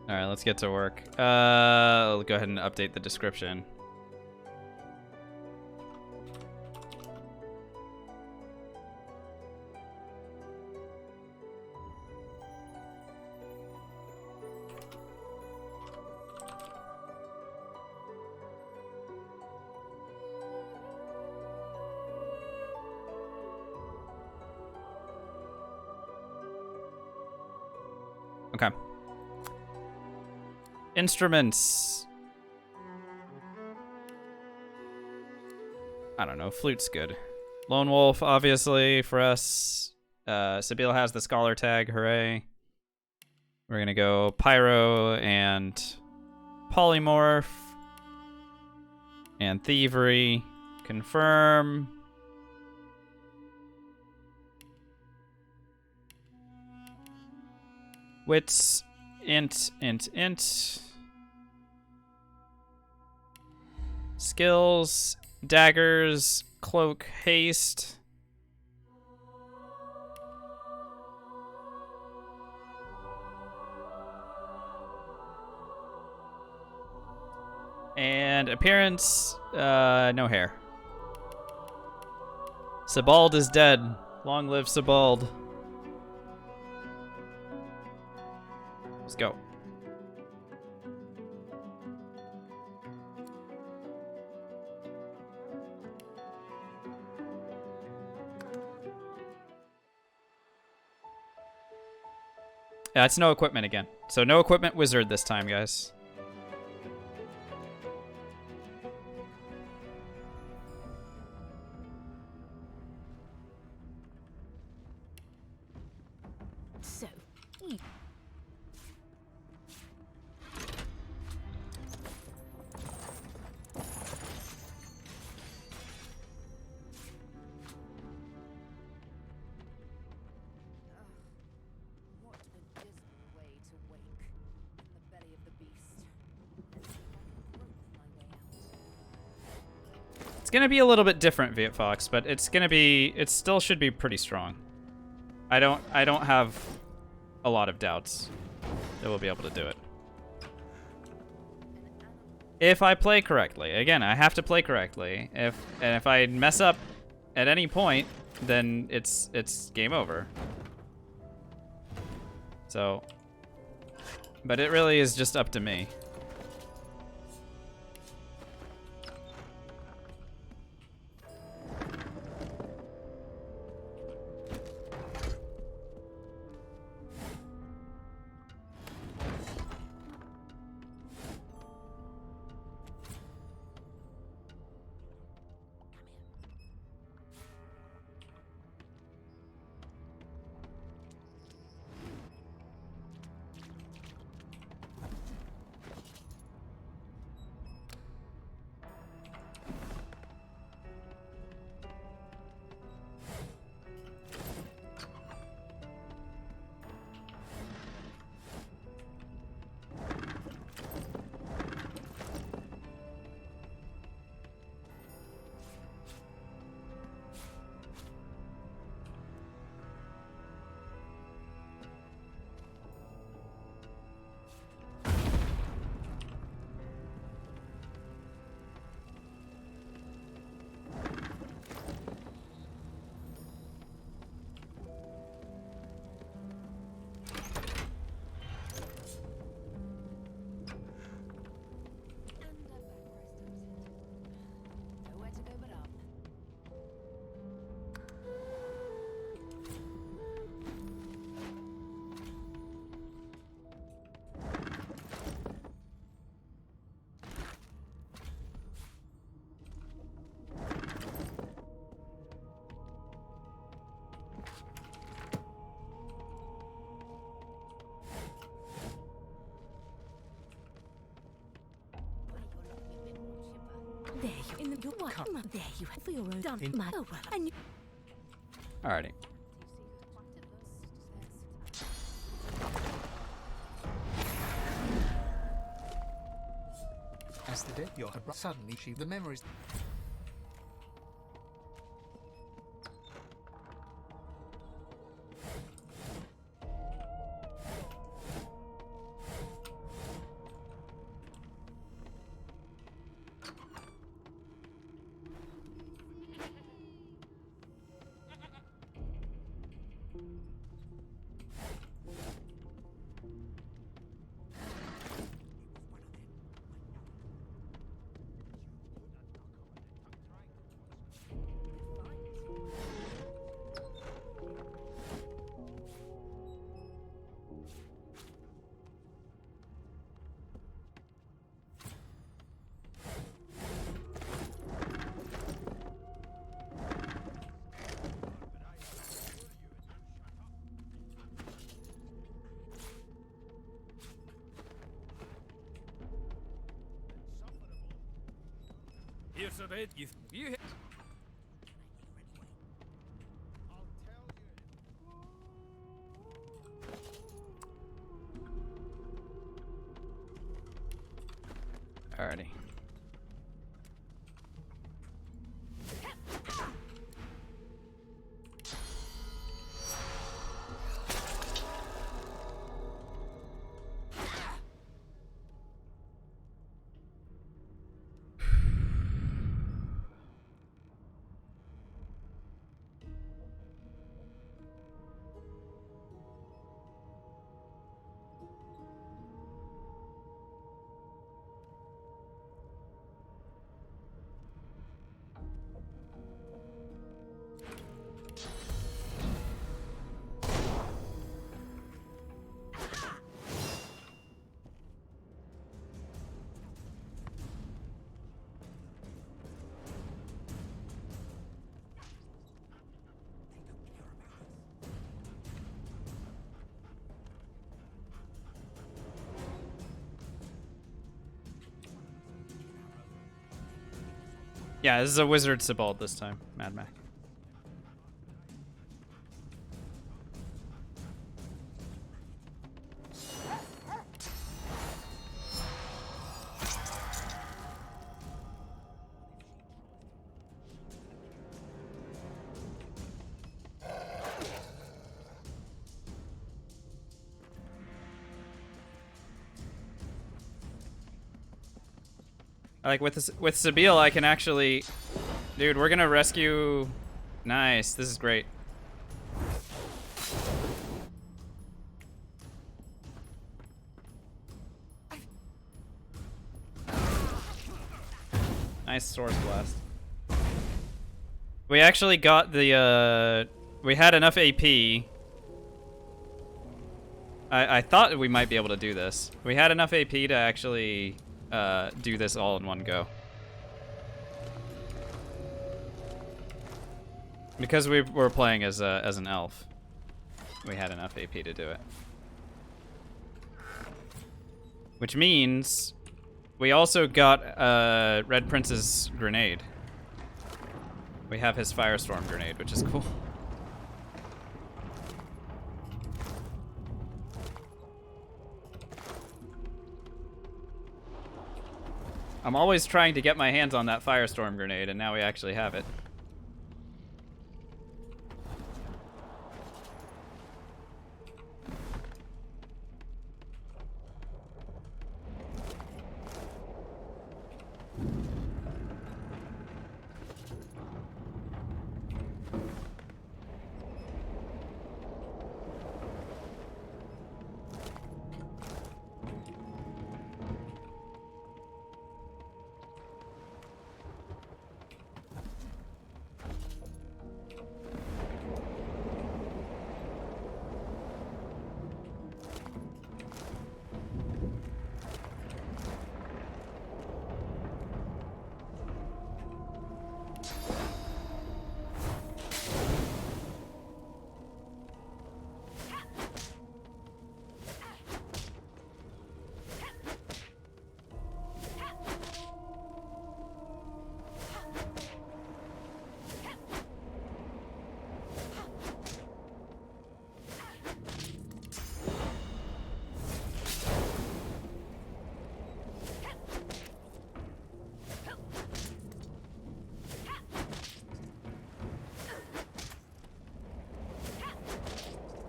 All right, let's get to work. I'll go ahead and update the description. Okay. Instruments. I don't know. Flute's good. Lone Wolf, obviously, for us. Sebille has the Scholar tag. Hooray. We're going to go Pyro and Polymorph. And Thievery. Confirm. Wits. Int. Skills. Daggers. Cloak. Haste. And appearance, no hair. Sebille is dead. Long live Sebille. Let's go. Yeah, it's no equipment again. So no equipment wizard this time, guys. So, what a dismal way to wake in the belly of the beast. Grope my way out. It's gonna be a little bit different, Viet Fox, but it's gonna be. It still should be pretty strong. I don't have a lot of doubts that we'll be able to do it. If I play correctly. Again, I have to play correctly. If I mess up at any point, then it's game over. So, but it really is just up to me. Nowhere to go but up. there you in the your what? There you have for your own done. My oh well, and you Alrighty. As the dead your suddenly she the memories. Alrighty. Yeah, this is a wizard Sebille this time, Mad Mac. Like with Sebille, I can actually, dude, we're gonna rescue. Nice, this is great. Nice source blast. We actually got the we had enough AP. I thought we might be able to do this. We had enough AP to actually do this all in one go. Because we were playing as an elf, we had enough AP to do it. Which means we also got Red Prince's grenade. We have his Firestorm grenade, which is cool. I'm always trying to get my hands on that Firestorm grenade, and now we actually have it.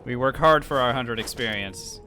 We work hard for our 100 experience.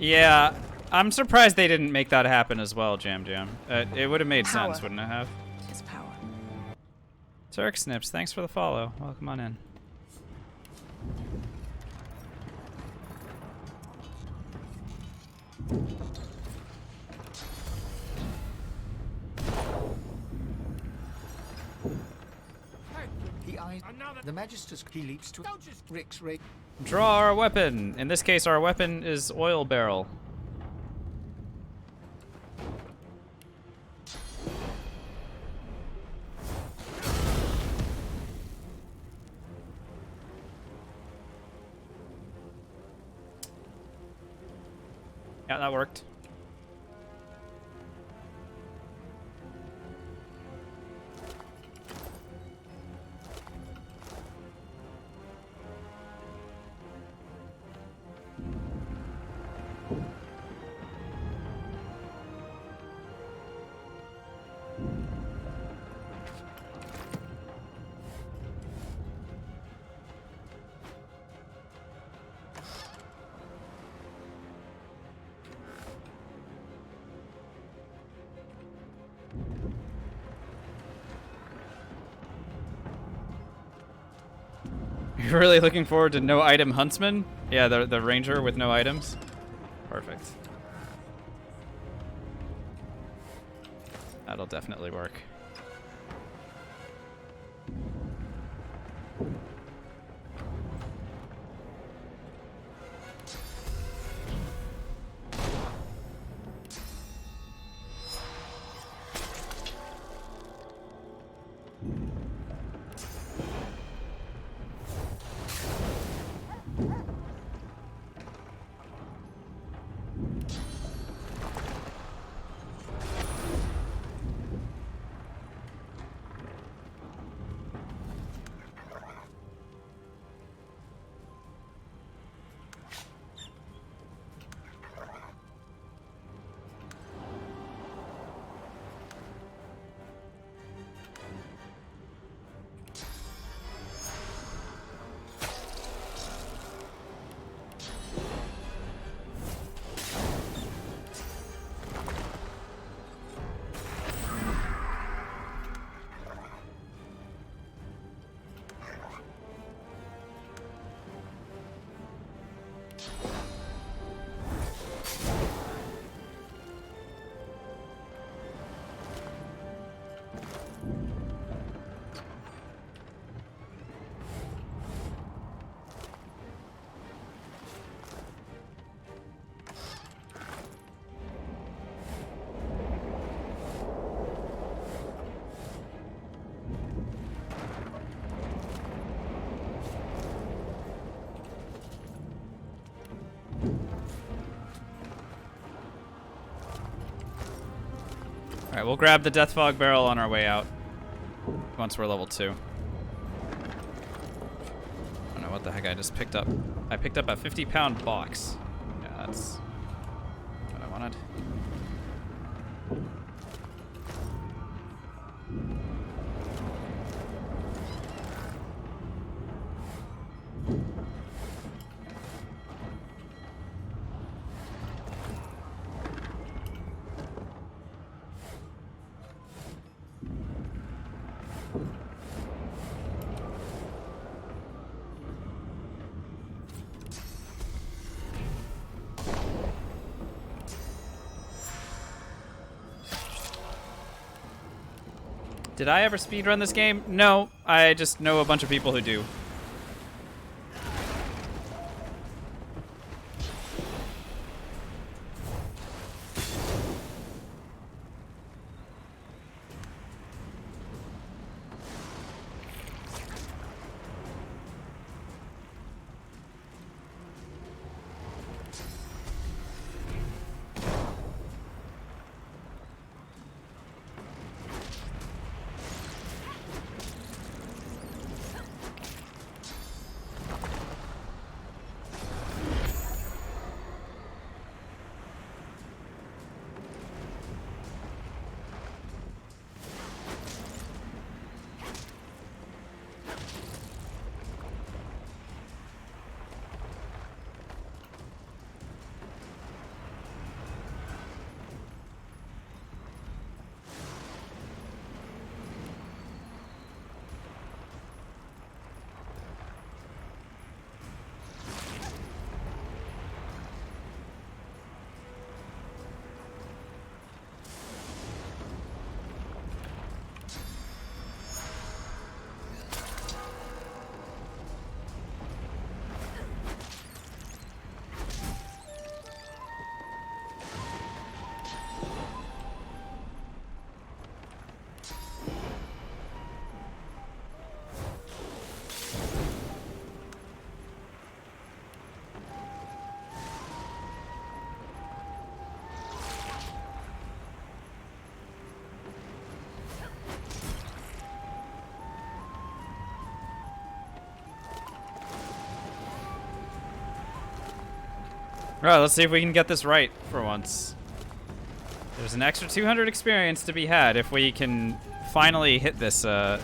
Yeah, I'm surprised they didn't make that happen as well, Jam Jam. It would have made Power. sense, wouldn't it have? His power. Turk Snips, thanks for the follow. Welcome on in. He eyes the Magister's. He leaps to Rick's rig. Draw our weapon. In this case, our weapon is oil barrel. Yeah, that worked. You're really looking forward to no item huntsman? Yeah, the ranger with no items. Perfect. That'll definitely work. Alright, we'll grab the Death Fog barrel on our way out. Once we're level 2. I don't know what the heck I just picked up. I picked up a 50-pound box. Yeah, that's what I wanted. Did I ever speedrun this game? No, I just know a bunch of people who do. All right, let's see if we can get this right for once. There's an extra 200 experience to be had if we can finally hit this. Oh.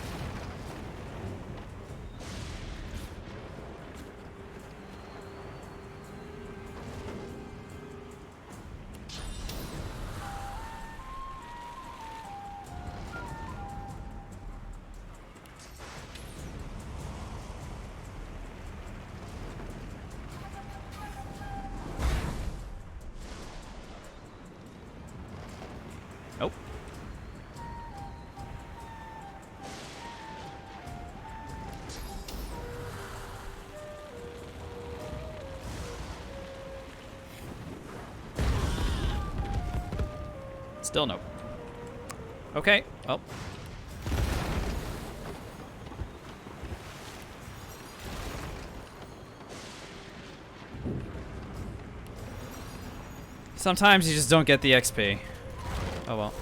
Still no. Okay, well. Sometimes you just don't get the XP. Oh well.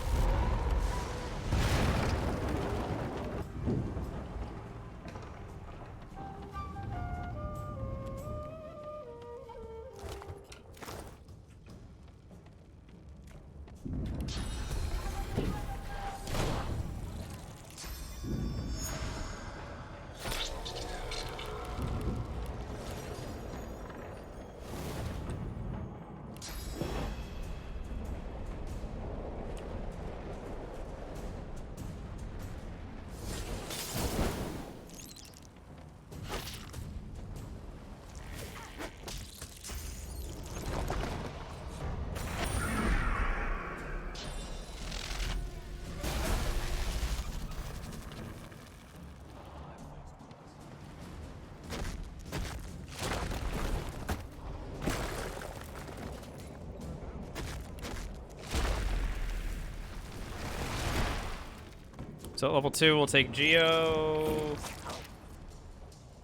So at level 2, we'll take Geo.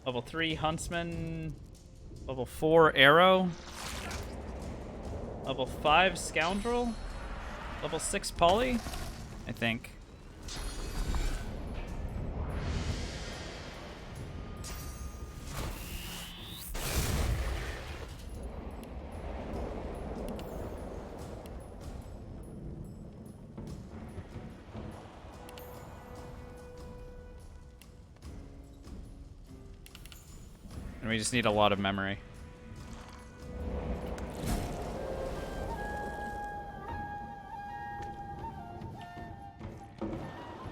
Level 3, Huntsman. Level 4, Arrow. Level 5, Scoundrel. Level 6, Polly, I think. And we just need a lot of memory.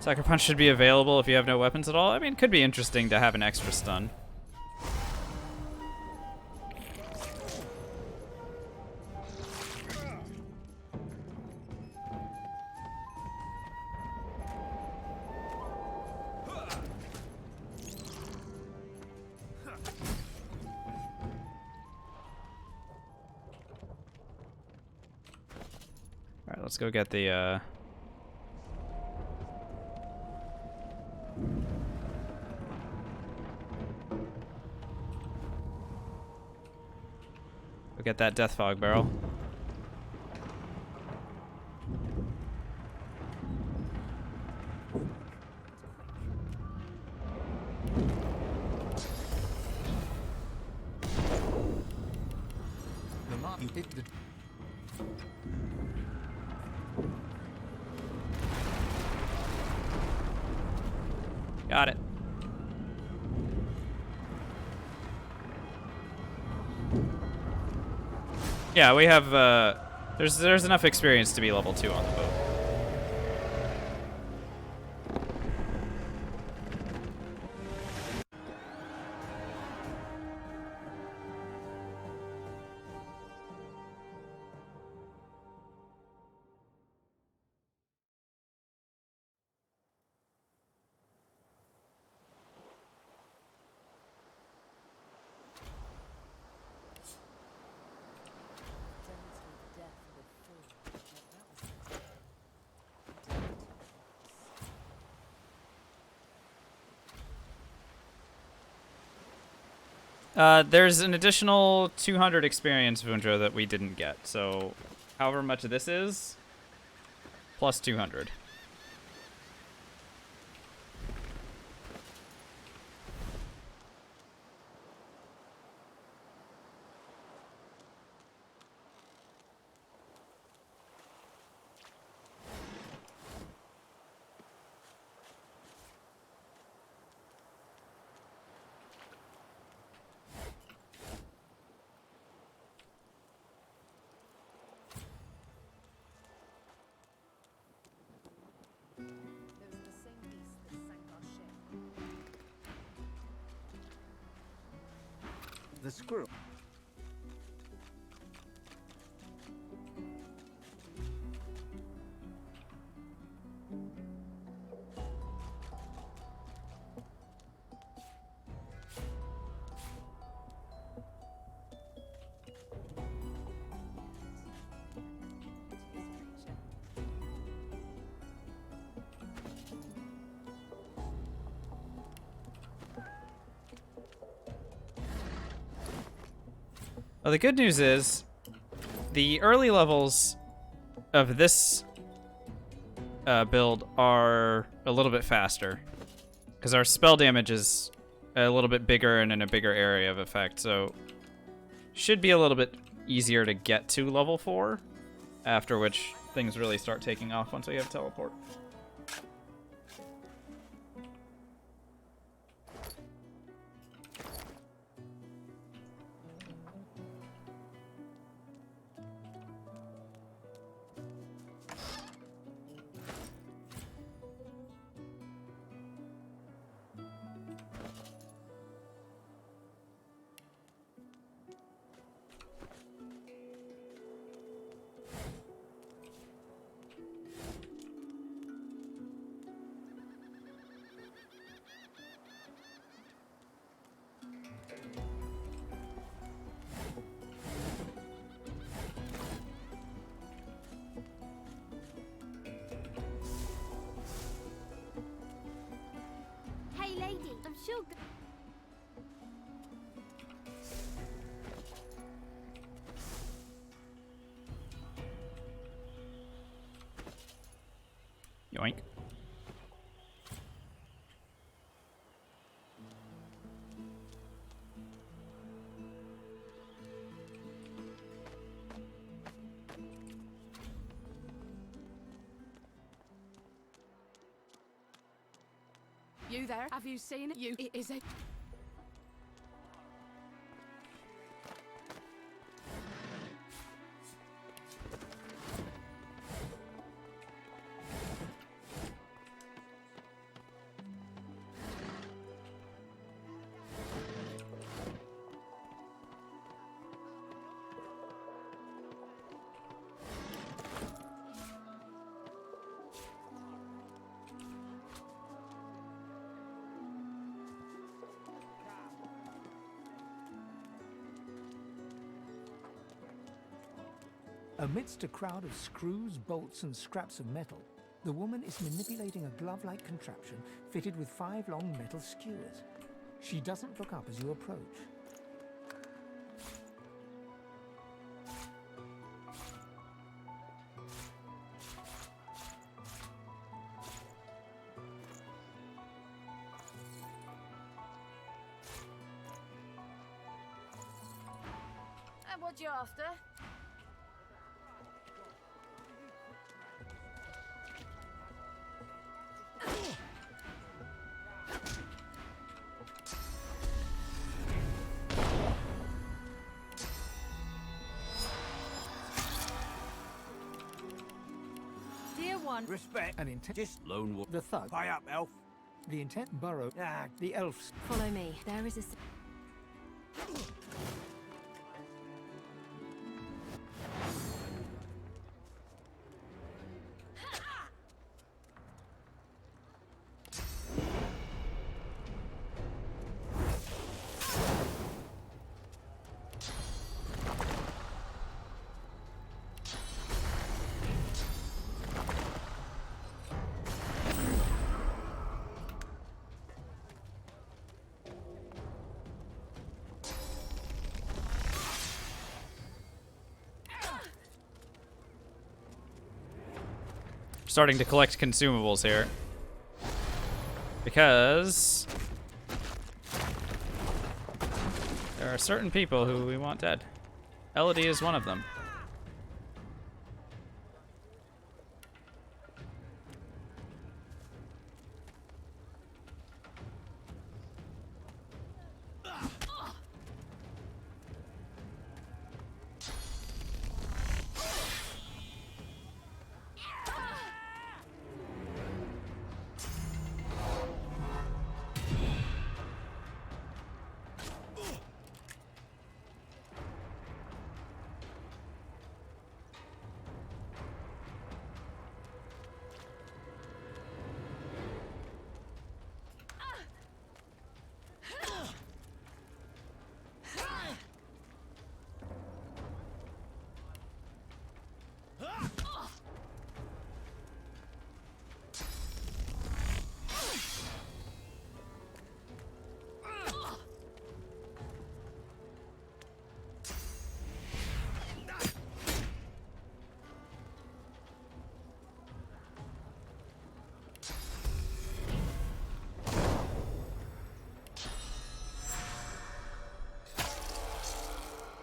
Sucker Punch should be available if you have no weapons at all. I mean, it could be interesting to have an extra stun. Alright, let's go get the, Go get that Death Fog barrel. The mark you hit the... Got it. Yeah, we have, there's enough experience to be level 2 on the boat. There's an additional 200 experience, Vundra, that we didn't get. So, however much this is, plus 200. The squirrel. Well, the good news is the early levels of this build are a little bit faster because our spell damage is a little bit bigger and in a bigger area of effect, so should be a little bit easier to get to level 4, after which things really start taking off once we have teleport. Hey, lady, I'm sure. Yoink. You there? Have you seen it? It is a... Amidst a crowd of screws, bolts, and scraps of metal, the woman is manipulating a glove-like contraption fitted with 5 long metal skewers. She doesn't look up as you approach. And what you after? Dear one. Respect and intent. Just lone wolf. The thug. High up, elf. The intent burrow. The elves. Follow me. There is a. Starting to collect consumables here. Because there are certain people who we want dead. Elodie is one of them.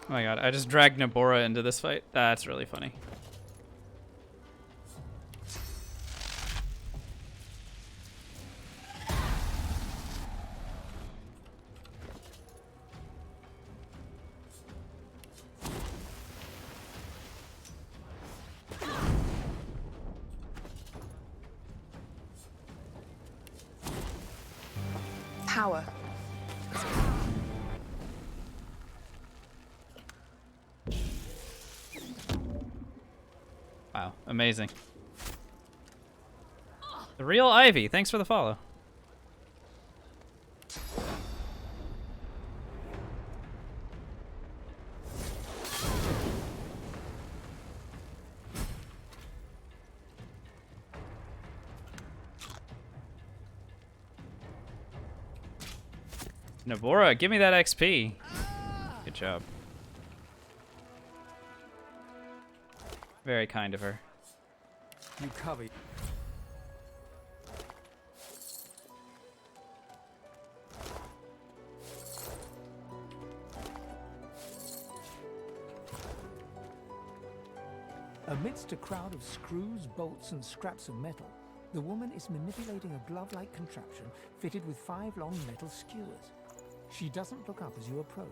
Oh my god, I just dragged Nabora into this fight. That's really funny. Power. Wow, amazing. The real Ivy, thanks for the follow. Nabora, give me that XP. Good job. Very kind of her. You cover. Amidst a crowd of screws, bolts, and scraps of metal, the woman is manipulating a glove-like contraption fitted with 5 long metal skewers. She doesn't look up as you approach.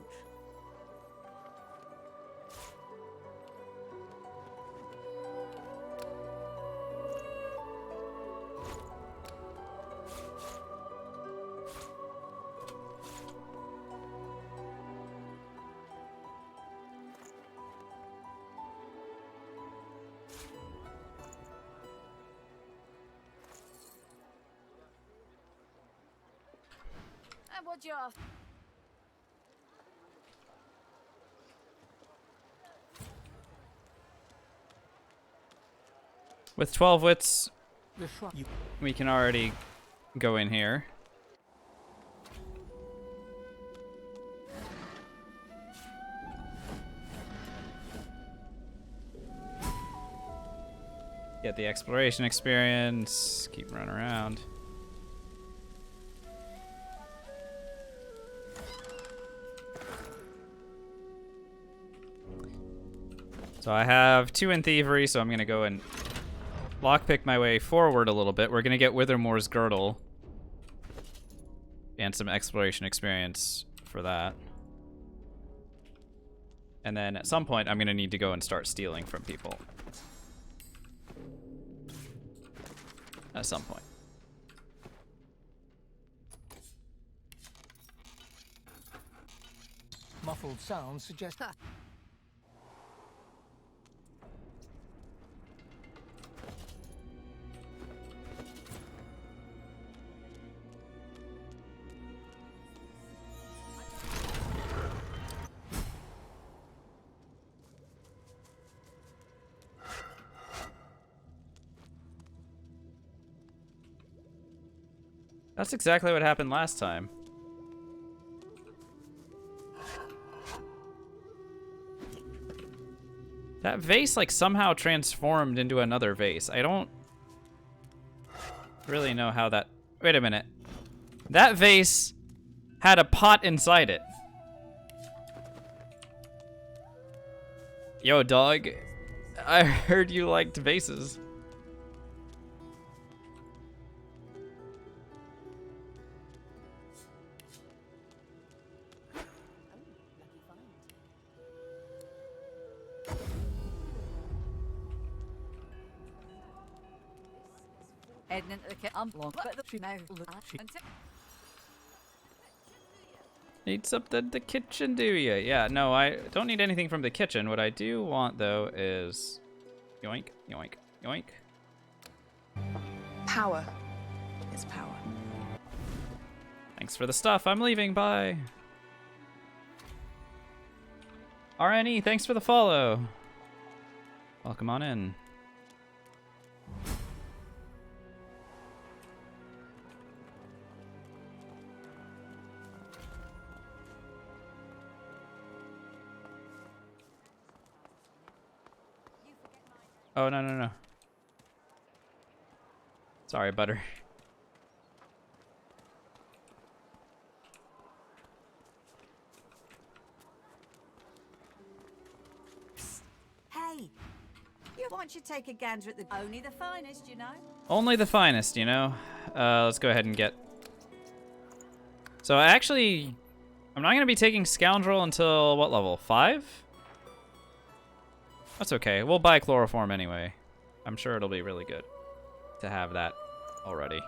And what you after? With 12 wits, The shrine. we can already go in here. Get the exploration experience, keep running around. So I have 2 in thievery, so I'm gonna go and lockpick my way forward a little bit. We're gonna get Withermore's girdle and some exploration experience for that. And then at some point, I'm gonna need to go and start stealing from people. At some point. Muffled sounds suggest. That's exactly what happened last time. That vase, like, somehow transformed into another vase. I don't really know how that... Wait a minute. That vase had a pot inside it. Yo, dog. I heard you liked vases. Heading into the kitchen. But the now Need something in the kitchen, do ya? Yeah, no, I don't need anything from the kitchen. What I do want, though, is... Yoink, yoink, yoink. Power is power. Thanks for the stuff. I'm leaving. Bye. RNE, thanks for the follow. Welcome on in. Oh, no, no, no. Sorry, Butter. you want you to take a gander at the only the finest, you know? Only the finest, you know? Let's go ahead and get... So actually, I'm not going to be taking Scoundrel until, what level? 5? That's okay. We'll buy Chloroform anyway. I'm sure it'll be really good to have that already.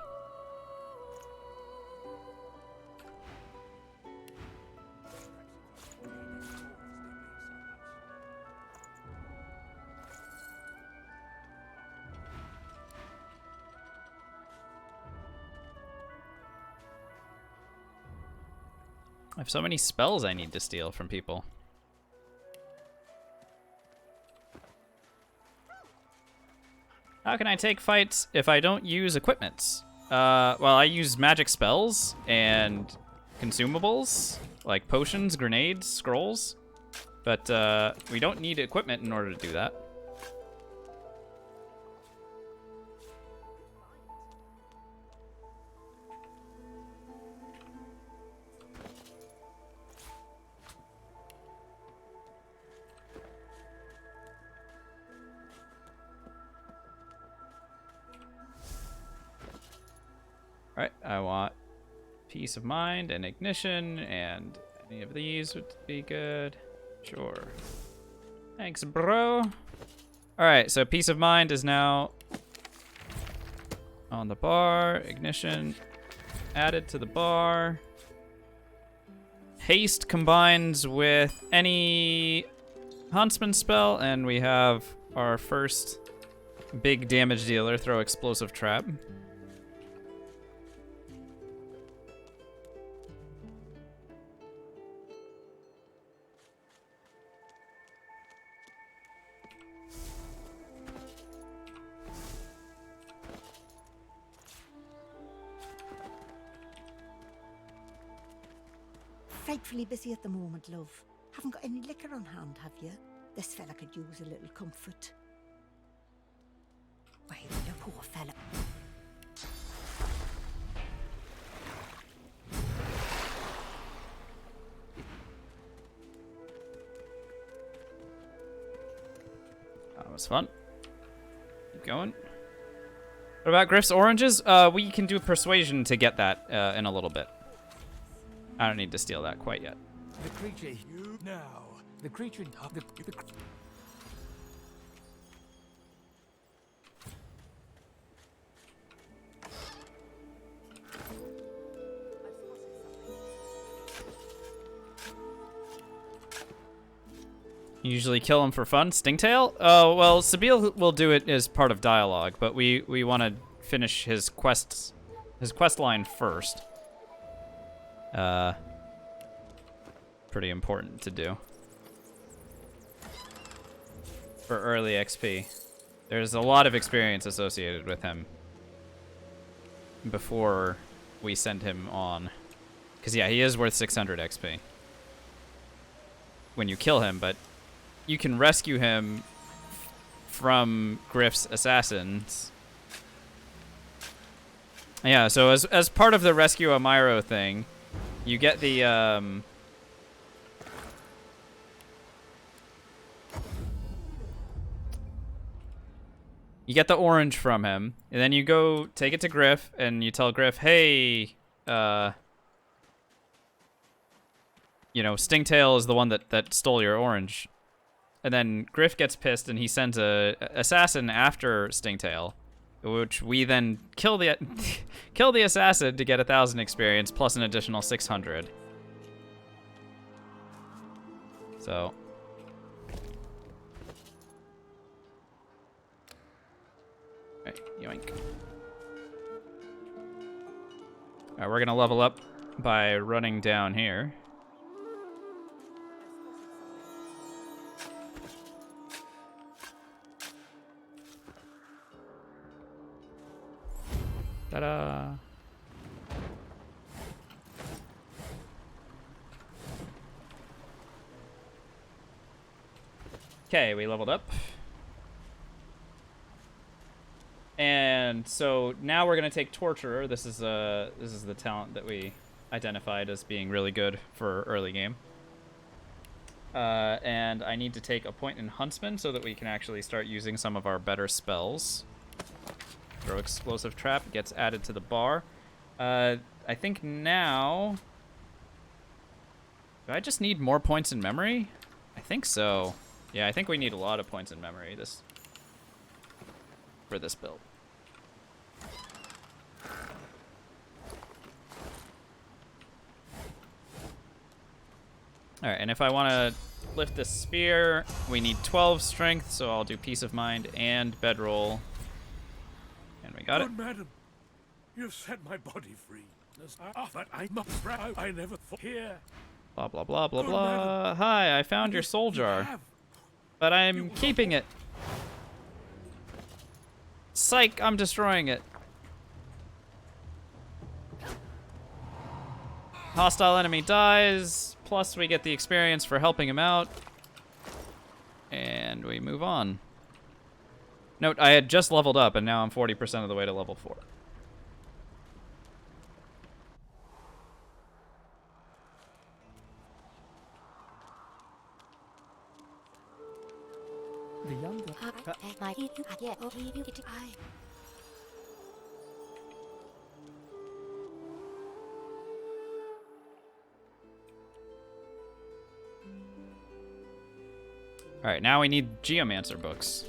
I have so many spells I need to steal from people. How can I take fights if I don't use equipments? Well, I use magic spells and consumables, like potions, grenades, scrolls. But we don't need equipment in order to do that. Alright, I want peace of mind and ignition, and any of these would be good. Sure. Thanks, bro. Alright, so peace of mind is now on the bar. Ignition added to the bar. Haste combines with any Huntsman spell, and we have our first big damage dealer, throw explosive trap. Frightfully busy at the moment, love. Haven't got any liquor on hand, have you? This fella could use a little comfort. Why, the poor fella. That was fun. Keep going. What about Griff's oranges? We can do persuasion to get that in a little bit. I don't need to steal that quite yet. The creature now. The creature. You usually kill him for fun. Stingtail? Oh, well, Sebille will do it as part of dialogue, but we want to finish his quest line first. Pretty important to do for early XP. There's a lot of experience associated with him before we send him on. Because, yeah, he is worth 600 XP when you kill him, but you can rescue him from Griff's assassins. Yeah, so as part of the Rescue Amiro thing, you get the, you get the orange from him, and then you go take it to Griff, and you tell Griff, hey, you know, Stingtail is the one that stole your orange. And then Griff gets pissed, and he sends a assassin after Stingtail, which we then kill the kill the assassin to get 1,000 experience plus an additional 600. So. Alright, yoink. Alright, we're gonna level up by running down here. Ta-da! Okay, we leveled up. And so now we're gonna take Torturer. This is the talent that we identified as being really good for early game. And I need to take a point in Huntsman so that we can actually start using some of our better spells. Throw Explosive Trap gets added to the bar. I think now... Do I just need more points in memory? I think so. Yeah, I think we need a lot of points in memory for this build. Alright, and if I want to lift this spear, we need 12 strength, so I'll do Peace of Mind and Bedroll. And we got it. Good madam, you've set my body free. But I must I never thought here. Blah, blah, blah, blah, Good blah. madam. Hi, I found your soul jar, but I'm keeping it. Psych, I'm destroying it. Hostile enemy dies, plus we get the experience for helping him out. And we move on. Note, I had just leveled up, and now I'm 40% of the way to level 4. The younger... Alright, now we need Geomancer books.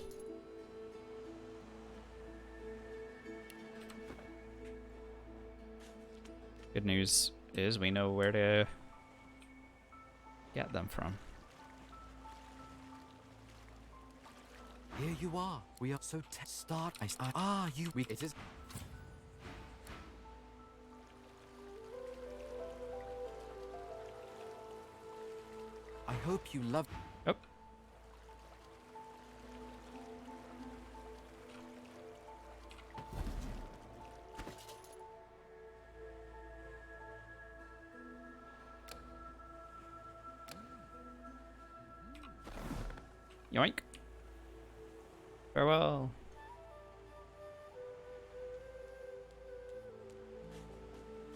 Good news is we know where to get them from. Here you are. We are so start. It is. I hope you love. Oh. Yoink. Farewell.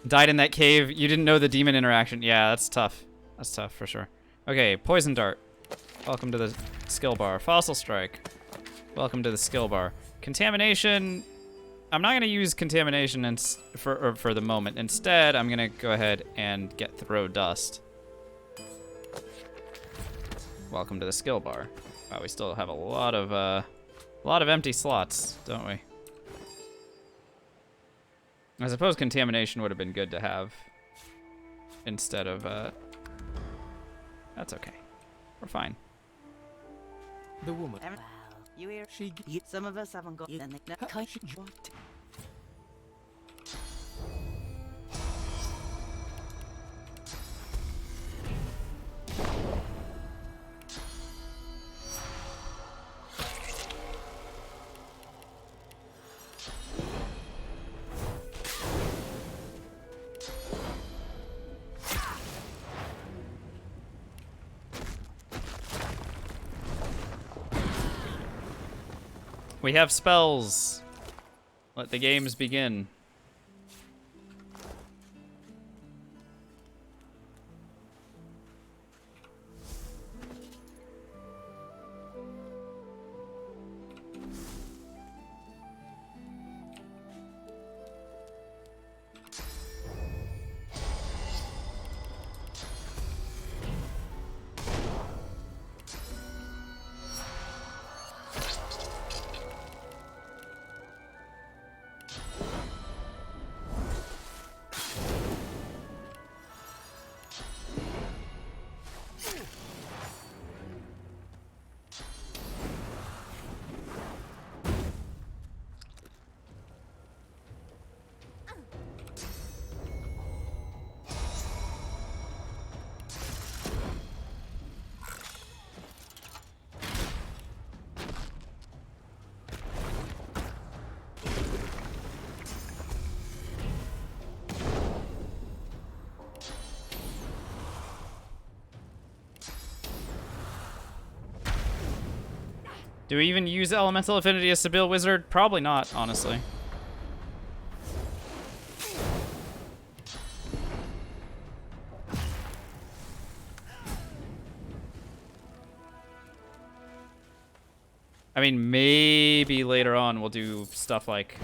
Died in that cave. You didn't know the demon interaction. Yeah, that's tough. That's tough for sure. Okay, Poison Dart. Welcome to the skill bar. Fossil Strike. Welcome to the skill bar. Contamination. I'm not going to use Contamination for the moment. Instead, I'm going to go ahead and get Throw Dust. Welcome to the skill bar. Wow, we still have a lot of empty slots, don't we? I suppose Contamination would have been good to have instead of, that's okay. We're fine. The woman... Wow, you hear? She... Some of us haven't got anything. What? We have spells. Let the games begin. Do we even use Elemental Affinity as Sebille Wizard? Probably not, honestly. I mean, maybe later on we'll do stuff like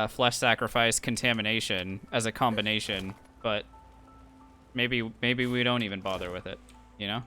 flesh sacrifice, contamination as a combination, but maybe we don't even bother with it, you know?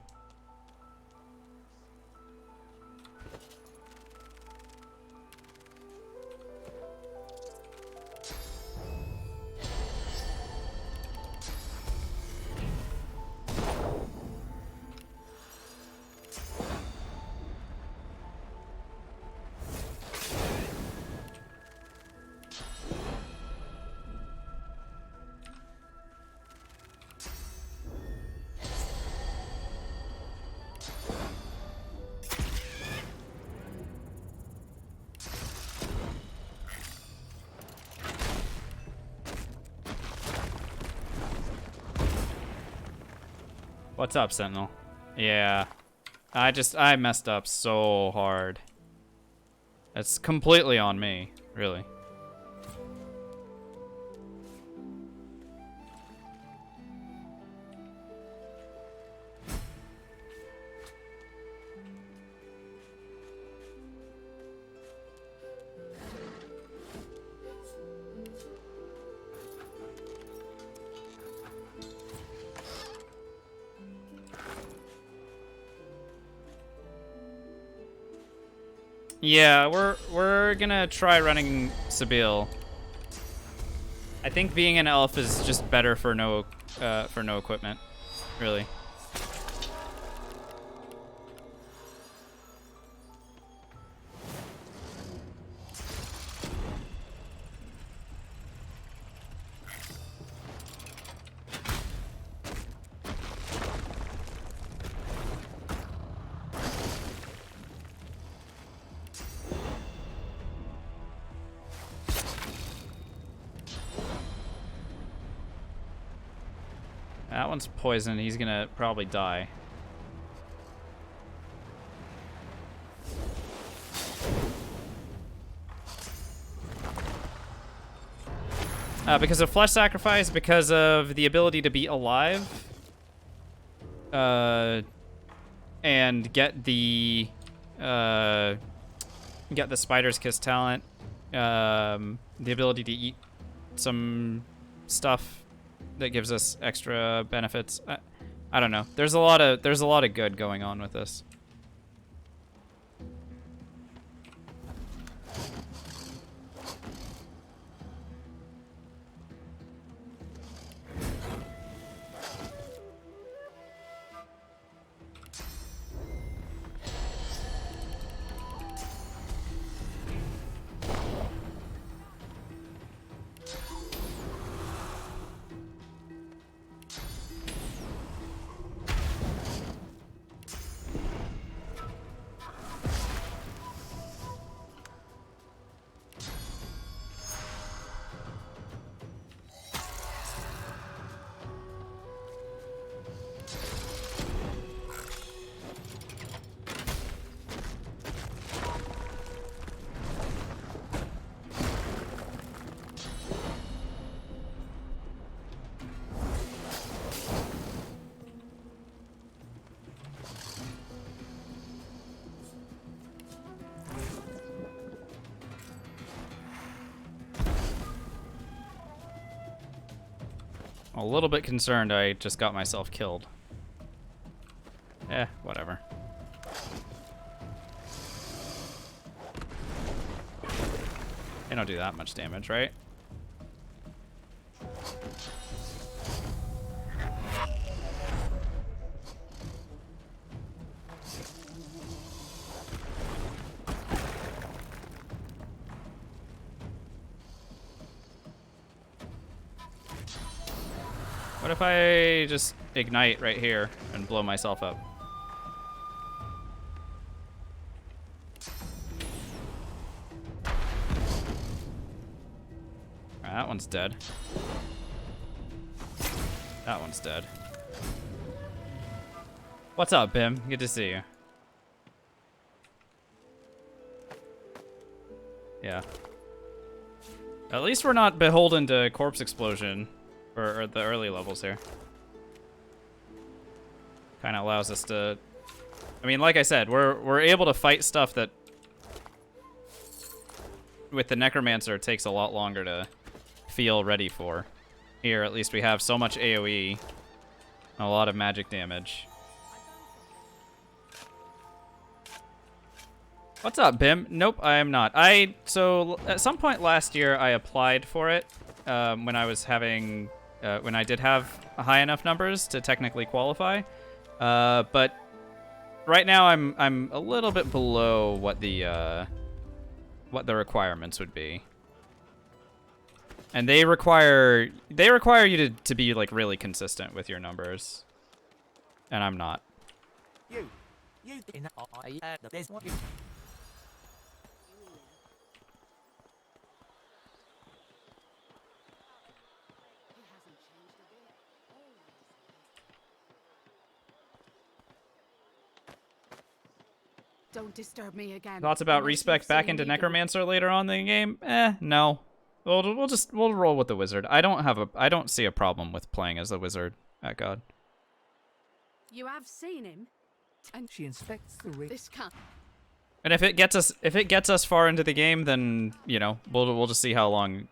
What's up, Sentinel? Yeah. I messed up so hard. It's completely on me, really. Yeah, we're gonna try running Sebille. I think being an elf is just better for no equipment, really. That one's poisoned. He's gonna probably die. Because of flesh sacrifice, because of the ability to be alive, and get the Spider's Kiss talent, the ability to eat some stuff that gives us extra benefits. I don't know. There's a lot of good going on with this. A little bit concerned I just got myself killed. Whatever. They don't do that much damage, right? What if I just ignite right here and blow myself up? That one's dead. That one's dead. What's up, Bim? Good to see you. Yeah. At least we're not beholden to corpse explosion for the early levels here. Kind of allows us to I mean, like I said, we're able to fight stuff that with the Necromancer takes a lot longer to feel ready for. Here, at least we have so much AoE and a lot of magic damage. What's up, Bim? Nope, I am not. So at some point last year, I applied for it when I was having, when I did have high enough numbers to technically qualify. But right now, I'm a little bit below what the requirements would be, and they require you to be like really consistent with your numbers, and I'm not. You in there's one. Don't disturb me again. Thoughts about unless respec you've back seen into me Necromancer later on in the game? No. We'll roll with the wizard. I don't see a problem with playing as the wizard at God. You have seen him, and She inspects the ring. this can't. And if it gets us far into the game, then you know we'll just see how long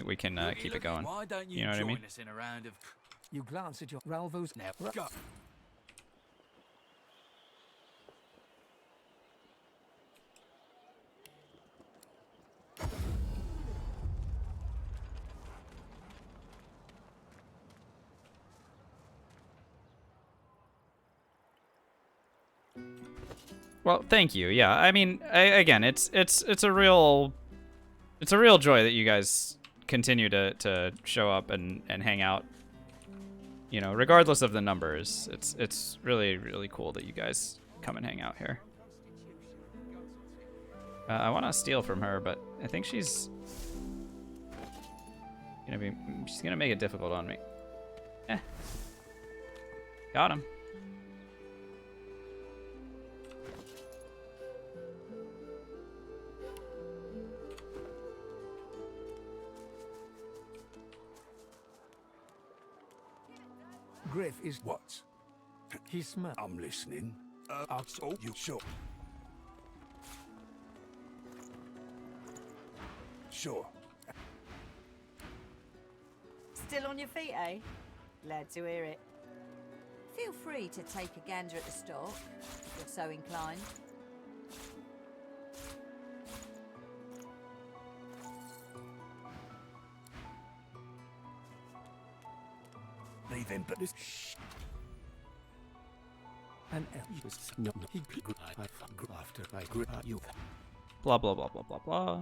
we can keep it going. Why don't You know what I mean? us in a round of... You glance at your Ralvo's. Now, go. Well, thank you. Yeah, I mean, again, it's a real joy that you guys continue to show up and hang out. You know, regardless of the numbers, it's really cool that you guys come and hang out here. I want to steal from her, but I think she's gonna make it difficult on me. Got him. Griff is. What? He smirks. I'm listening. So you sure? Sure. Still on your feet, eh? Glad to hear it. Feel free to take a gander at the stock, if you're so inclined. Leave him, but this. And no, he after I grew you. Blah blah blah blah blah blah.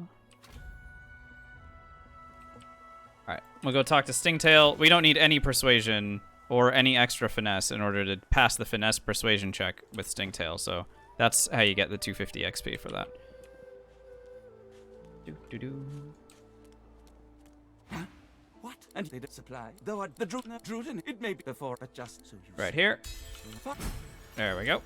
Alright, we'll go talk to Stingtail. We don't need any persuasion or any extra finesse in order to pass the finesse persuasion check with Stingtail, so that's how you get the 250 XP for that. What? And they did supply. Though the Druden, it may be before, but just so you Right here. There we go.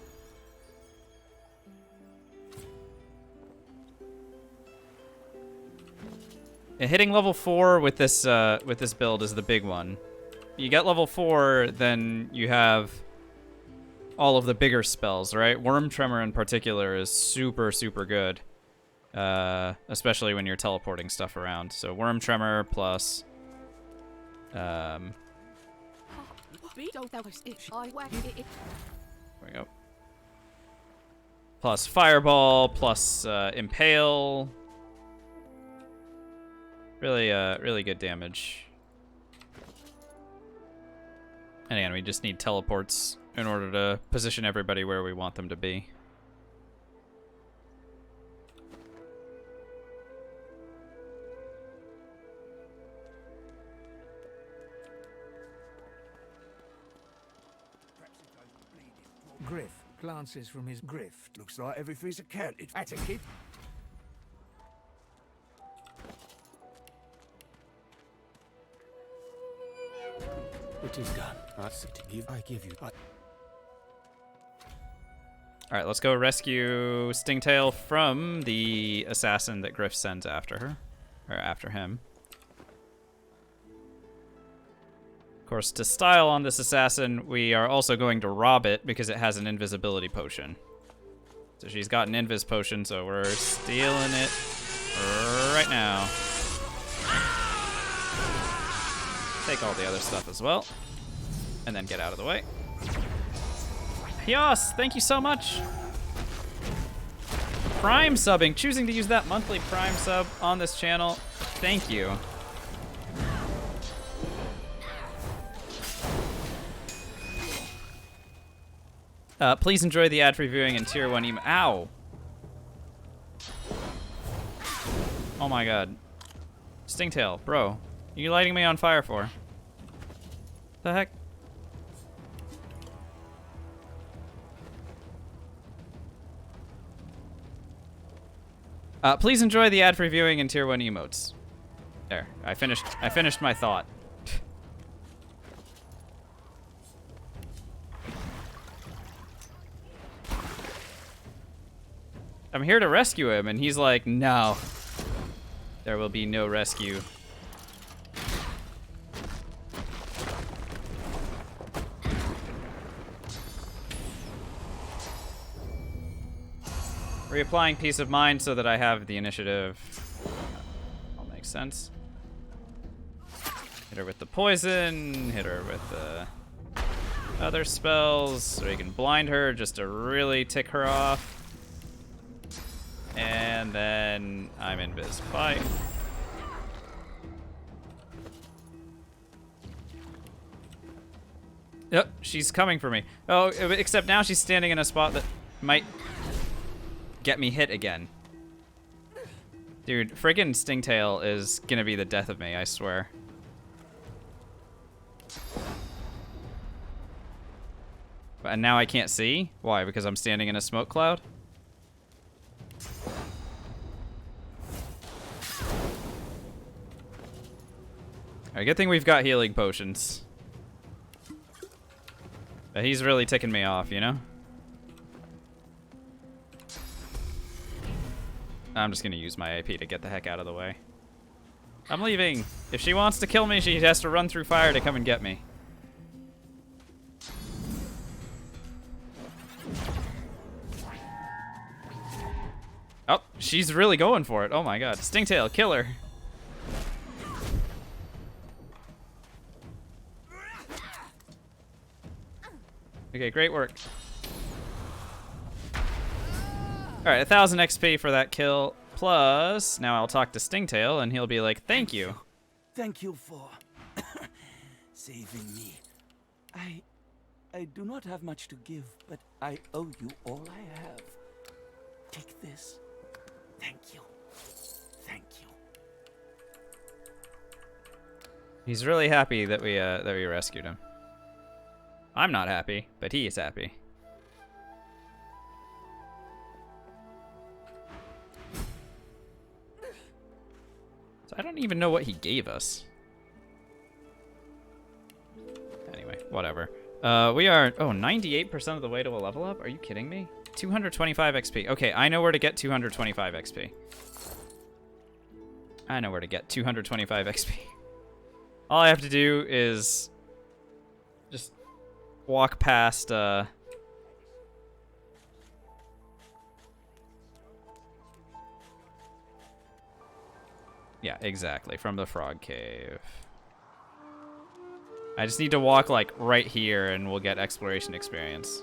And hitting level 4 with this build is the big one. You get level 4, then you have all of the bigger spells, right? Worm Tremor in particular is super good, especially when you're teleporting stuff around. So Worm Tremor plus, there we go. Plus Fireball, plus Impale. Really good damage. And again, we just need teleports in order to position everybody where we want them to be. Griff glances from his griff. Looks like everything's accounted. That's a kid. It is done. I give you. Alright, let's go rescue Stingtail from the assassin that Griff sends after her. Or after him. Of course, to style on this assassin, we are also going to rob it because it has an invisibility potion. So she's got an invis potion, so we're stealing it right now. Take all the other stuff as well. And then get out of the way. Pios, thank you so much. Prime subbing, choosing to use that monthly Prime sub on this channel. Thank you. Please enjoy the ad-free viewing and tier 1 email. Ow! Oh my god. Stingtail, bro. You lighting me on fire for? The heck? Please enjoy the ad-free viewing and tier 1 emotes. There, I finished my thought. I'm here to rescue him, and he's like, no. There will be no rescue. Reapplying peace of mind so that I have the initiative. All makes sense. Hit her with the poison, hit her with the other spells, so you can blind her just to really tick her off. And then I'm invis. Bye. Yep, she's coming for me. Oh, except now she's standing in a spot that might get me hit again. Dude, friggin' Stingtail is gonna be the death of me, I swear. And now I can't see? Why? Because I'm standing in a smoke cloud? Alright, good thing we've got healing potions. But he's really ticking me off, you know? I'm just gonna use my AP to get the heck out of the way. I'm leaving. If she wants to kill me, she has to run through fire to come and get me. Oh, she's really going for it. Oh my god. Stingtail, kill her. Okay, great work. Alright, 1,000 XP for that kill. Plus, now I'll talk to Stingtail and he'll be like, thank you. Thank you for saving me. I do not have much to give, but I owe you all I have. Take this. Thank you. Thank you. He's really happy that we rescued him. I'm not happy, but he is happy. So I don't even know what he gave us. Anyway, whatever. We are, 98% of the way to a level up? Are you kidding me? 225 XP. Okay, I know where to get 225 XP. I know where to get 225 XP. All I have to do is just walk past, yeah, exactly, from the frog cave. I just need to walk, like, right here and we'll get exploration experience.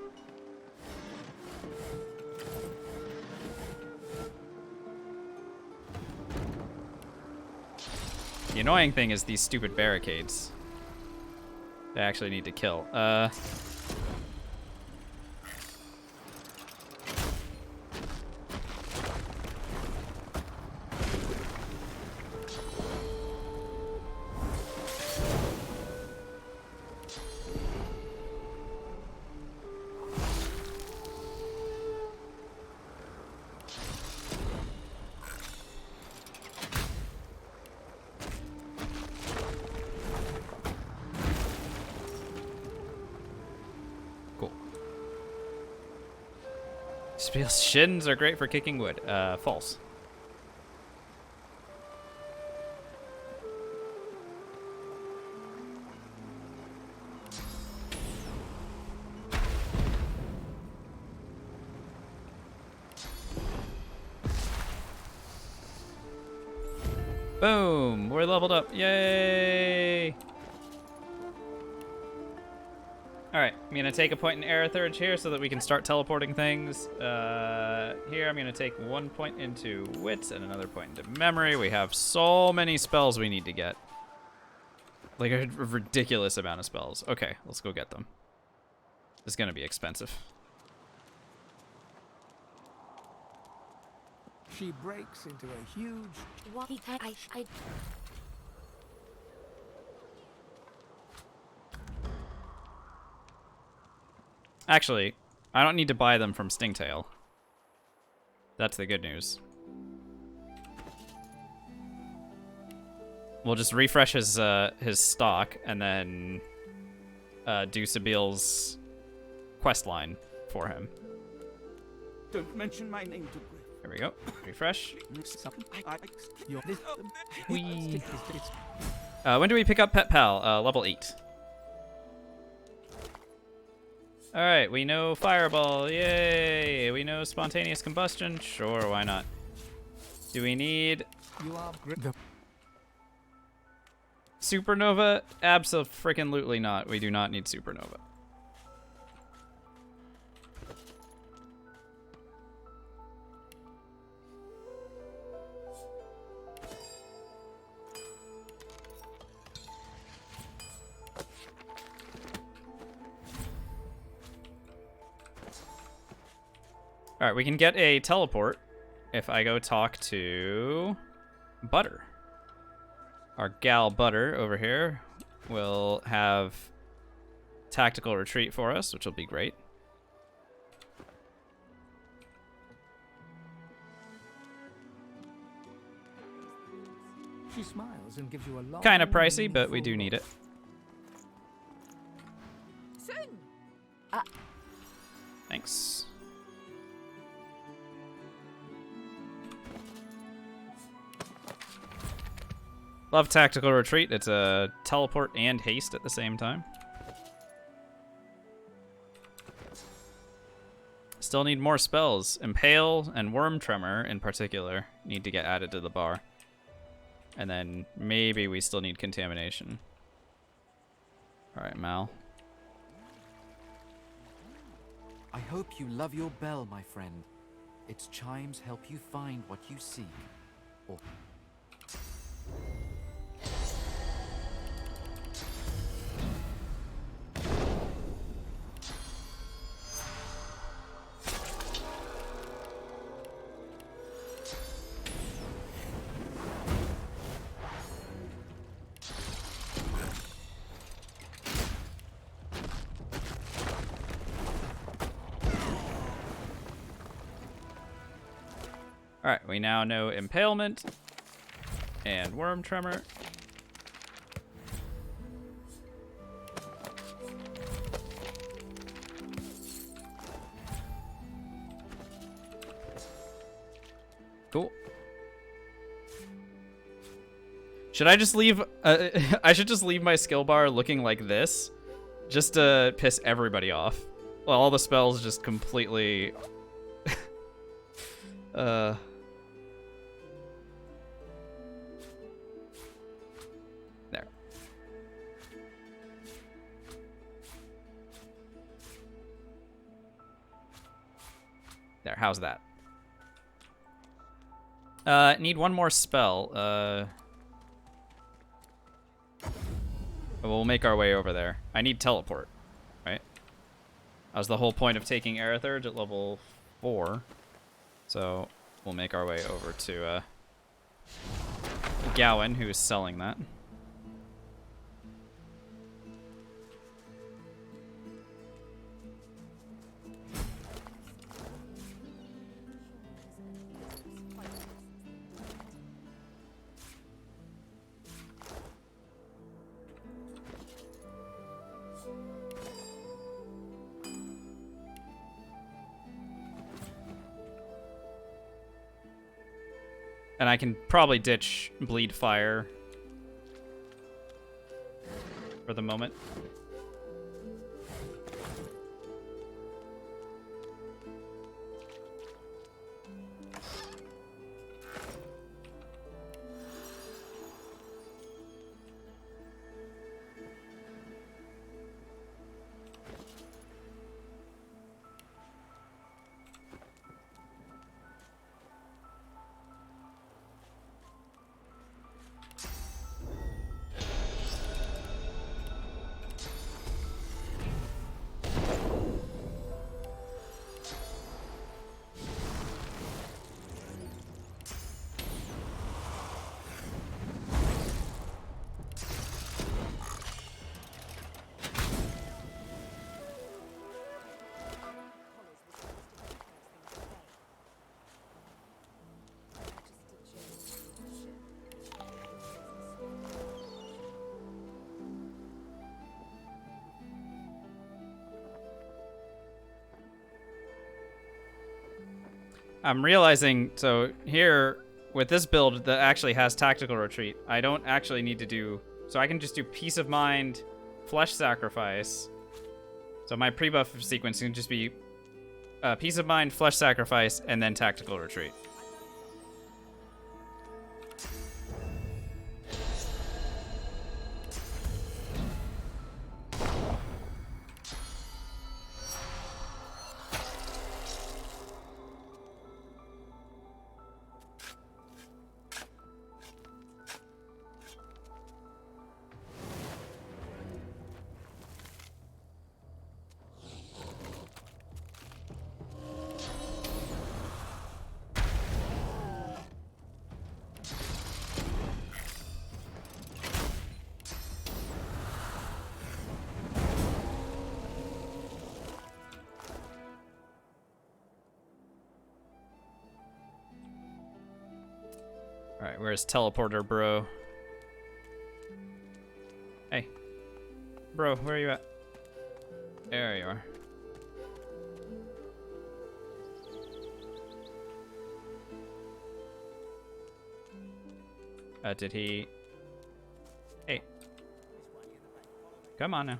The annoying thing is these stupid barricades. They actually need to kill. Sebille's shins are great for kicking wood. False. Boom! We're leveled up. Yay! Alright, I'm going to take a point in Aerithurge here so that we can start teleporting things. Here, I'm going to take 1 point into Wits and another point into Memory. We have so many spells we need to get. Like a ridiculous amount of spells. Okay, let's go get them. It's going to be expensive. She breaks into a huge... What? I... Actually, I don't need to buy them from Stingtail. That's the good news. We'll just refresh his stock and then do Sebille's quest line for him. Don't mention my name to Griff. Here we go. Refresh. Whee. When do we pick up Pet Pal? Level 8. Alright, we know Fireball. Yay! We know Spontaneous Combustion. Sure, why not? Do we need Supernova? Abso-freaking-lutely not. We do not need Supernova. Alright, we can get a teleport if I go talk to Butter. Our gal Butter over here will have tactical retreat for us, which will be great. She smiles and gives you a long... Kind of pricey, but we do need it. Soon. Thanks. Love tactical retreat. It's a teleport and haste at the same time. Still need more spells. Impale and Worm Tremor in particular need to get added to the bar. And then maybe we still need Contamination. Alright, Mal. I hope you love your bell, my friend. Its chimes help you find what you seek. Or Alright, we now know Impalement and Worm Tremor. Cool. Should I just leave... I should just leave my skill bar looking like this, just to piss everybody off. Well, all the spells just completely... There. There, how's that? Need one more spell. We'll make our way over there. I need teleport, right? That was the whole point of taking Aerithurge at level 4. So we'll make our way over to Gowan, who is selling that. And I can probably ditch Bleed Fire for the moment. I'm realizing, so here, with this build that actually has tactical retreat, I don't actually need to do, so I can just do Peace of Mind, Flesh Sacrifice. So my pre-buff sequence can just be Peace of Mind, Flesh Sacrifice, and then Tactical Retreat. Alright, where's Teleporter, bro? Hey. Bro, where are you at? There you are. Did he... Hey. Come on now.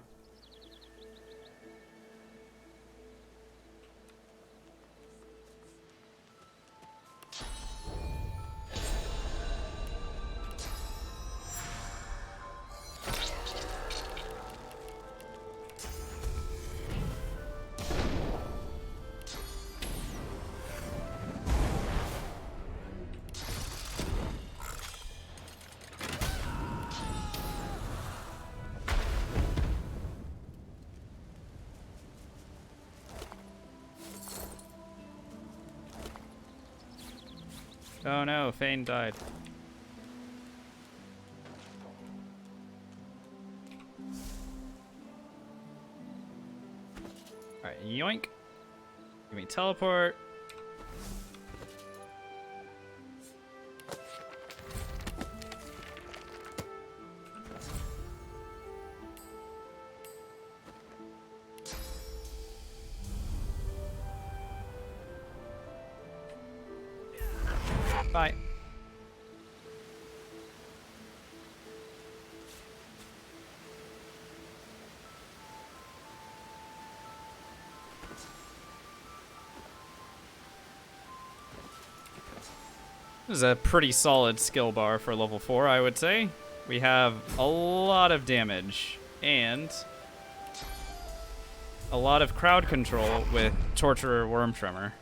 Oh no, Fane died. Alright, yoink. Give me teleport. Bye. This is a pretty solid skill bar for level 4, I would say. We have a lot of damage and a lot of crowd control with Torturer Worm Tremor.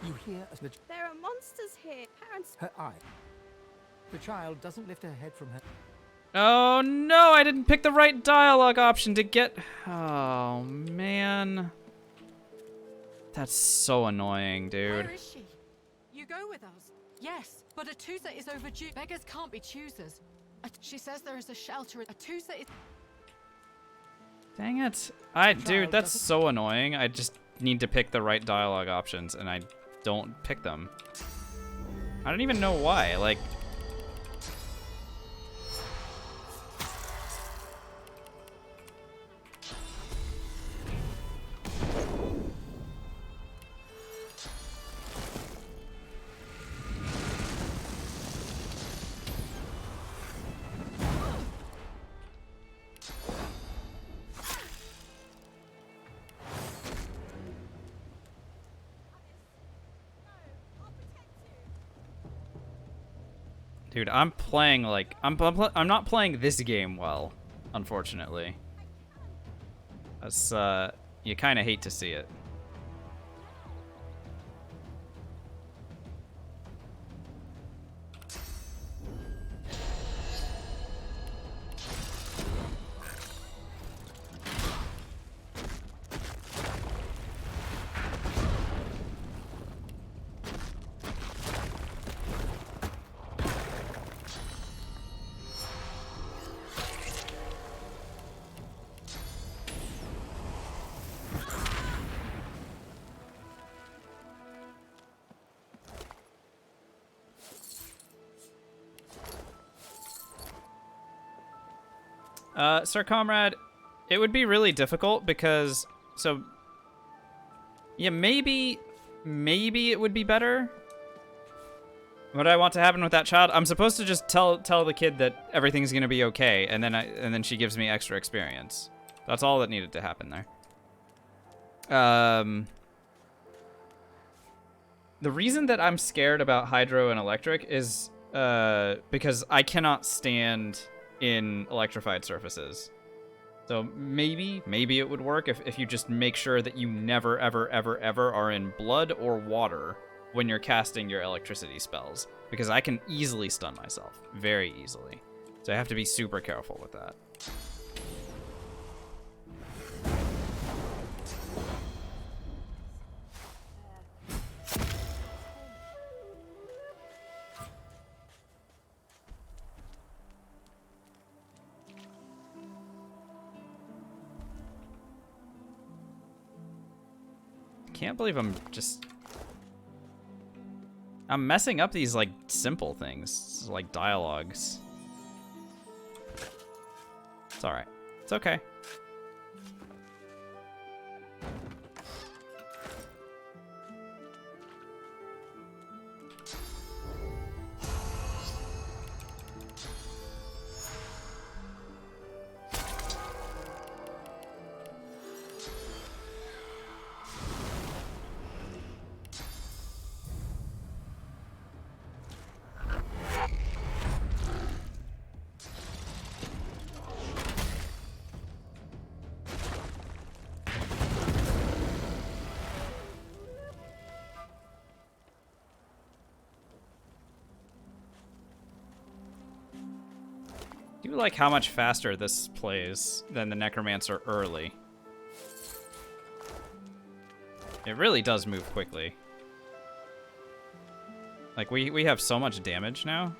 You hear as the There are monsters here. Parents. her eye. The child doesn't lift her head from her. Oh no, I didn't pick the right dialogue option to get... Oh man. That's so annoying, dude. Where is she? You go with us. Yes, but Atusa is overdue. Beggars can't be choosers. She says there is a shelter. Atusa is... Dang it. Dude, that's so annoying. I just need to pick the right dialogue options and I don't pick them. I don't even know why. Like, dude, I'm playing like I'm not playing this game well, unfortunately. That's you kind of hate to see it. Sir Comrade, it would be really difficult because, so, yeah, maybe it would be better. What I want to happen with that child, I'm supposed to just tell the kid that everything's gonna be okay, and then she gives me extra experience. That's all that needed to happen there. The reason that I'm scared about hydro and electric is because I cannot stand in electrified surfaces. So maybe it would work if you just make sure that you never, ever, ever, ever are in blood or water when you're casting your electricity spells. Because I can easily stun myself. Very easily. So I have to be super careful with that. Can't believe I'm messing up these, like, simple things, like dialogues. It's alright. It's okay. I do like how much faster this plays than the Necromancer early. It really does move quickly. Like, we have so much damage now.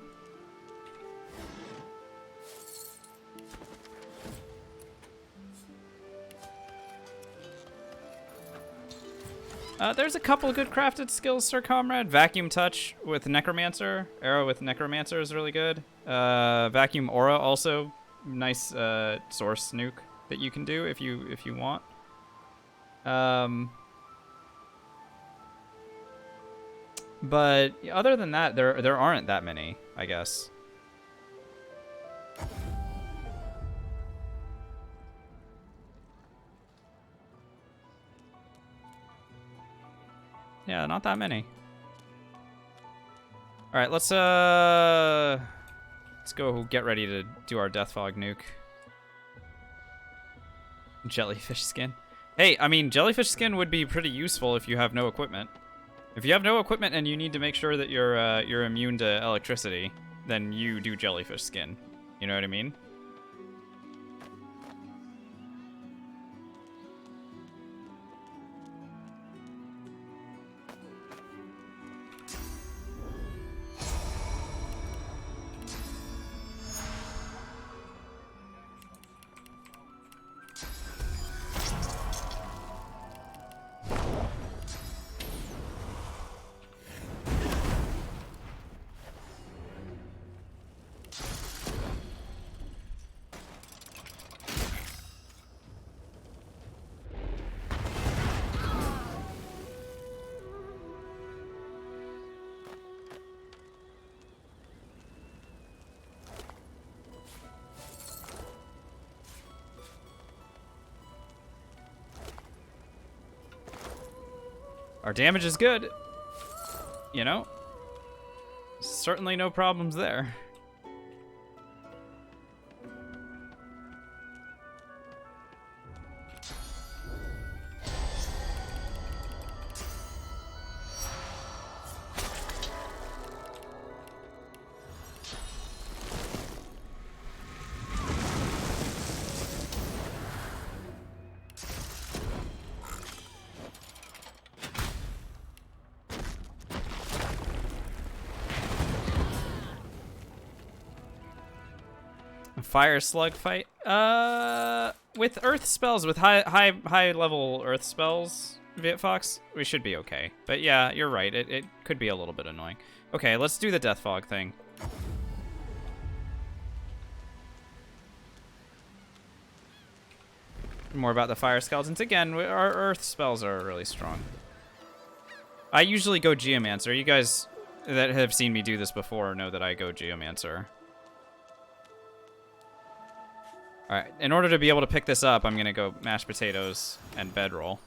There's a couple good crafted skills, Sir Comrade. Vacuum Touch with Necromancer. Arrow with Necromancer is really good. Vacuum Aura also nice source nuke that you can do if you want. But other than that, there aren't that many, I guess. Yeah, not that many. All right, let's go get ready to do our Death Fog nuke. Jellyfish skin. Hey, I mean, jellyfish skin would be pretty useful if you have no equipment. If you have no equipment and you need to make sure that you're immune to electricity, then you do jellyfish skin. You know what I mean? Our damage is good. You know? Certainly no problems there. Fire slug fight? With earth spells, with high level earth spells, Viet Fox, we should be okay. But yeah, you're right. It could be a little bit annoying. Okay, let's do the Death Fog thing. more about the fire skeletons. Again, our earth spells are really strong. I usually go Geomancer. You guys that have seen me do this before know that I go Geomancer. Alright, in order to be able to pick this up, I'm going to go mashed potatoes and bedroll.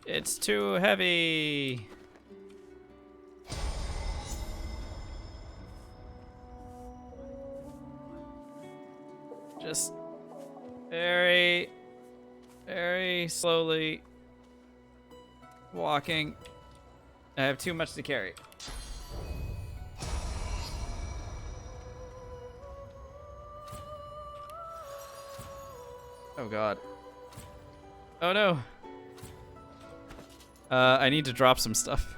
It's too heavy. Just very, very slowly walking. I have too much to carry. Oh god. Oh no. I need to drop some stuff.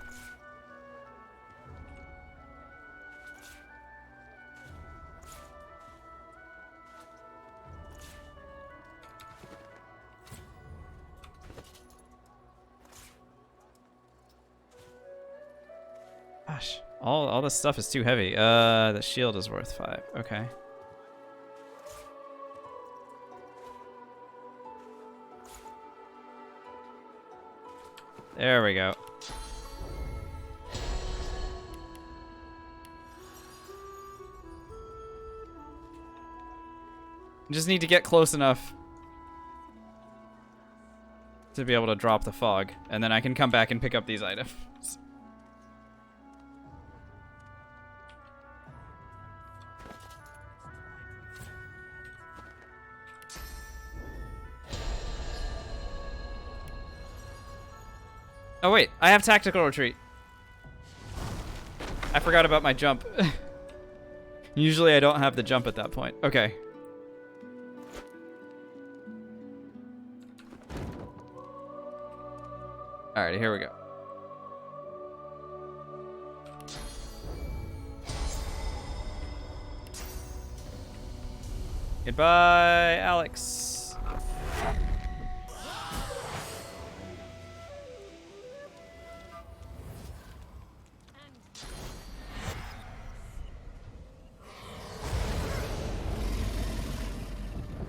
Gosh, all this stuff is too heavy. The shield is worth 5. Okay. There we go. Just need to get close enough to be able to drop the fog, and then I can come back and pick up these items. Oh wait, I have tactical retreat. I forgot about my jump. Usually I don't have the jump at that point. Okay. Alrighty, here we go. Goodbye, Alex.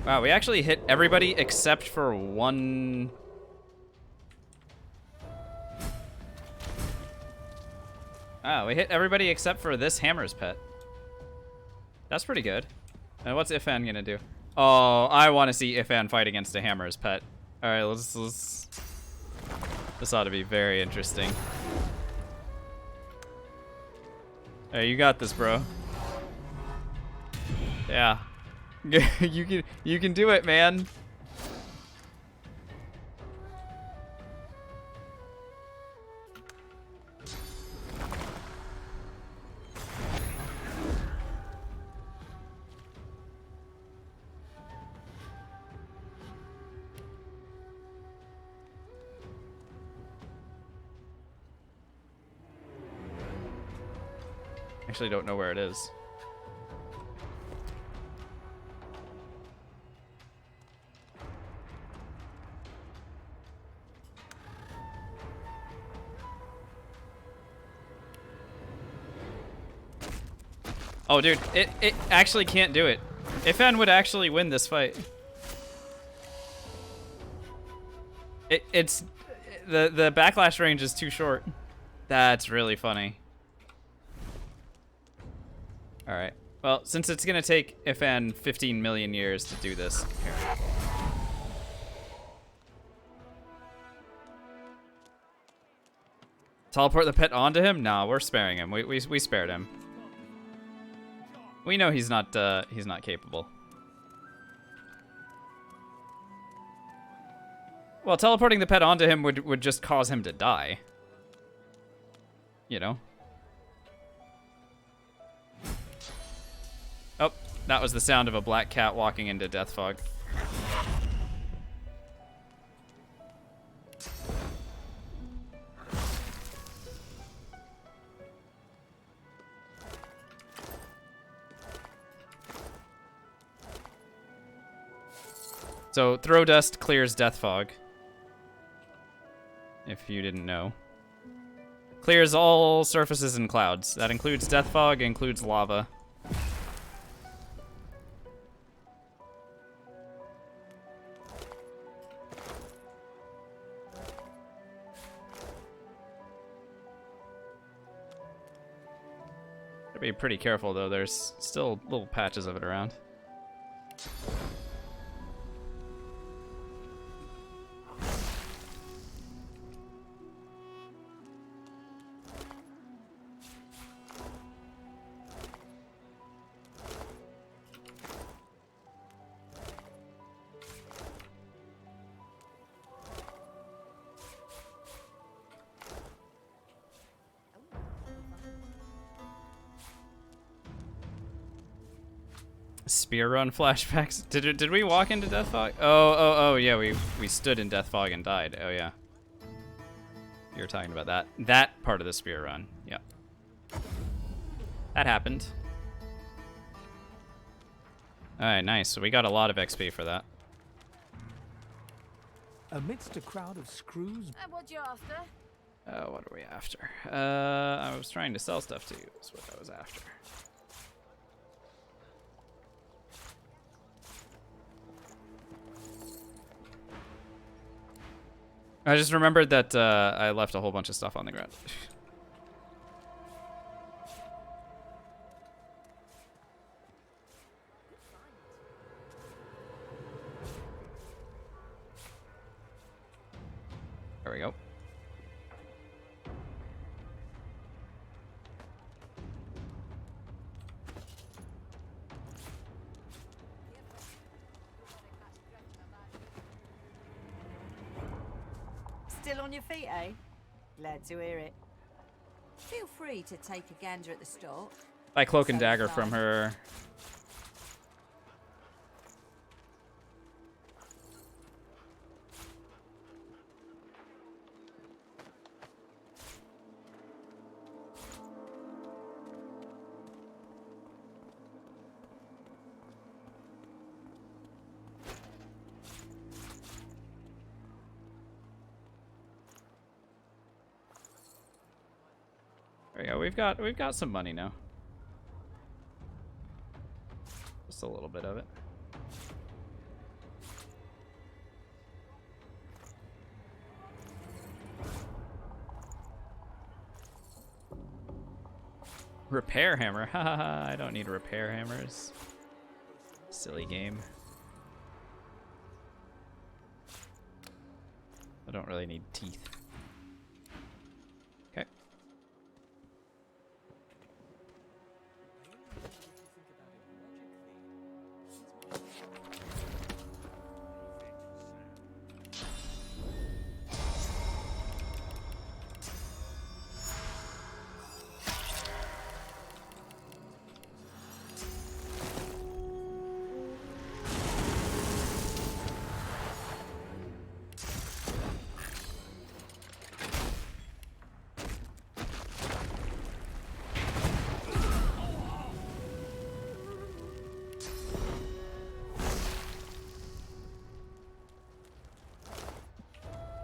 Wow, we actually hit everybody except for one. Wow, we hit everybody except for this hammer's pet. That's pretty good. And what's Ifan gonna do? Oh, I want to see Ifan fight against a hammer's pet. All right, let's. This ought to be very interesting. Hey, you got this, bro. Yeah. you can do it, man. Actually don't know where it is. Oh, dude, it actually can't do it. Ifan would actually win this fight. It's the backlash range is too short. That's really funny. All right. Well, since it's gonna take Ifan 15 million years to do this, here. Teleport the pet onto him? Nah, we're sparing him. We spared him. We know he's not capable. Well, teleporting the pet onto him would just cause him to die. You know? Oh, that was the sound of a black cat walking into death fog. So, throw dust clears death fog. If you didn't know. Clears all surfaces and clouds. That includes death fog, includes lava. Gotta be pretty careful though, there's still little patches of it around. Spear run flashbacks. Did we walk into Death Fog? Oh yeah, we stood in Death Fog and died. Oh yeah. You were talking about that part of the spear run. Yep. That happened. Alright, nice. So we got a lot of XP for that. Amidst a crowd of screws, What you after? What are we after? I was trying to sell stuff to you, is what I was after. I just remembered that I left a whole bunch of stuff on the ground. There we go. Still on your feet, eh? Glad to hear it. Feel free to take a gander at the stock. Buy cloak and dagger from her. There we go. We've got some money now. Just a little bit of it. Repair hammer. Haha, I don't need repair hammers. Silly game. I don't really need teeth. Okay.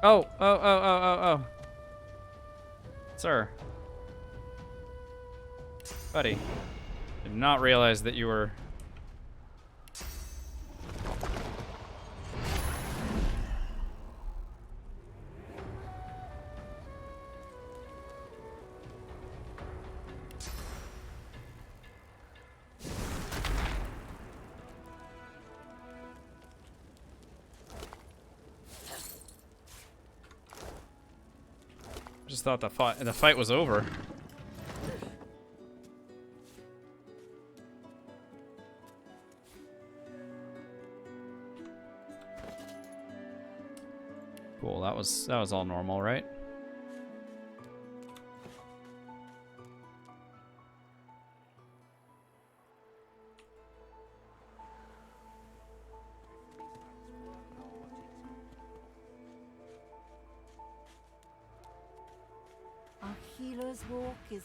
Oh. Sir. Buddy. Did not realize that you were... Just thought the fight was over. Cool, that was all normal, right? A healer's walk is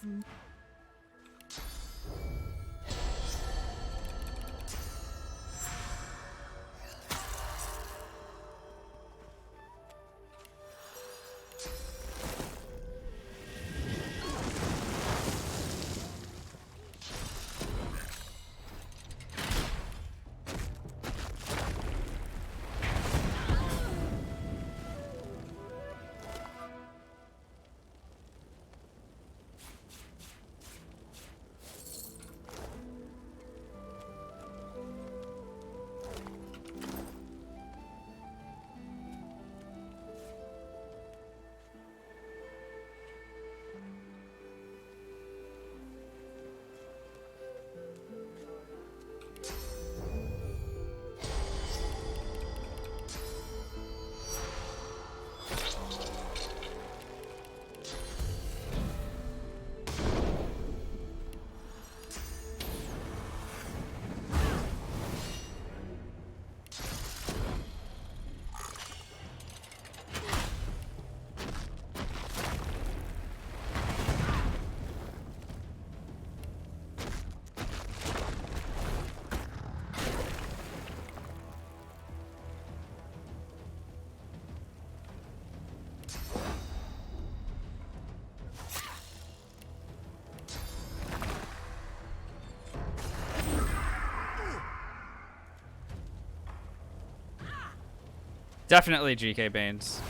Definitely GK Banes.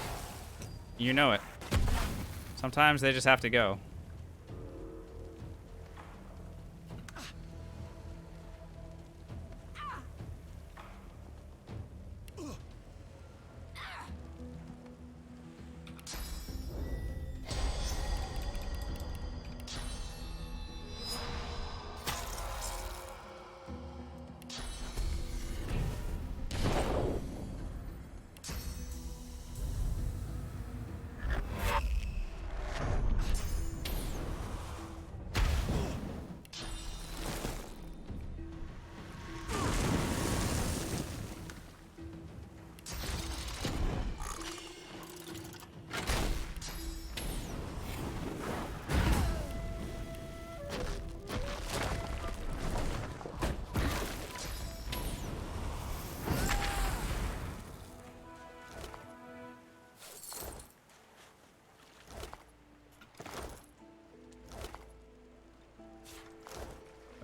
You know it. Sometimes they just have to go.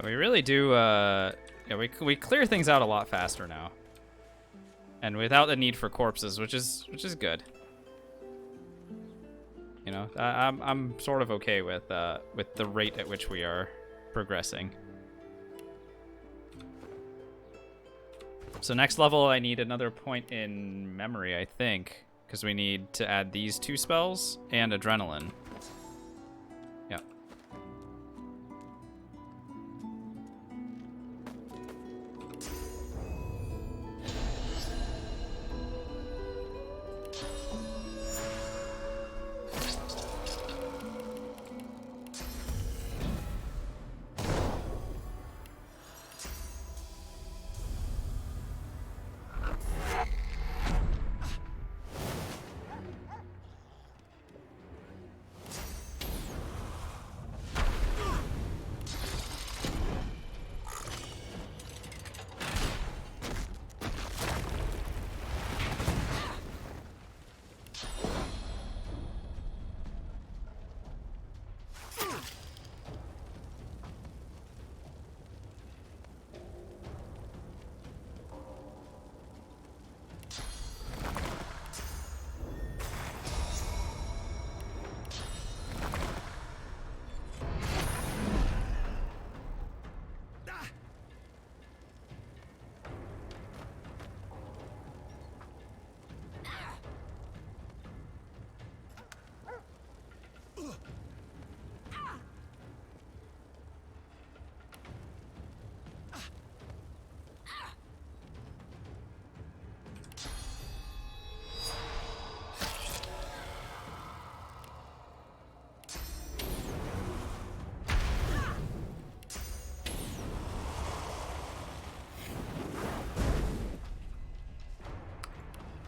We really do, yeah, we clear things out a lot faster now. And without the need for corpses, which is good. You know, I'm sort of okay with the rate at which we are progressing. So next level, I need another point in memory, I think, because we need to add these 2 spells and adrenaline. Yeah.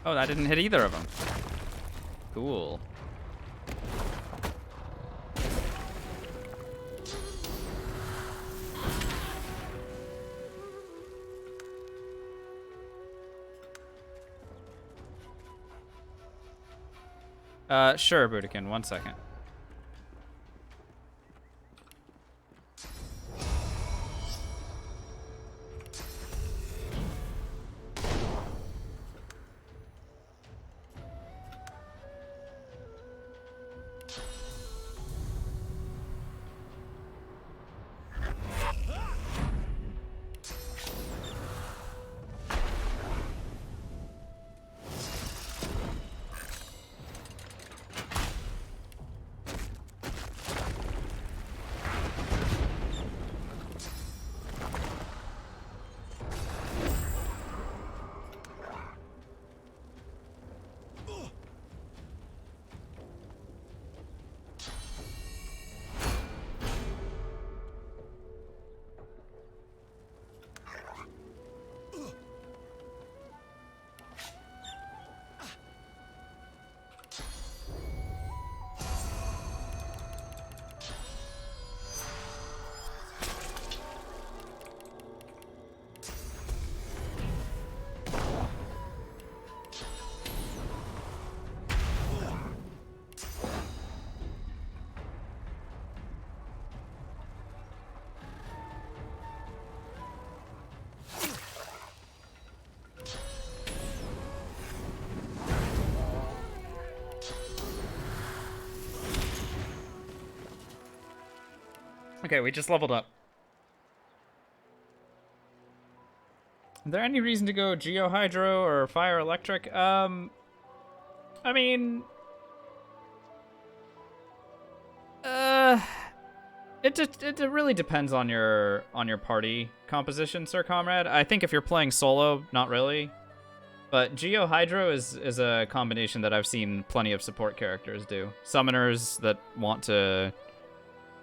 Oh, that didn't hit either of them. Cool. Sure, Budokan, 1 second. Okay, we just leveled up. Is there any reason to go Geo Hydro or Fire Electric? I mean, it really depends on your party composition, Sir Comrade. I think if you're playing solo, not really. But Geo Hydro is a combination that I've seen plenty of support characters do. Summoners that want to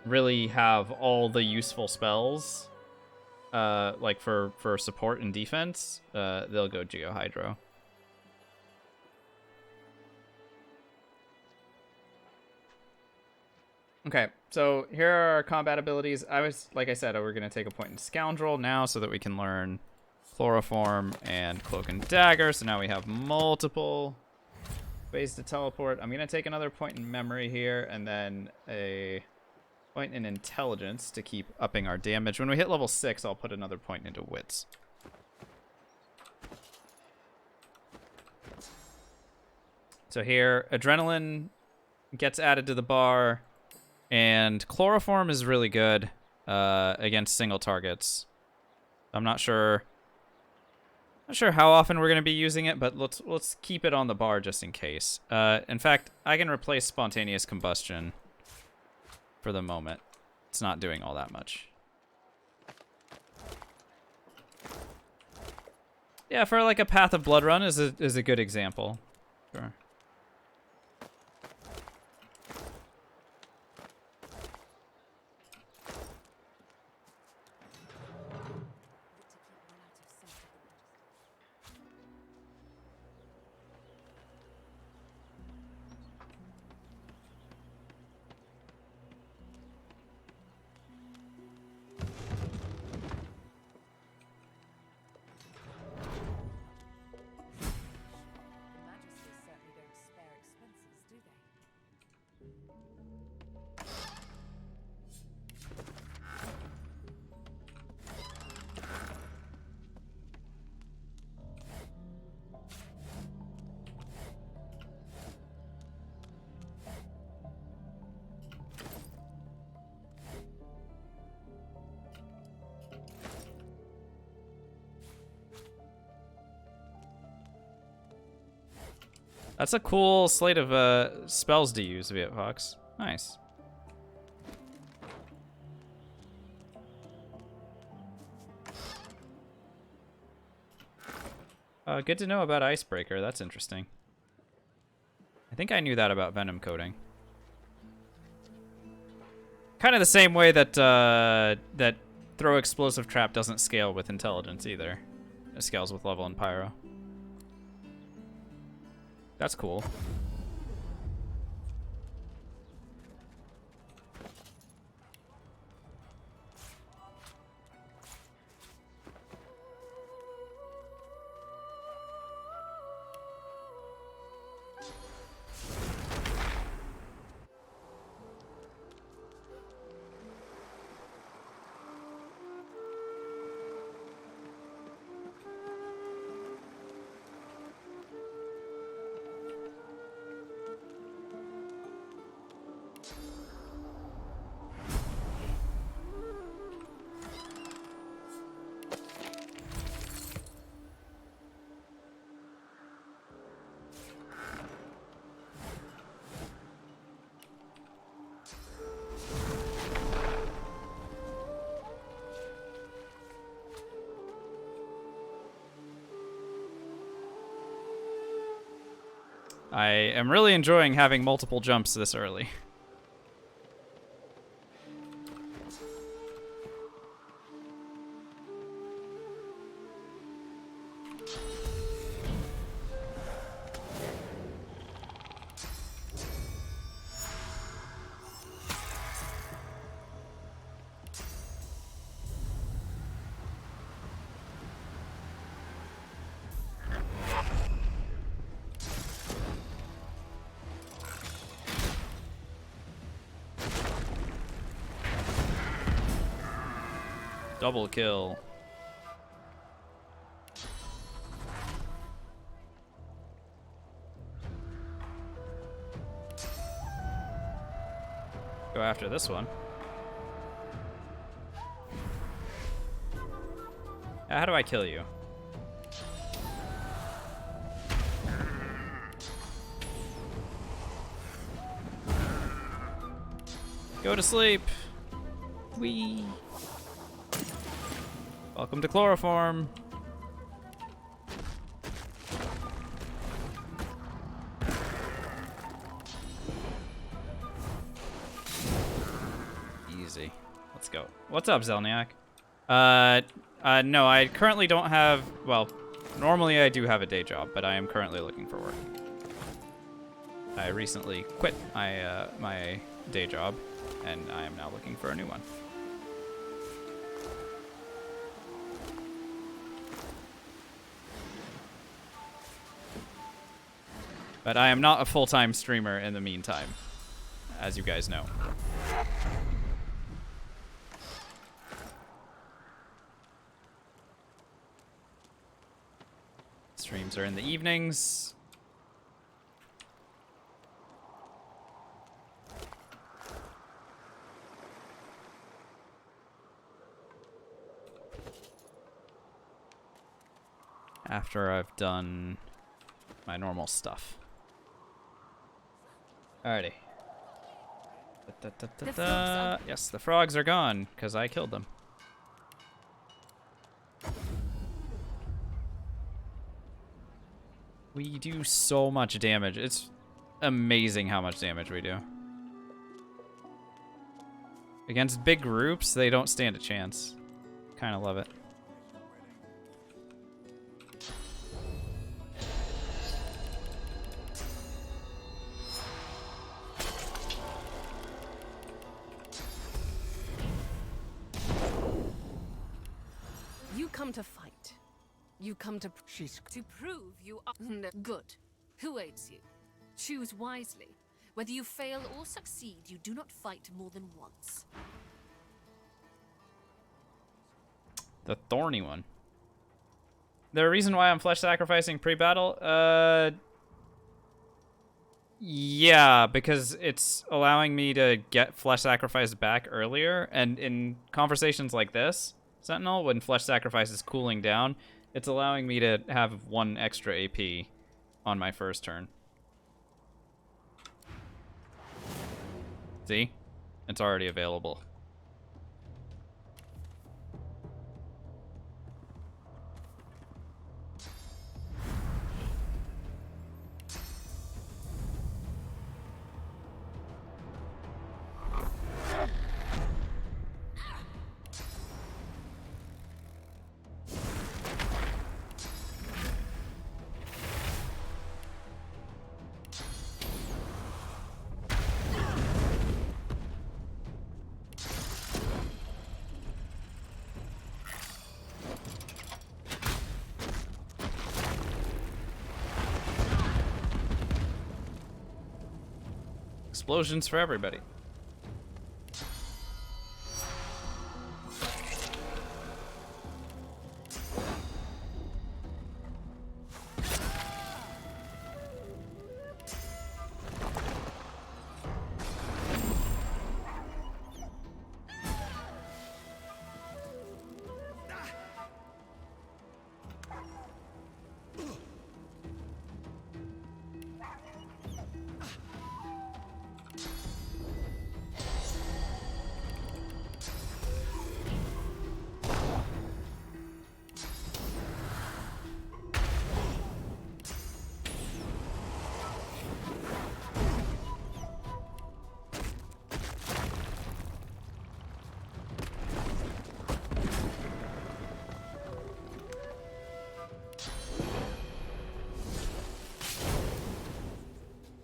really have all the useful spells, like for support and defense, they'll go Geo Hydro. Okay, so here are our combat abilities. Like I said, we're gonna take a point in Scoundrel now so that we can learn Chloroform and Cloak and Dagger. So now we have multiple ways to teleport. I'm gonna take another point in Memory here, and then a point in Intelligence to keep upping our damage. When we hit level 6, I'll put another point into Wits. So here, Adrenaline gets added to the bar, and Chloroform is really good against single targets. I'm not sure how often we're going to be using it, but let's keep it on the bar just in case. In fact, I can replace Spontaneous Combustion for the moment. It's not doing all that much. Yeah, for like a Path of Blood run is a good example. Sure. That's a cool slate of spells to use, Viet Fox. Nice. Good to know about Icebreaker. That's interesting. I think I knew that about Venom Coating. Kind of the same way that that Throw Explosive Trap doesn't scale with Intelligence either. It scales with Level and Pyro. That's cool. I am really enjoying having multiple jumps this early. Double kill. Go after this one. How do I kill you? Go to sleep. Wee. Welcome to chloroform. Easy. Let's go. What's up, Zelniak? No, I currently don't have, well, normally I do have a day job, but I am currently looking for work. I recently quit my day job, and I am now looking for a new one. But I am not a full-time streamer in the meantime, as you guys know. Streams are in the evenings. After I've done my normal stuff. Alrighty. Yes, the frogs are gone, because I killed them. We do so much damage. It's amazing how much damage we do. Against big groups, they don't stand a chance. Kind of love it. You come to fight. You come to to prove you are good. Who aids you? Choose wisely. Whether you fail or succeed, you do not fight more than once. The thorny one. The reason why I'm flesh sacrificing pre-battle? Yeah, because it's allowing me to get flesh sacrifice back earlier, and in conversations like this, Sentinel, when flesh sacrifice is cooling down, it's allowing me to have 1 extra AP on my first turn. See? It's already available. Explosions for everybody.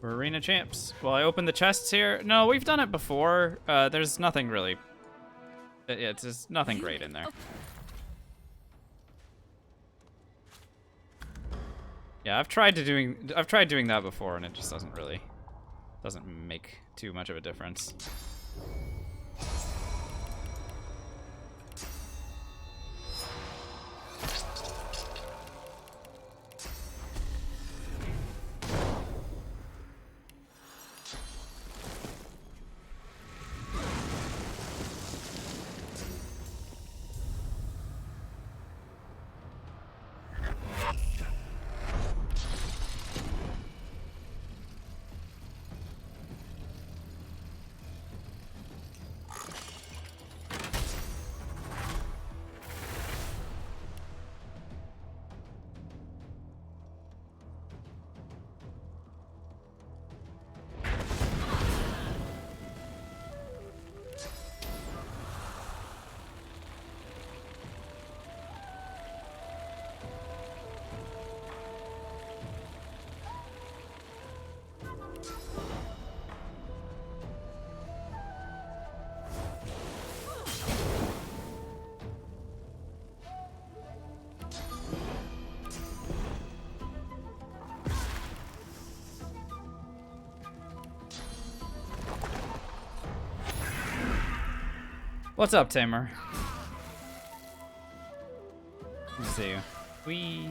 We're arena champs. Will I open the chests here? No, we've done it before. There's nothing really. It's just nothing great in there. Yeah, I've tried doing that before, and it just doesn't make too much of a difference. What's up, Tamer? Let's see. We.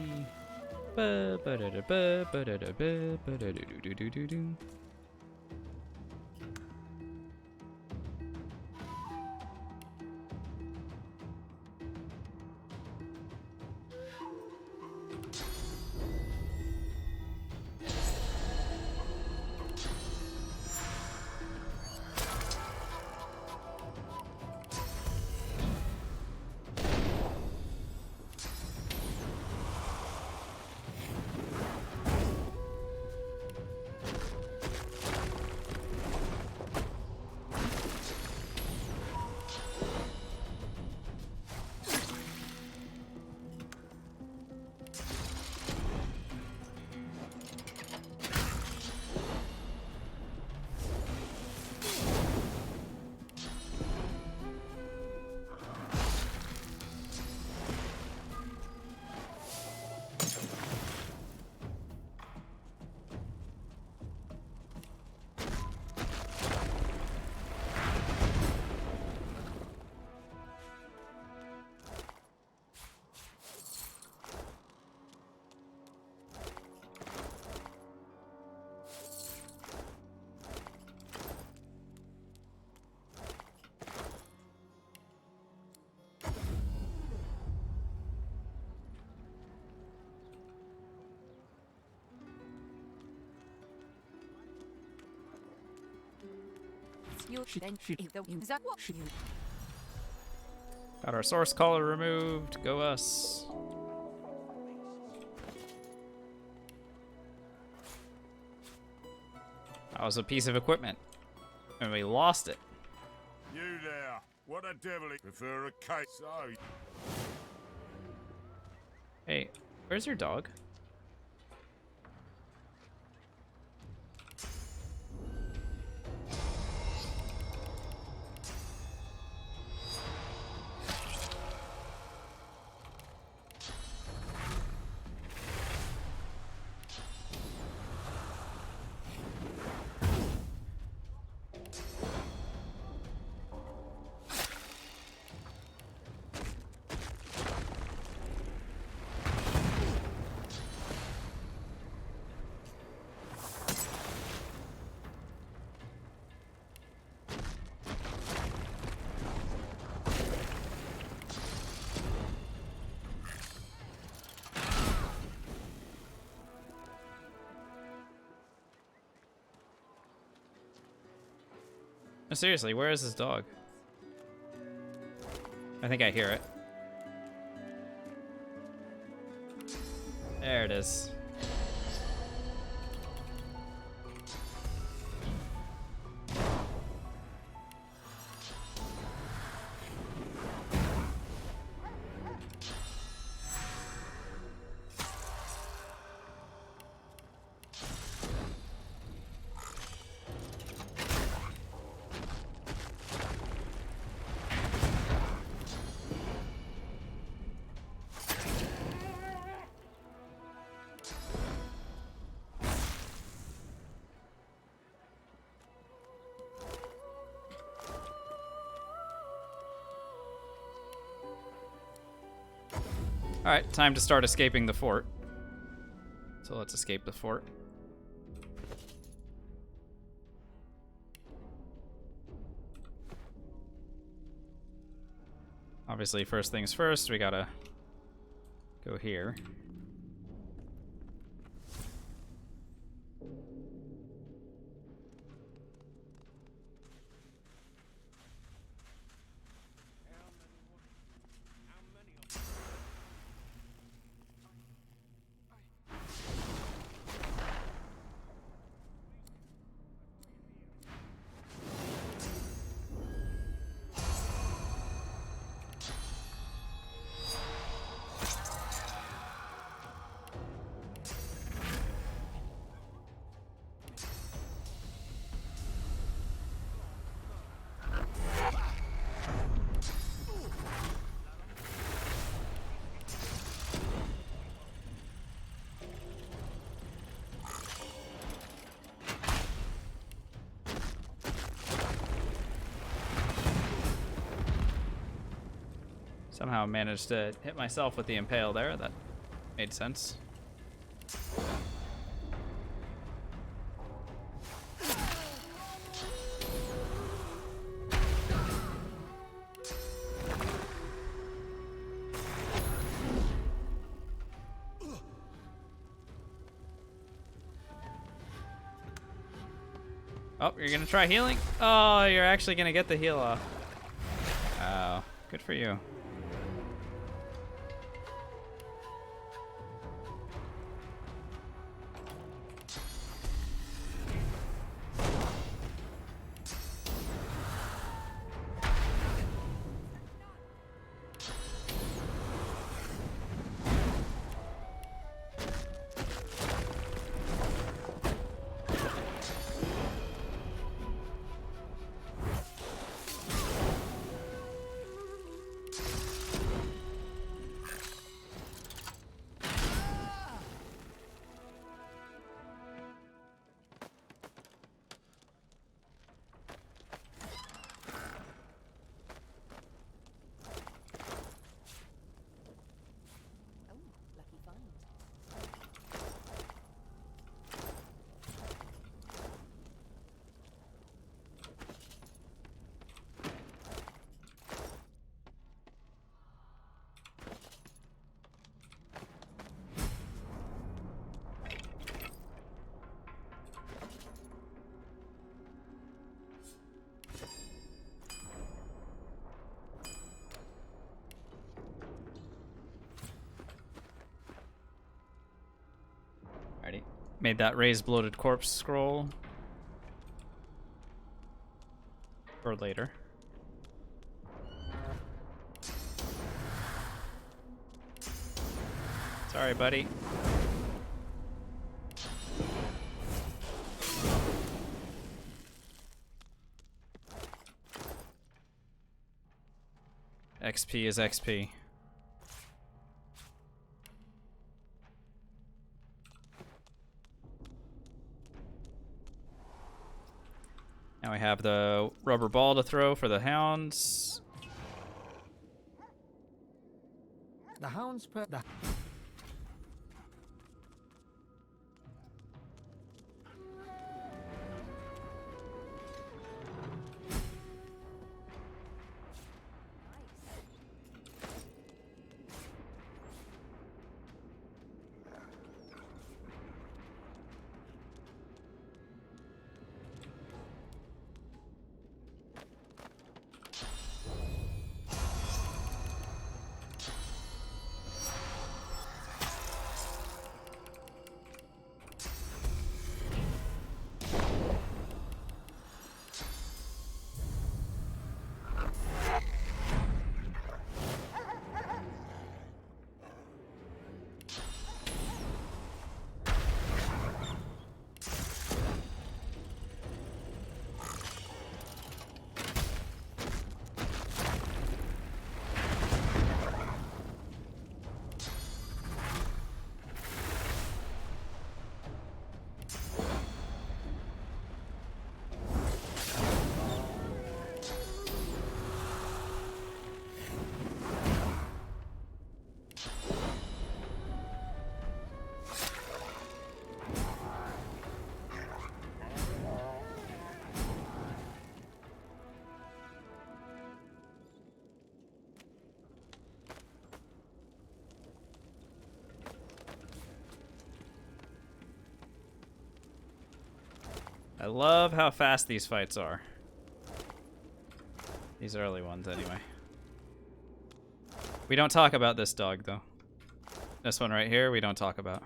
Got our source collar removed. Go us. That was a piece of equipment. And we lost it. You there. What a devil. Prefer a cake. So. Hey, where's your dog? No, seriously, where is this dog? I think I hear it. There it is. Alright, time to start escaping the fort. So let's escape the fort. Obviously, first things first, we gotta go here. Somehow managed to hit myself with the impale there. That made sense. Oh, you're gonna try healing? Oh, you're actually gonna get the heal off. Wow, good for you. Alrighty. Made that raised bloated corpse scroll. For later. Sorry, buddy. XP is XP. Now we have the rubber ball to throw for the hounds. The hounds per the I love how fast these fights are. These early ones, anyway. We don't talk about this dog, though. This one right here, we don't talk about.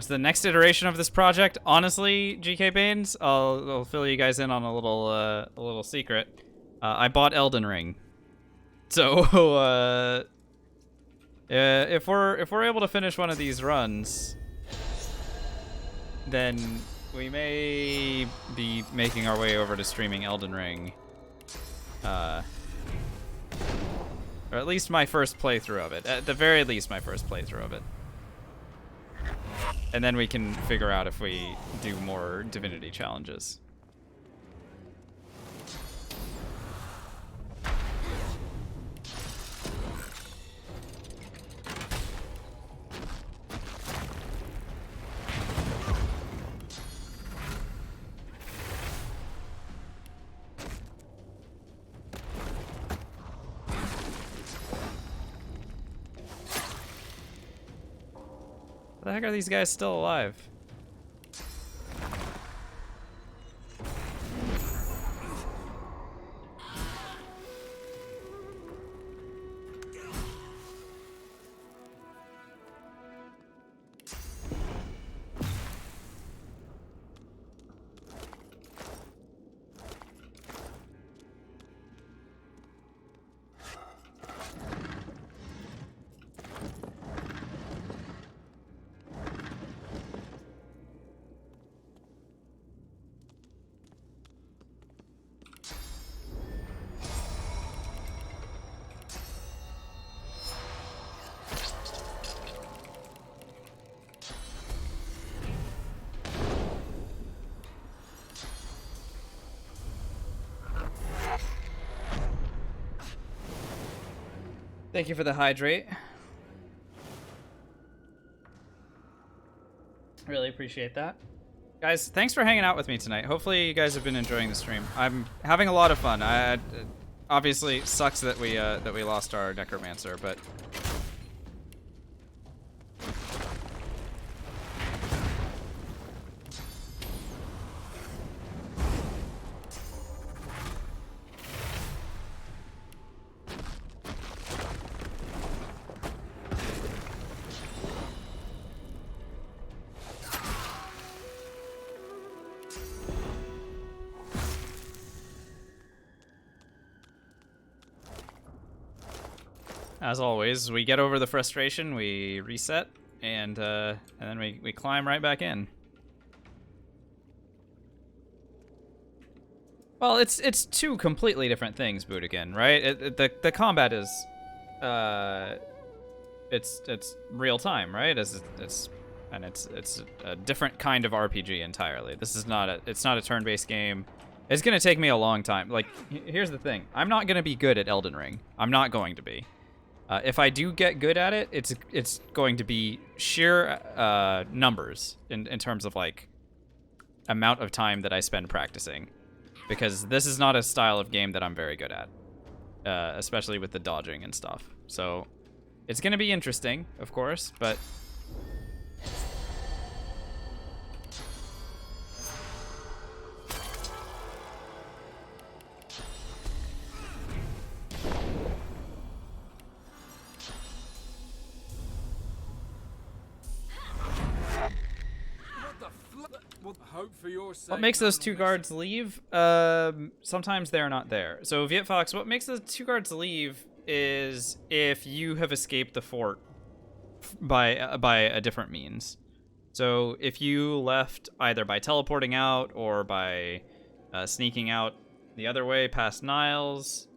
What's the next iteration of this project? Honestly, GK Baines, I'll fill you guys in on a little secret. I bought Elden Ring. So if we're able to finish one of these runs, then we may be making our way over to streaming Elden Ring. Or at least my first playthrough of it. At the very least, my first playthrough of it. And then we can figure out if we do more Divinity challenges. How the heck are these guys still alive? Thank you for the hydrate. Really appreciate that. Guys, thanks for hanging out with me tonight. Hopefully you guys have been enjoying the stream. I'm having a lot of fun. Obviously sucks that we lost our necromancer, but as always, we get over the frustration, we reset, and then we climb right back in. Well, it's two completely different things, Budokan, right? The combat is, it's real time, right? It's a different kind of RPG entirely. This is it's not a turn-based game. It's gonna take me a long time. Like, here's the thing: I'm not gonna be good at Elden Ring. I'm not going to be. If I do get good at it, it's going to be sheer numbers in terms of like amount of time that I spend practicing, because this is not a style of game that I'm very good at, especially with the dodging and stuff. So it's gonna be interesting, of course, but what makes those two guards leave? Sometimes they're not there. So Vietfox, what makes the two guards leave is if you have escaped the fort by a different means. So if you left either by teleporting out or by sneaking out the other way past Niles,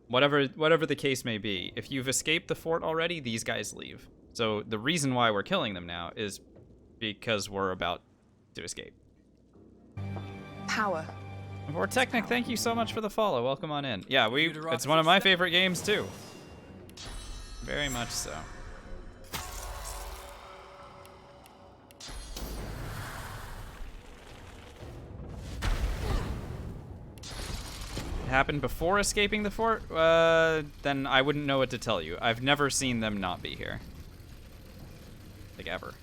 whatever the case may be, if you've escaped the fort already, these guys leave. So the reason why we're killing them now is because we're about to escape. Power. Vortechnic, thank you so much for the follow. Welcome on in. Yeah, it's one of my favorite games too. Very much so. It happened before escaping the fort? Then I wouldn't know what to tell you. I've never seen them not be here. Like, ever.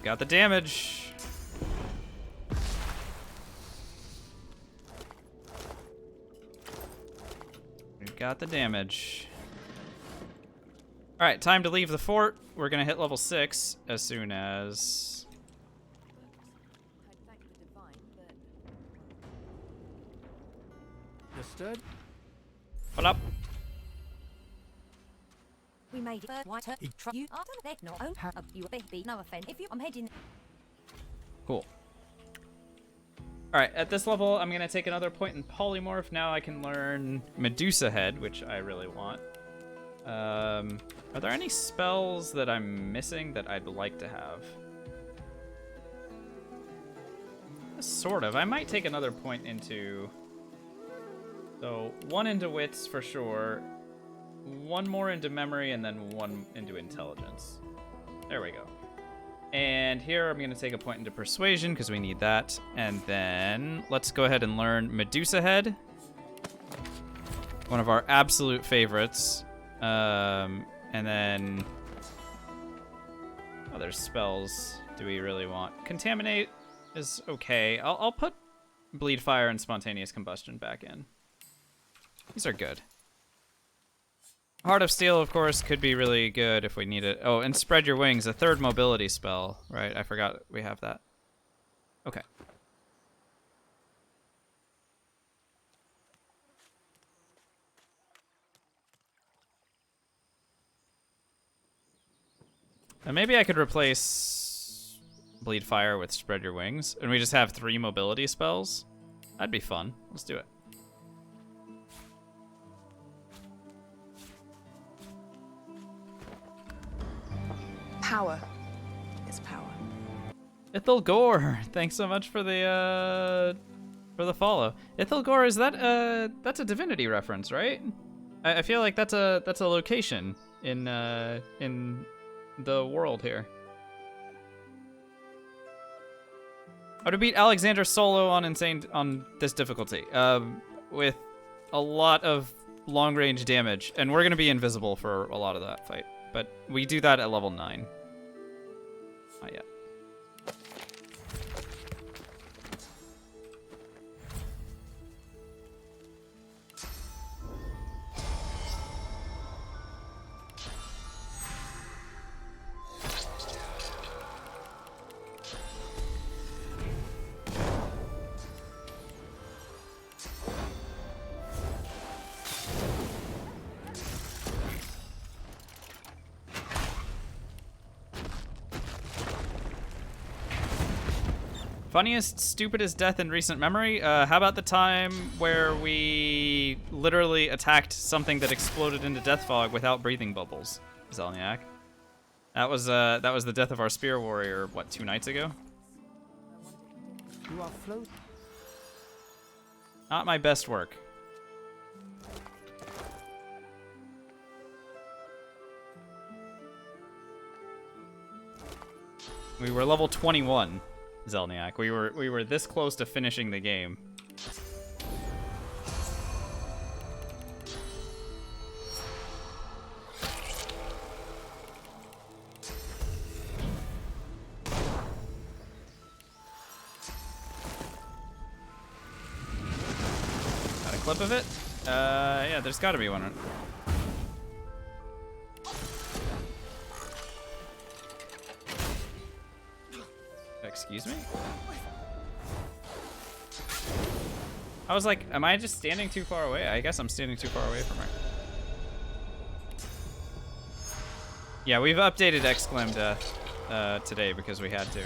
got the damage. We've got the damage. All right, time to leave the fort. We're gonna hit level 6 as soon as... Understood? What up? We made it. You are the no own. You a baby. No offense. If you, I'm heading. Cool. All right, at this level, I'm gonna take another point in polymorph. Now I can learn Medusa Head, which I really want. Are there any spells that I'm missing that I'd like to have? Sort of. I might take another point into... So, 1 into wits for sure. 1 more into memory, and then 1 into intelligence. There we go. And here I'm going to take a point into persuasion, because we need that. And then let's go ahead and learn Medusa Head. One of our absolute favorites. And then... Other spells do we really want? Contaminate is okay. I'll put Bleed Fire and Spontaneous Combustion back in. These are good. Heart of Steel, of course, could be really good if we need it. Oh, and Spread Your Wings, a 3rd mobility spell. Right, I forgot we have that. Okay. And maybe I could replace Bleed Fire with Spread Your Wings, and we just have 3 mobility spells. That'd be fun. Let's do it. Power is power. Ithil Gore, thanks so much for the follow. Ithil Gore, is that that's a Divinity reference, right? I feel like that's a location in the world here. How to beat Alexander solo on this difficulty, with a lot of long range damage, and we're gonna be invisible for a lot of that fight. But we do that at level 9. Not yet. Funniest, stupidest death in recent memory? How about the time where we literally attacked something that exploded into death fog without breathing bubbles, Zelniak? That was the death of our spear warrior, what, 2 nights ago? You are floating. Not my best work. We were level 21. Zelniak. We were this close to finishing the game. Got a clip of it? Yeah, there's gotta be one. Excuse me? I was like, am I just standing too far away? I guess I'm standing too far away from her. Yeah, we've updated Exclam Death today because we had to.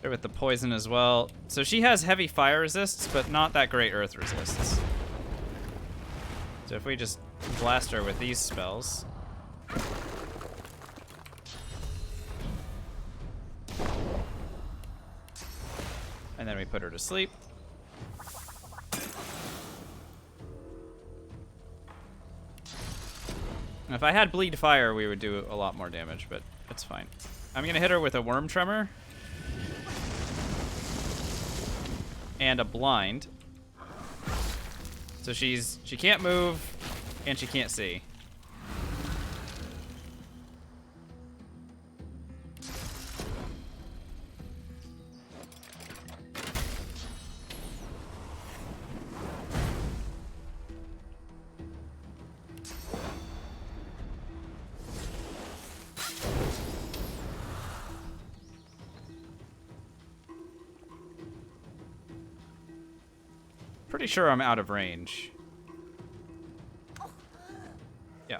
There with the poison as well. So she has heavy fire resists, but not that great earth resists. So if we just blast her with these spells. And then we put her to sleep. And if I had Bleed Fire, we would do a lot more damage, but it's fine. I'm gonna hit her with a Worm Tremor. And a Blind. So she can't move, and she can't see. Pretty sure I'm out of range. Yeah.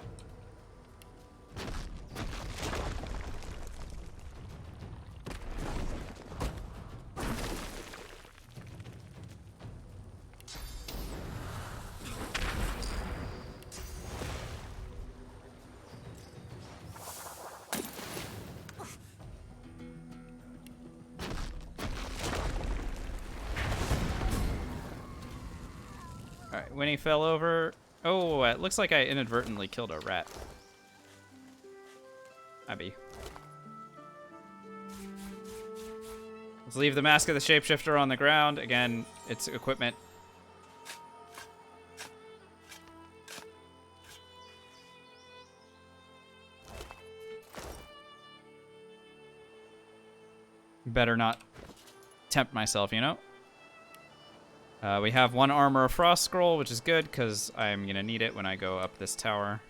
Alright, Winnie fell over. Oh, it looks like I inadvertently killed a rat. Abby. Let's leave the Mask of the Shapeshifter on the ground. Again, it's equipment. Better not tempt myself, you know? We have one Armor of Frost scroll, which is good because I'm going to need it when I go up this tower.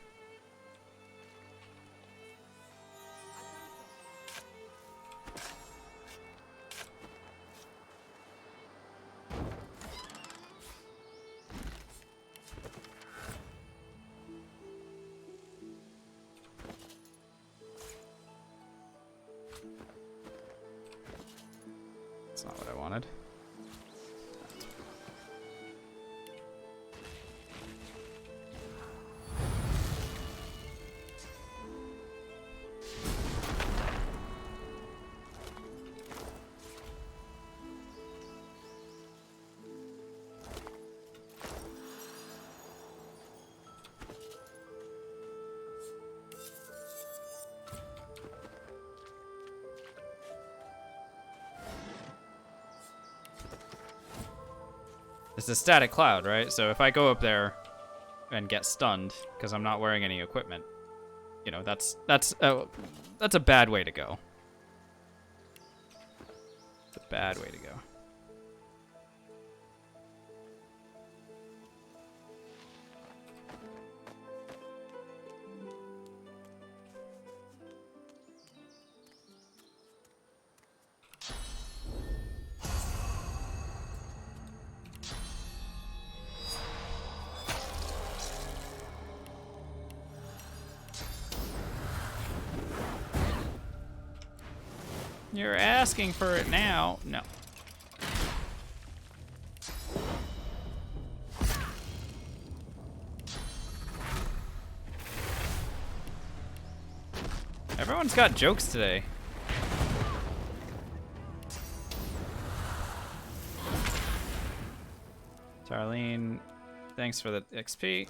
That's not what I wanted. It's a static cloud, right? So if I go up there and get stunned because I'm not wearing any equipment, you know, that's a bad way to go. It's a bad way to go. You're asking for it now. No. Everyone's got jokes today. Tarlene, thanks for the XP.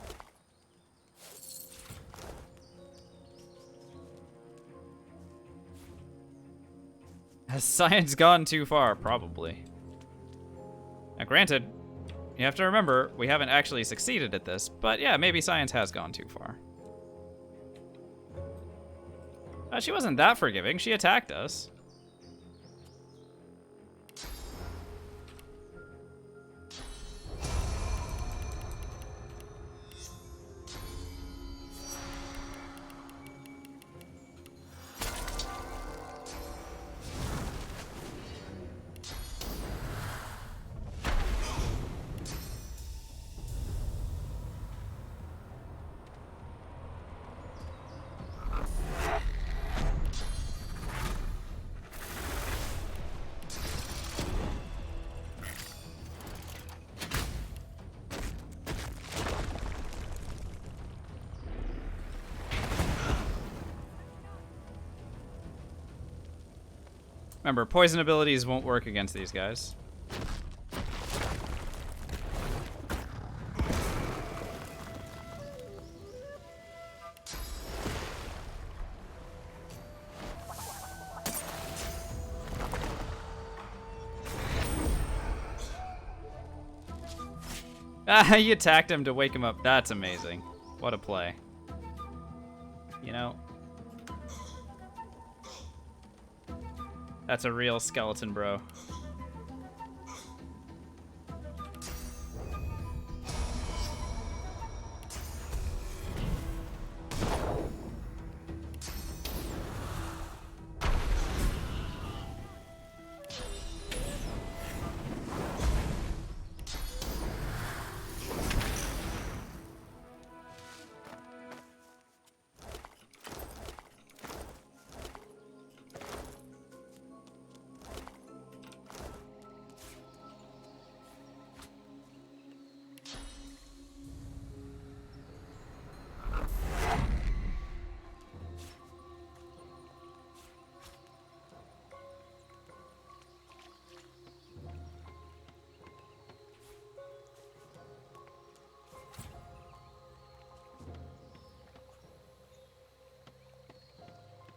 Has science gone too far? Probably. Now, granted, you have to remember, we haven't actually succeeded at this, but yeah, maybe science has gone too far. She wasn't that forgiving. She attacked us. Remember, poison abilities won't work against these guys. Ah, you attacked him to wake him up. That's amazing. What a play. You know? That's a real skeleton, bro.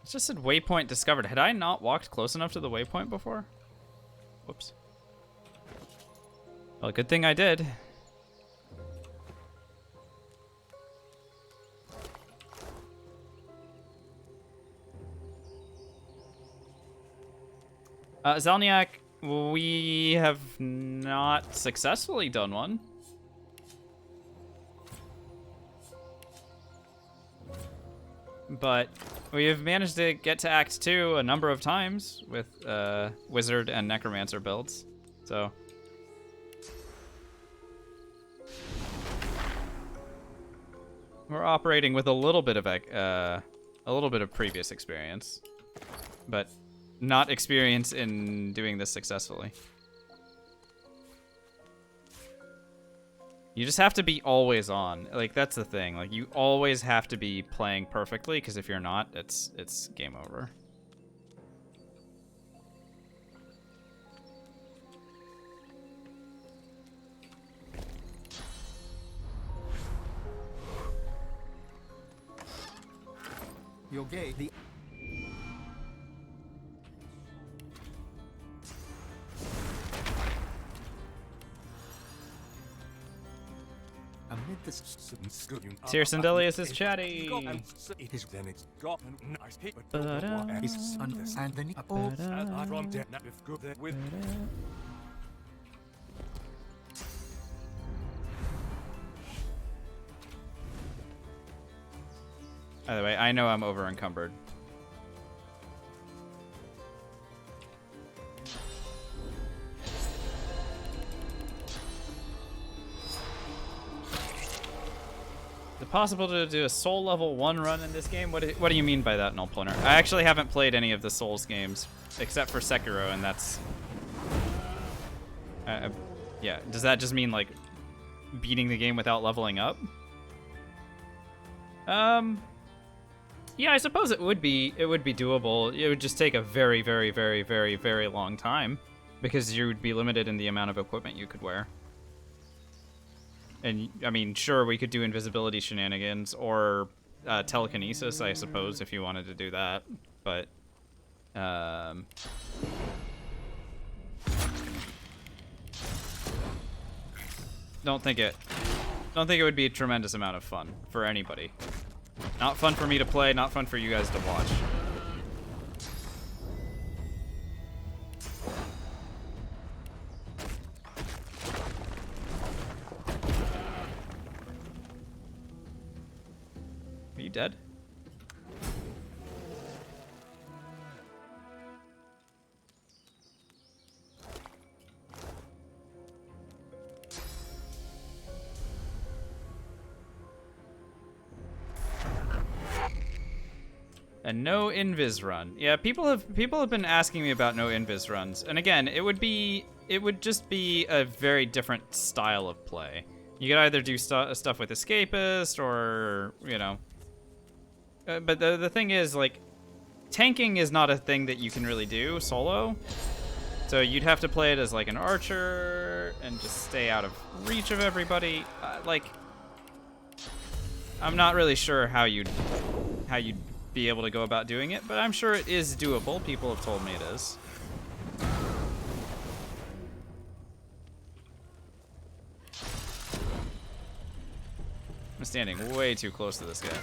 It just said waypoint discovered. Had I not walked close enough to the waypoint before? Whoops. Well, good thing I did. Zelniak, we have not successfully done one. But we have managed to get to Act 2 a number of times with Wizard and Necromancer builds. So we're operating with a little bit of previous experience, but not experience in doing this successfully. You just have to be always on. Like, that's the thing. Like, you always have to be playing perfectly, because if you're not, it's game over. You're gay. The amid the Sebille is chatty. It is then it's gotten nice hit, but is and then from dead now if good there with By the way, I know I'm over encumbered. Is it possible to do a Soul level 1 run in this game? What do you mean by that, Null Pointer? I actually haven't played any of the Souls games, except for Sekiro, and that's... yeah, does that just mean, like, beating the game without leveling up? Yeah, I suppose it would be doable. It would just take a very, very, very, very, very long time, because you would be limited in the amount of equipment you could wear. And, I mean, sure, we could do invisibility shenanigans, or telekinesis, I suppose, if you wanted to do that. But, don't think it would be a tremendous amount of fun for anybody. Not fun for me to play, not fun for you guys to watch. Are you dead? And no invis run. Yeah, people have been asking me about no invis runs. And again, it would just be a very different style of play. You could either do stuff with escapist, or, you know. But the thing is, like, tanking is not a thing that you can really do solo. So you'd have to play it as like an archer and just stay out of reach of everybody. Like, I'm not really sure how you'd be able to go about doing it, but I'm sure it is doable. People have told me it is. I'm standing way too close to this guy.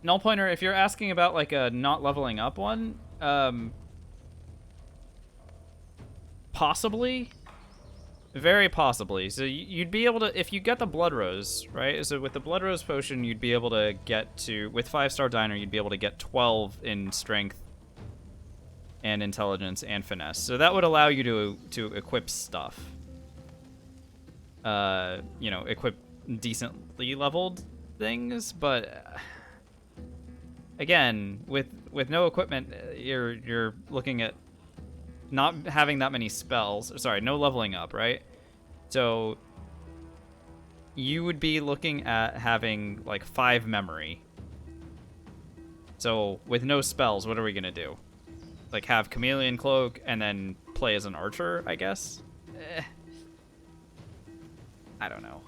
Null pointer, if you're asking about like a not leveling up one, possibly, very possibly. So you'd be able to, if you get the blood rose, right? So with the blood rose potion, you'd be able to get to, with 5-star diner, you'd be able to get 12 in strength and intelligence and finesse. So that would allow you to equip stuff. You know, equip decently leveled things, but again, with no equipment, you're looking at not having that many spells. Sorry, no leveling up, right? So you would be looking at having like 5 memory. So with no spells, what are we gonna do? Like have chameleon cloak and then play as an archer, I guess? I don't know.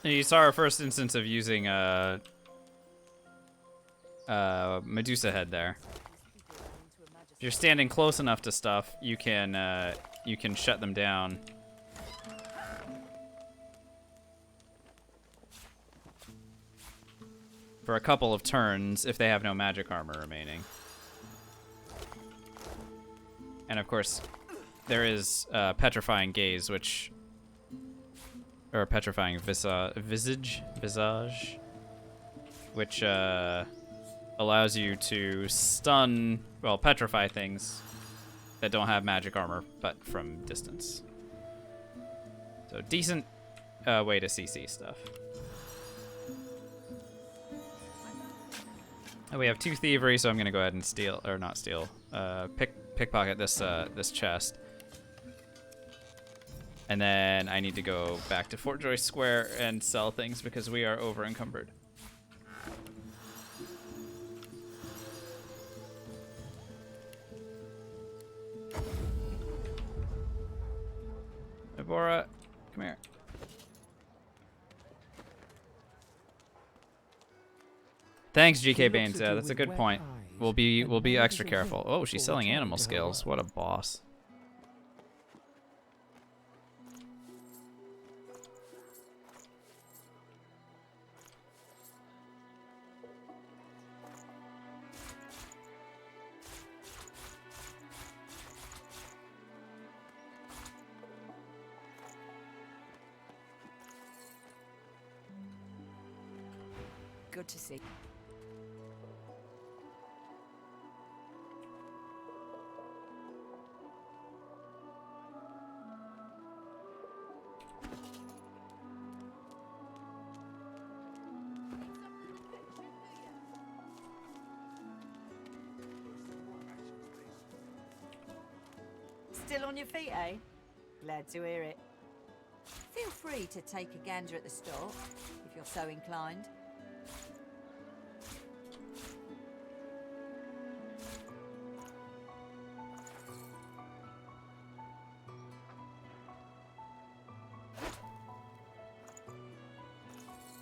You saw our first instance of using Medusa head there. If you're standing close enough to stuff, you can shut them down. For a couple of turns if they have no magic armor remaining. And of course, there is Petrifying Gaze, which... or Petrifying Visage, which allows you to stun, well, petrify things that don't have magic armor, but from distance. So decent way to CC stuff. And we have 2 thievery, so I'm gonna go ahead and steal, or not steal, pickpocket this this chest. And then I need to go back to Fort Joyce Square and sell things because we are over encumbered. Deborah, come here. Thanks, GK Baines. Yeah, that's a good point. We'll be extra careful. Oh, she's selling animal scales. What a boss. Good to see. Still on your feet, eh? Glad to hear it. Feel free to take a gander at the store, if you're so inclined.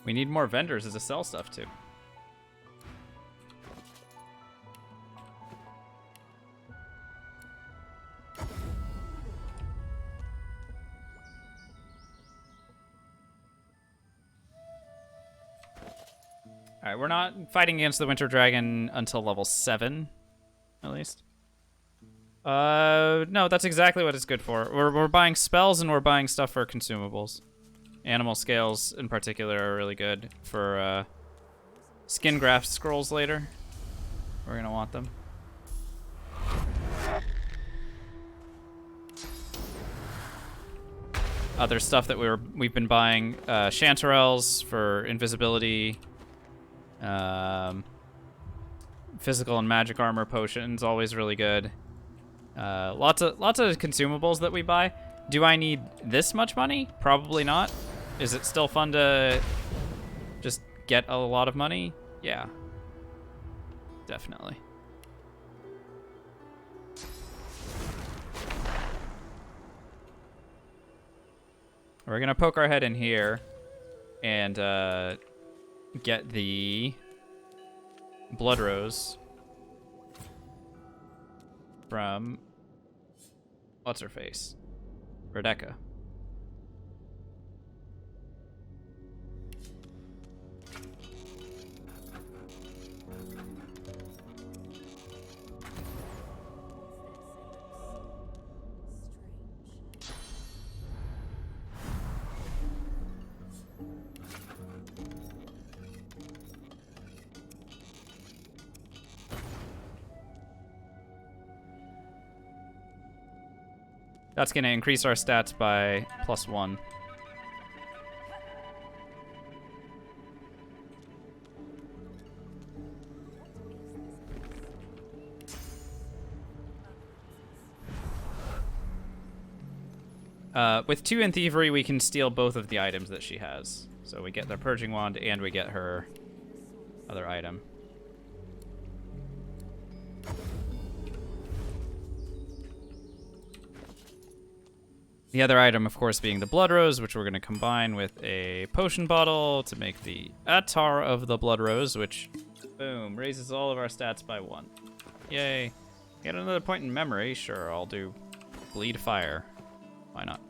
We need more vendors to sell stuff to. Alright, we're not fighting against the Winter Dragon until level 7, at least. No, that's exactly what it's good for. We're buying spells and we're buying stuff for consumables. Animal scales, in particular, are really good for skin graft scrolls later. We're gonna want them. Other stuff that we've been buying, chanterelles for invisibility, physical and magic armor potions, always really good. Lots of consumables that we buy. Do I need this much money? Probably not. Is it still fun to just get a lot of money? Yeah, definitely. We're gonna poke our head in here and get the blood rose from what's her face? Rebecca. That's going to increase our stats by +1. With 2 in Thievery, we can steal both of the items that she has. So we get the Purging Wand and we get her other item. The other item, of course, being the Blood Rose, which we're going to combine with a potion bottle to make the Attar of the Blood Rose, which, boom, raises all of our stats by 1. Yay. Get another point in memory. Sure, I'll do Bleed Fire. Why not?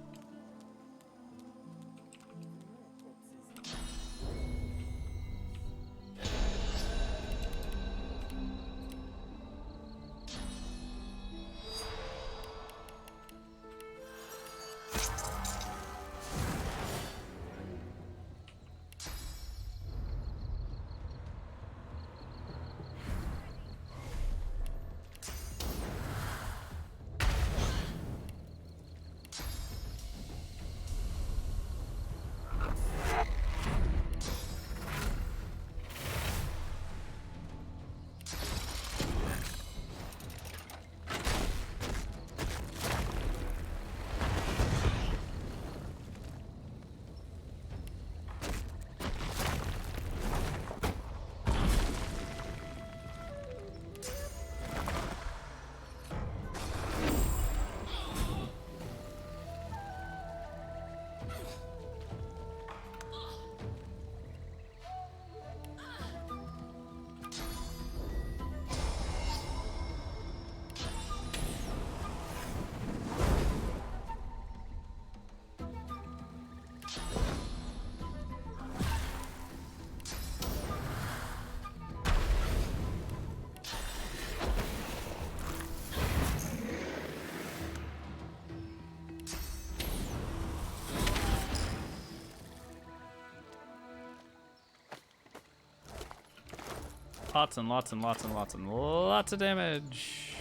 Lots and lots and lots and lots and lots of damage.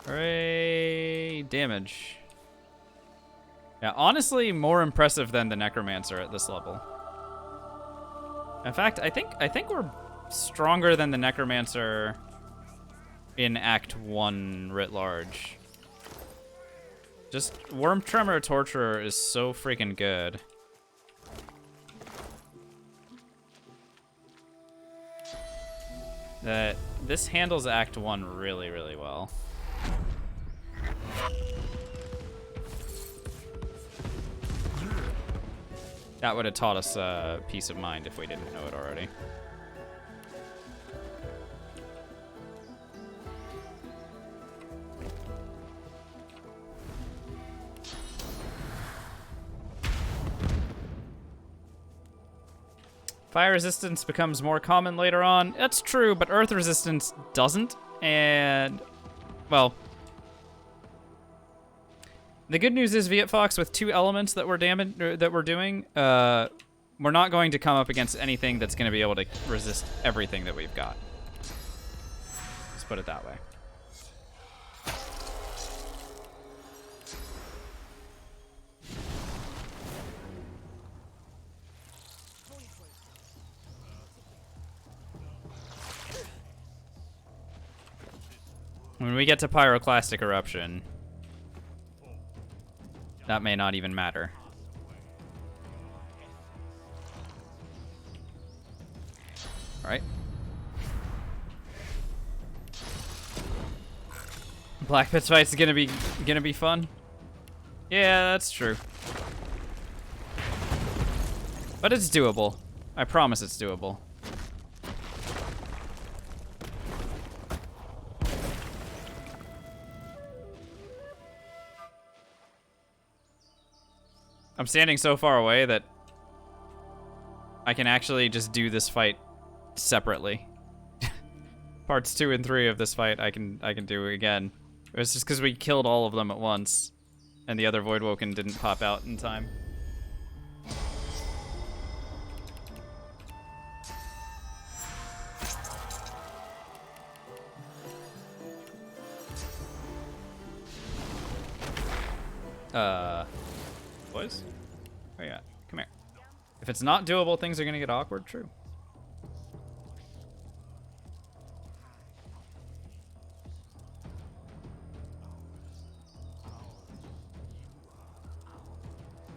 Hooray, damage. Yeah, honestly, more impressive than the Necromancer at this level. In fact, I think we're stronger than the Necromancer in Act 1 writ large. Just Worm Tremor Torturer is so freaking good. That this handles Act 1 really, really well. That would have taught us peace of mind if we didn't know it already. Fire resistance becomes more common later on. That's true, but earth resistance doesn't. And, well, the good news is Viet Fox with 2 elements that we're doing, we're not going to come up against anything that's going to be able to resist everything that we've got. Let's put it that way. When we get to Pyroclastic Eruption, that may not even matter. Alright. Black Pit's fight's gonna be fun. Yeah, that's true. But it's doable. I promise it's doable. I'm standing so far away that I can actually just do this fight separately. Parts 2 and 3 of this fight I can do again. It was just because we killed all of them at once, and the other Voidwoken didn't pop out in time. Boys? Where you at? Come here. If it's not doable, things are gonna get awkward. True.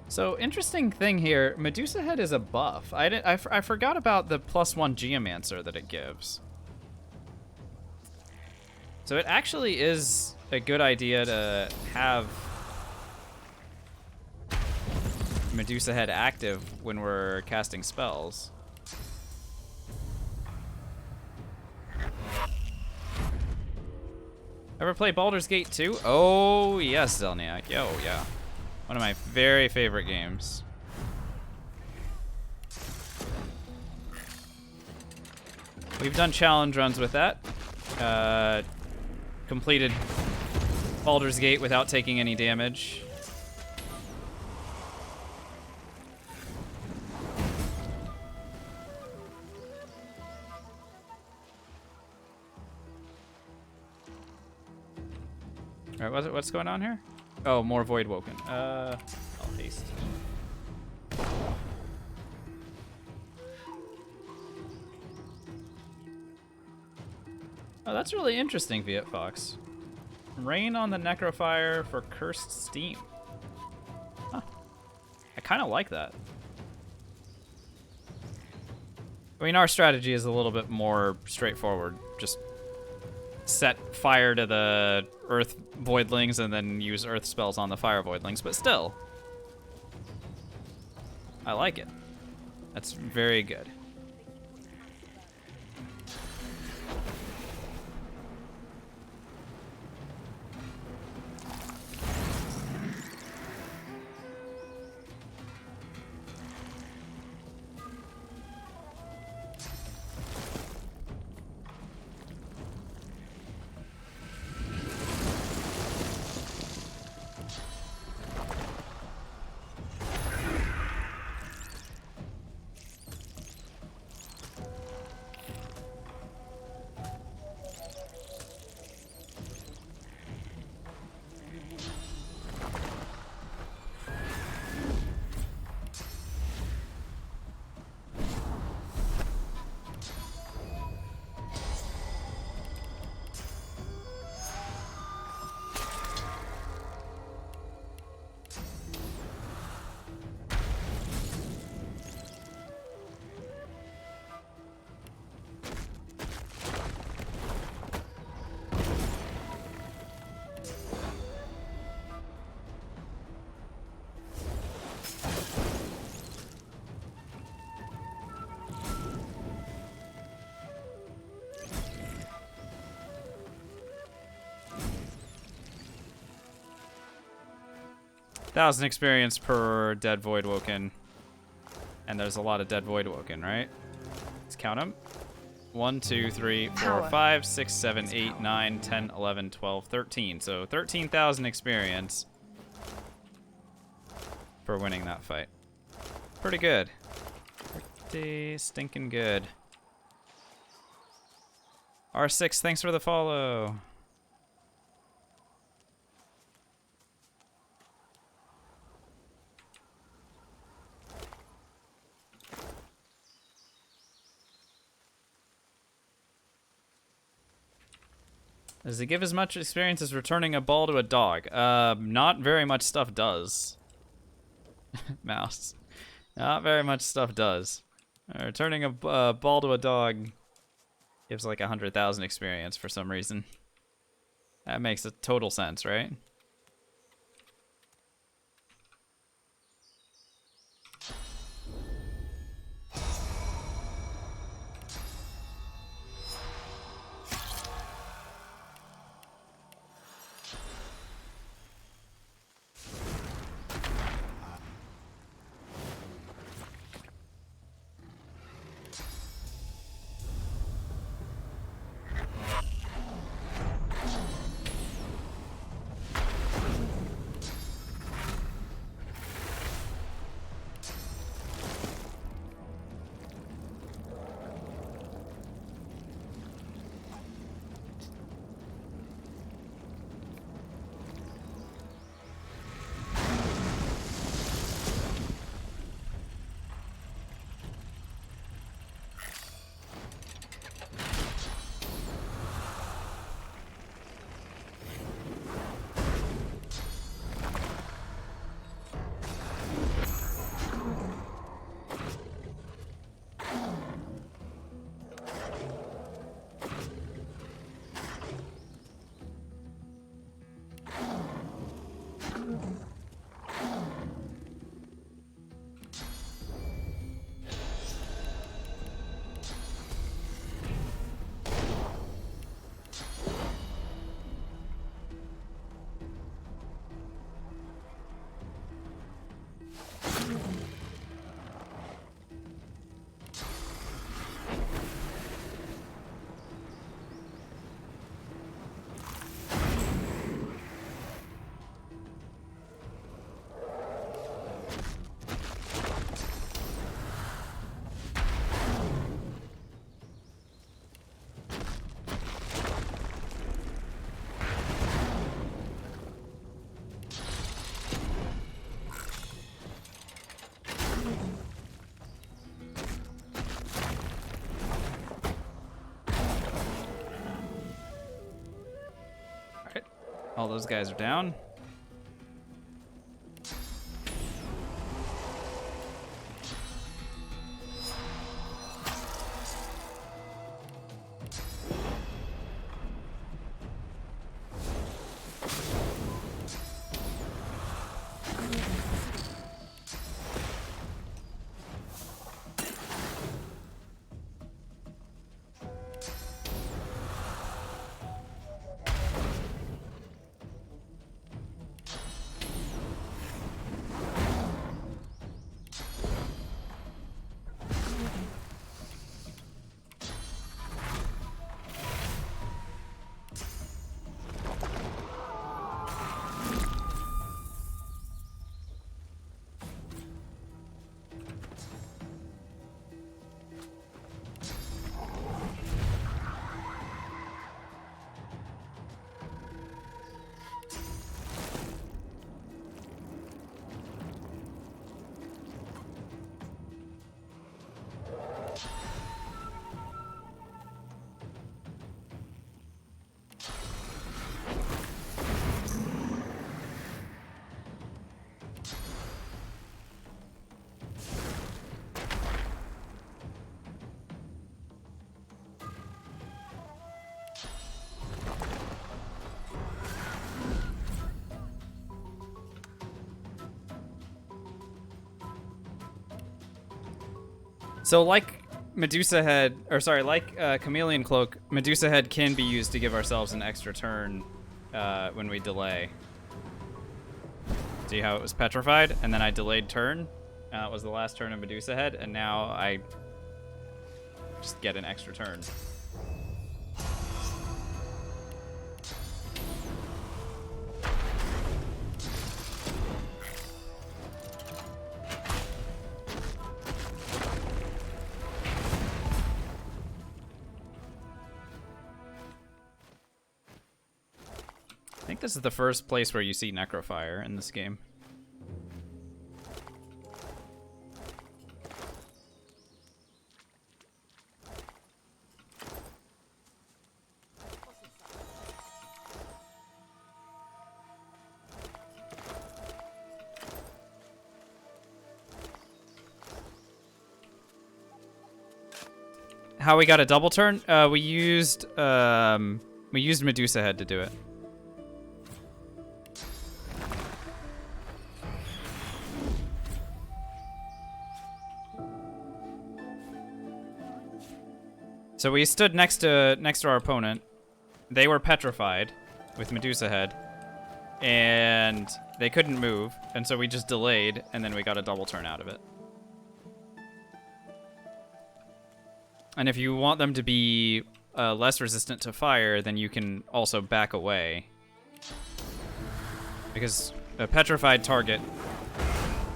So, interesting thing here, Medusa Head is a buff. I forgot about the +1 Geomancer that it gives. So it actually is a good idea to have Medusa Head active when we're casting spells. Ever play Baldur's Gate 2? Oh, yes, Zelniak. Yo, yeah. One of my very favorite games. We've done challenge runs with that. Completed Baldur's Gate without taking any damage. Alright, what's going on here? Oh, more Voidwoken. I'll haste. Oh, that's really interesting, Viet Fox. Rain on the Necrofire for Cursed Steam. Huh. I kind of like that. I mean, our strategy is a little bit more straightforward. Just set fire to the earth voidlings and then use earth spells on the fire voidlings, but still. I like it. That's very good. 1,000 experience per dead void woken. And there's a lot of dead void woken, right? Let's count them. 1, 2, 3, 4, Power. 5, 6, 7, 8, 9, 10, 11, 12, 13. So 13,000 experience for winning that fight. Pretty good. Pretty stinking good. R6, thanks for the follow. Does it give as much experience as returning a ball to a dog? Not very much stuff does. Mouse. Not very much stuff does. Returning a ball to a dog gives like 100,000 experience for some reason. That makes a total sense, right? All those guys are down. So like Medusa Head, or sorry, like Chameleon Cloak, Medusa Head can be used to give ourselves an extra turn when we delay. See how it was petrified, and then I delayed turn. It was the last turn of Medusa Head, and now I just get an extra turn. I think this is the first place where you see Necrofire in this game. How we got a double turn? We used Medusa Head to do it. So we stood next to our opponent. They were petrified with Medusa Head, and they couldn't move, and so we just delayed, and then we got a double turn out of it. And if you want them to be less resistant to fire, then you can also back away. Because a petrified target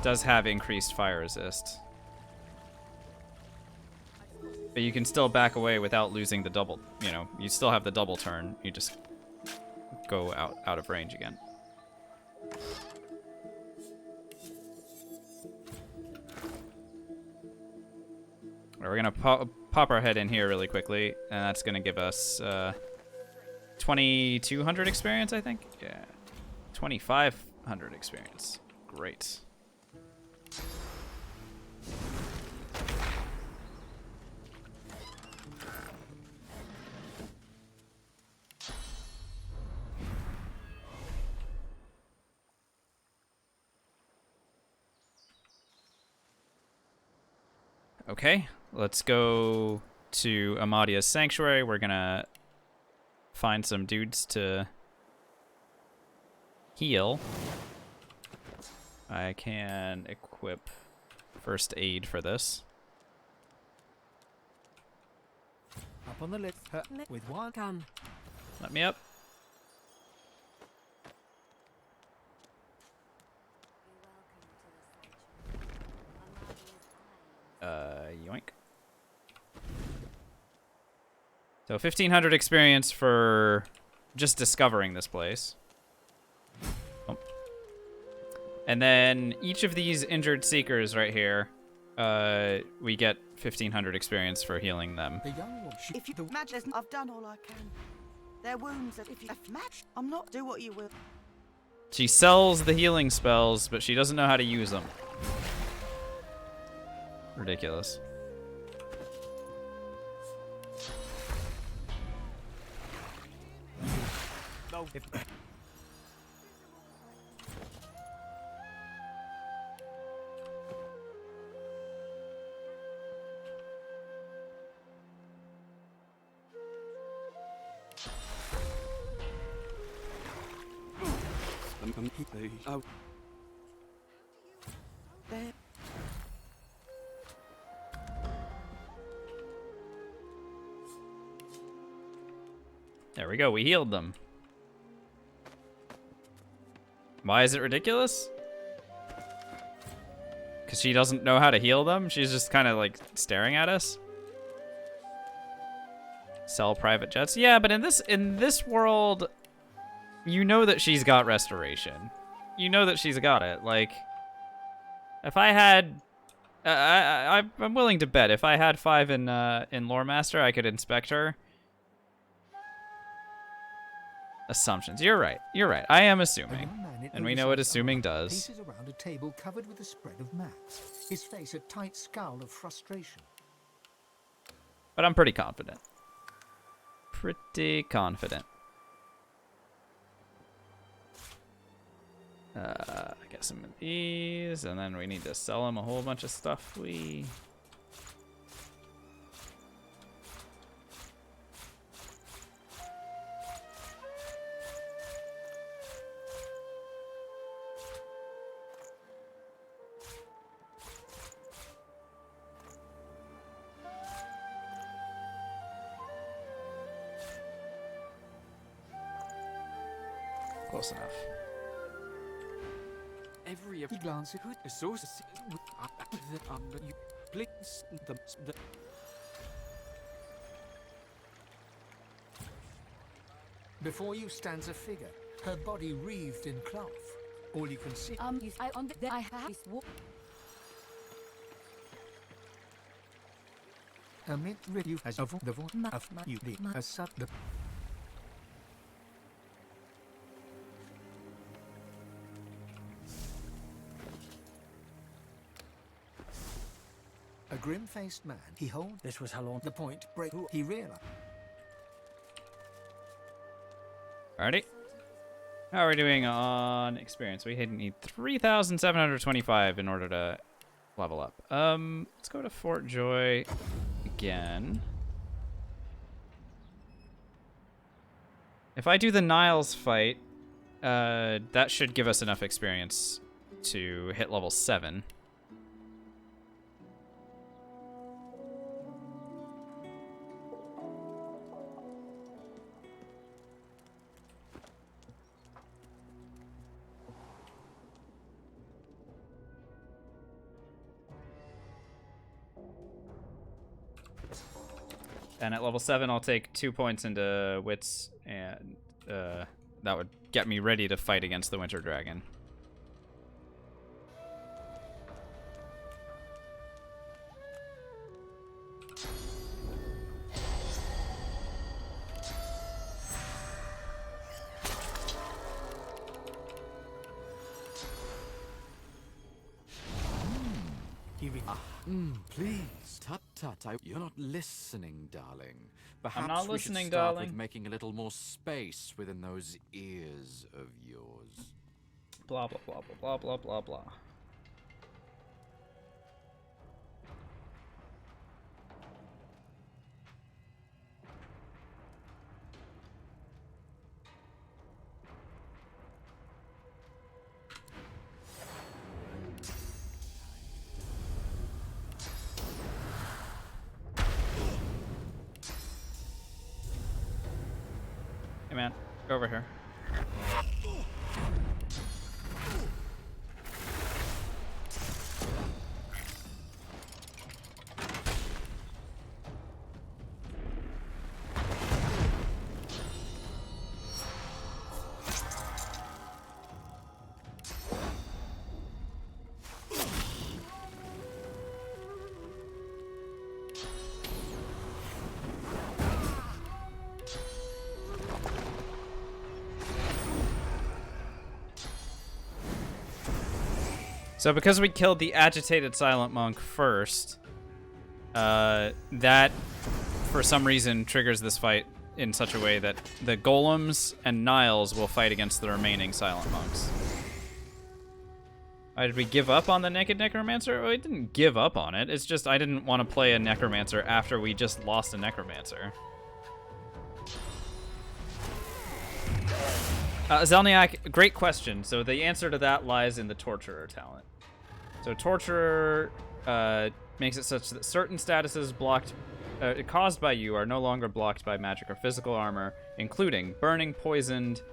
does have increased fire resist. But you can still back away without losing the double, you know, you still have the double turn. You just go out of range again. We're gonna pop our head in here really quickly, and that's gonna give us 2,200 experience, I think. Yeah, 2,500 experience. Great. Okay, let's go to Amadia's Sanctuary. We're gonna find some dudes to heal. I can equip first aid for this. Up on the list with one. Come. Let me up. Yoink. So 1,500 experience for just discovering this place. Oh. And then each of these injured seekers right here, we get 1,500 experience for healing them. The young woman. If you the match, I've done all I can. Their wounds. If you match, I'm not. Do what you will. She sells the healing spells, but she doesn't know how to use them. Ridiculous. No. There. There we go, we healed them. Why is it ridiculous? Because she doesn't know how to heal them? She's just kind of like staring at us? Sell private jets? Yeah, but in this world, you know that she's got restoration. You know that she's got it. Like, if I had... I'm willing to bet if I had 5 in Lore Master, I could inspect her. Assumptions. You're right. You're right. I am assuming. And we know what assuming does. Paces around a table covered with a spread of mats, his face a tight scowl of frustration. But I'm pretty confident. Pretty confident. I get some of these, and then we need to sell him a whole bunch of stuff. Close enough. Every glance at a source you place the Before you stands a figure, her body wreathed in cloth. All you can see. I on the I have this walk. Amid you as of the voice of you the as such the a grim-faced man, he holds. This was how long the point break. He realized. Alrighty. How are we doing on experience? We need 3,725 in order to level up. Let's go to Fort Joy again. If I do the Niles fight, that should give us enough experience to hit level 7. And at level 7, I'll take 2 points into wits, and that would get me ready to fight against the Winter Dragon. Please, tut. You're not listening, darling. Perhaps not we should listening, start darling. with making a little more space within those ears of yours. Blah, blah, blah, blah, blah, blah, blah, blah. Hey man, go over here. So because we killed the agitated silent monk first, that for some reason triggers this fight in such a way that the golems and Niles will fight against the remaining silent monks. Did we give up on the Naked Necromancer? Well, we didn't give up on it. It's just I didn't want to play a Necromancer after we just lost a Necromancer. Zelniak, great question. So the answer to that lies in the Torturer talent. So Torturer makes it such that certain statuses blocked, caused by you are no longer blocked by magic or physical armor, including burning, poisoned,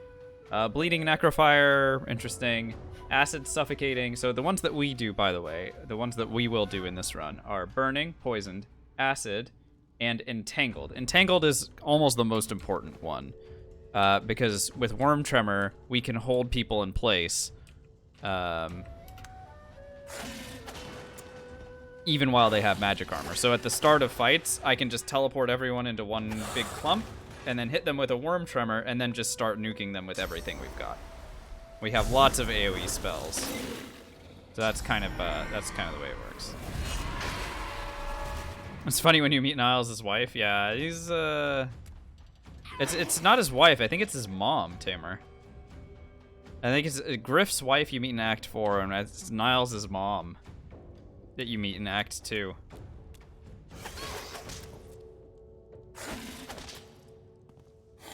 bleeding necrofire, interesting, acid suffocating. So the ones that we do, by the way, the ones that we will do in this run are burning, poisoned, acid, and entangled. Entangled is almost the most important one. Because with Worm Tremor, we can hold people in place, even while they have magic armor. So at the start of fights, I can just teleport everyone into one big clump, and then hit them with a Worm Tremor, and then just start nuking them with everything we've got. We have lots of AoE spells, so that's kind of the way it works. It's funny when you meet Niles' wife. Yeah, he's It's not his wife. I think it's his mom, Tamer. I think it's Griff's wife you meet in Act 4, and it's Niles' mom that you meet in Act 2.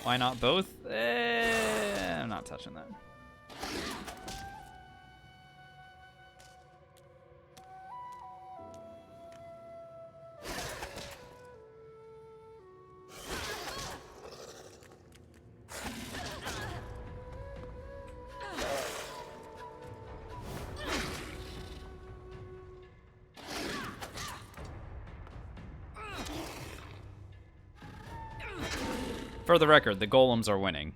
Why not both? I'm not touching that. For the record, the golems are winning.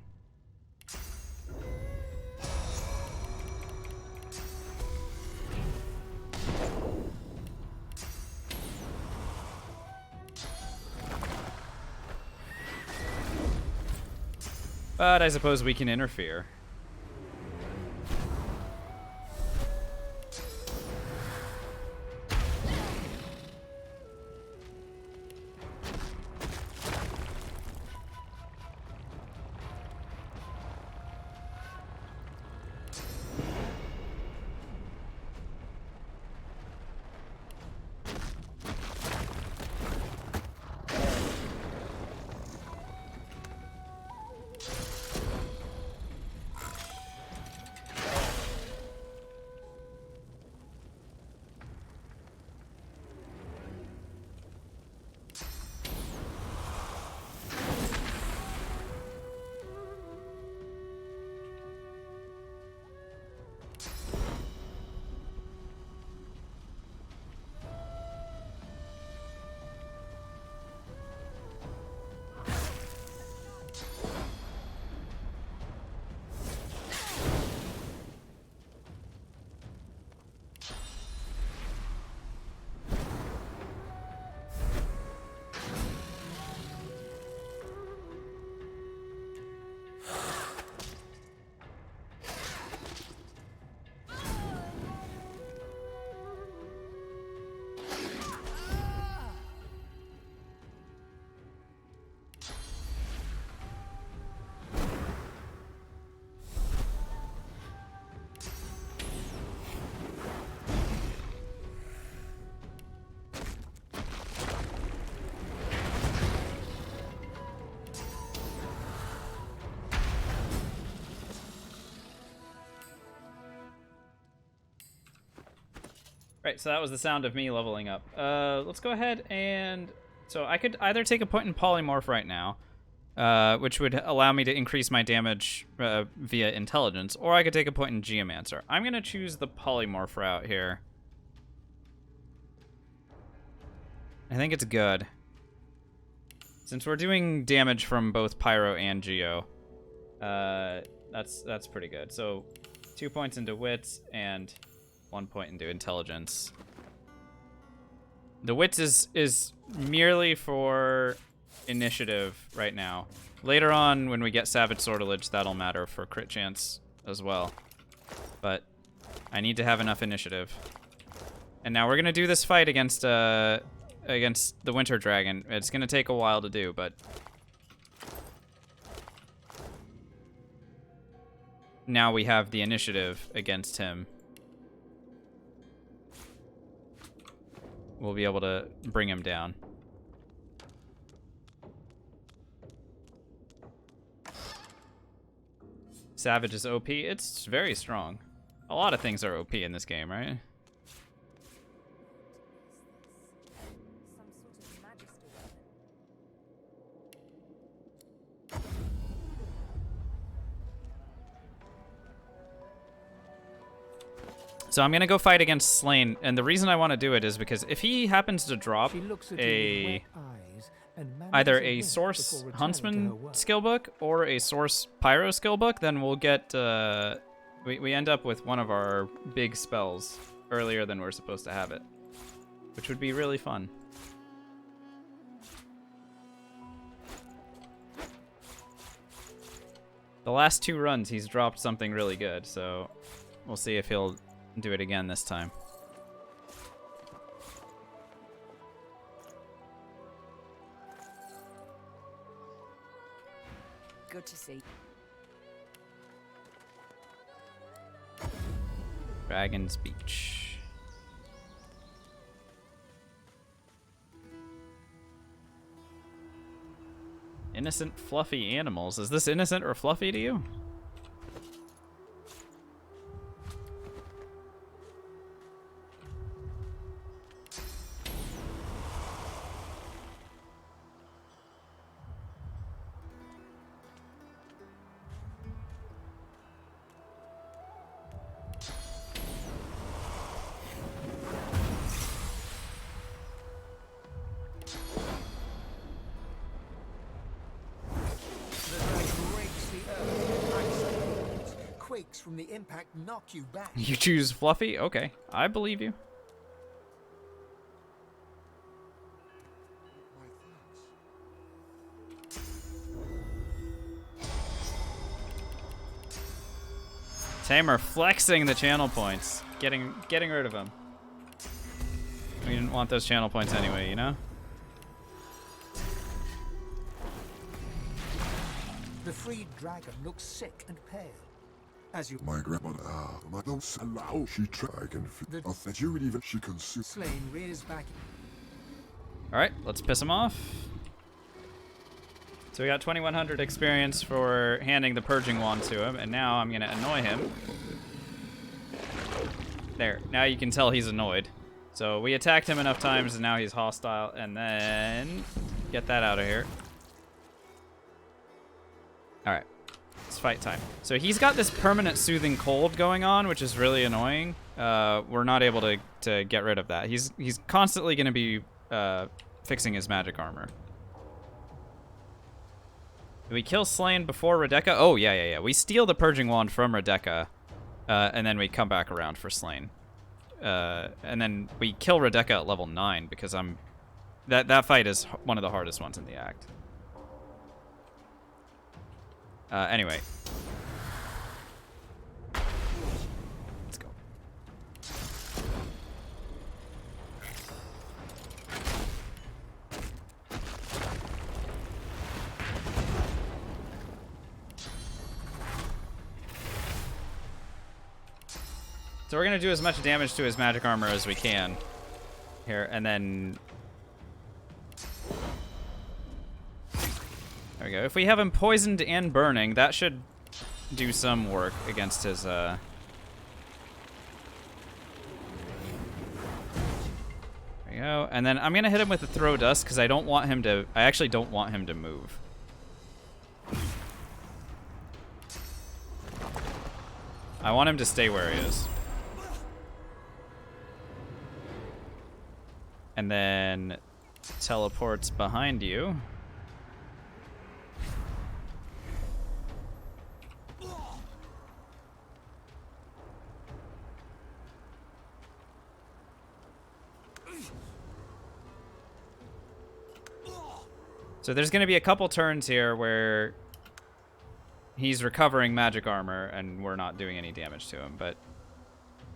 But I suppose we can interfere. Right, so that was the sound of me leveling up. Let's go ahead and... So I could either take a point in Polymorph right now, which would allow me to increase my damage via Intelligence, or I could take a point in Geomancer. I'm going to choose the Polymorph route here. I think it's good. Since we're doing damage from both Pyro and Geo, that's pretty good. So 2 points into Wits and 1 point into Intelligence. The Wits is merely for initiative right now. Later on, when we get Savage Sortilege, that'll matter for crit chance as well. But I need to have enough initiative. And now we're gonna do this fight against the Winter Dragon. It's gonna take a while to do, but now we have the initiative against him. We'll be able to bring him down. Savage is OP. It's very strong. A lot of things are OP in this game, right? So I'm gonna go fight against Slain, and the reason I want to do it is because if he happens to drop either a Source Huntsman skill book or a Source Pyro skill book, then we'll get we end up with one of our big spells earlier than we're supposed to have it, which would be really fun. The last 2 runs he's dropped something really good, so we'll see if he'll do it again this time. Good to see. Dragon's Beach. Innocent, fluffy animals. Is this innocent or fluffy to you? from the impact knock you back. You choose Fluffy? Okay, I believe you. Tamer flexing the channel points, getting rid of them. We didn't want those channel points anyway, you know? The freed dragon looks sick and pale. As you My grandmother, my don't allow she try can fit off that you even she can see. Slain rears back. Alright, let's piss him off. So we got 2100 experience for handing the purging wand to him, and now I'm gonna annoy him. There, now you can tell he's annoyed. So we attacked him enough times and now he's hostile, and then get that out of here. Alright, it's fight time. So he's got this permanent soothing cold going on, which is really annoying. We're not able to get rid of that. He's constantly gonna be fixing his magic armor. Do we kill Slain before Redeka? Oh, yeah. We steal the Purging Wand from Redeka, and then we come back around for Slain. And then we kill Redeka at level 9 because that fight is one of the hardest ones in the act. Anyway. Let's go. So we're going to do as much damage to his magic armor as we can here, and then... There we go. If we have him poisoned and burning, that should do some work against his... There we go. And then I'm going to hit him with the Throw Dust, because I don't want him to... I actually don't want him to move. I want him to stay where he is. And then teleports behind you. So there's going to be a couple turns here where he's recovering magic armor and we're not doing any damage to him, but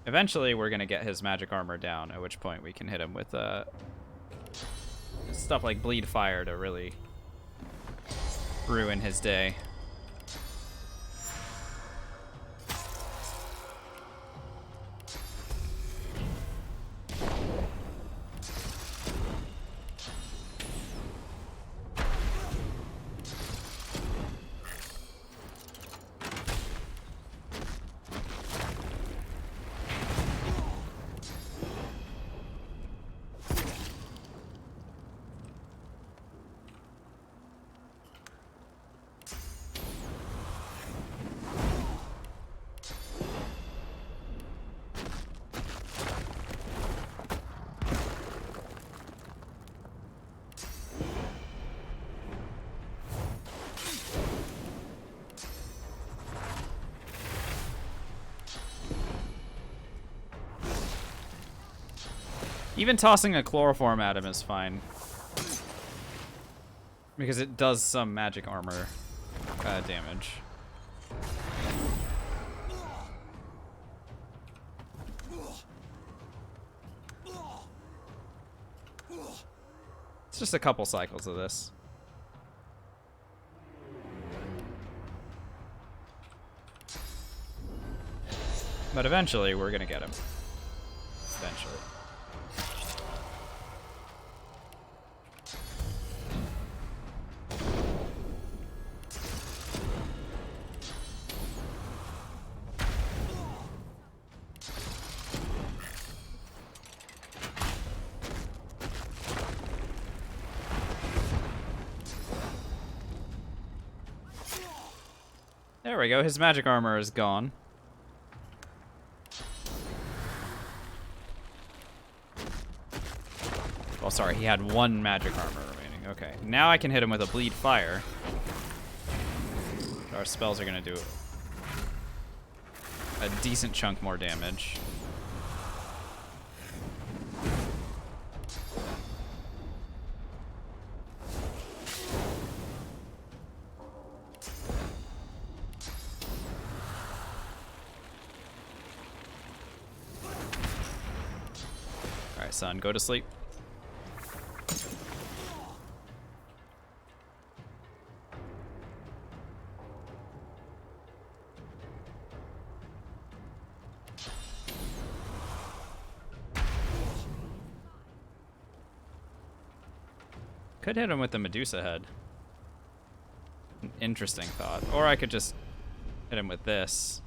eventually we're going to get his magic armor down, at which point we can hit him with stuff like Bleed Fire to really ruin his day. Even tossing a chloroform at him is fine, because it does some magic armor damage. It's just a couple cycles of this. But eventually we're gonna get him. Eventually. There we go, his magic armor is gone. Oh, sorry, he had one magic armor remaining. Okay, now I can hit him with a Bleed Fire. Our spells are gonna do a decent chunk more damage. Alright, son, go to sleep. Could hit him with the Medusa head. An interesting thought. Or I could just hit him with this.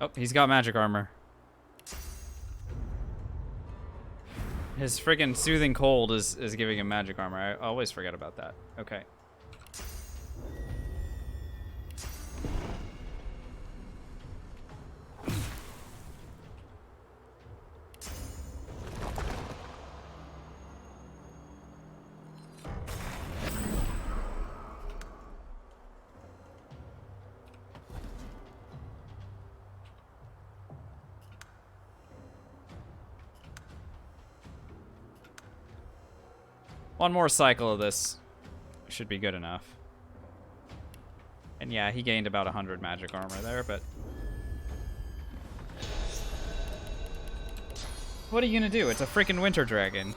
Oh, he's got magic armor. His friggin' soothing cold is giving him magic armor. I always forget about that. Okay. One more cycle of this should be good enough. And yeah, he gained about 100 magic armor there, but... What are you gonna do? It's a freaking winter dragon.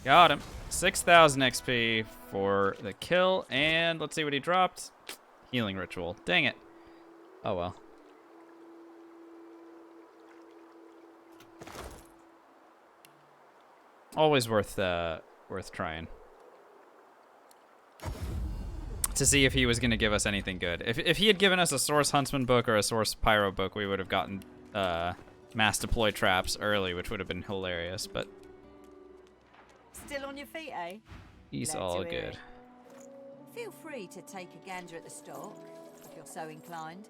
Got him. 6,000 XP for the kill, and let's see what he dropped. Healing ritual. Dang it. Oh well. Always worth trying. To see if he was gonna give us anything good. If he had given us a Source Huntsman book or a Source Pyro book, we would have gotten mass deploy traps early, which would have been hilarious, but Still on your feet, eh? he's Glad all to hear good. it. Feel free to take a gander at the stock, if you're so inclined.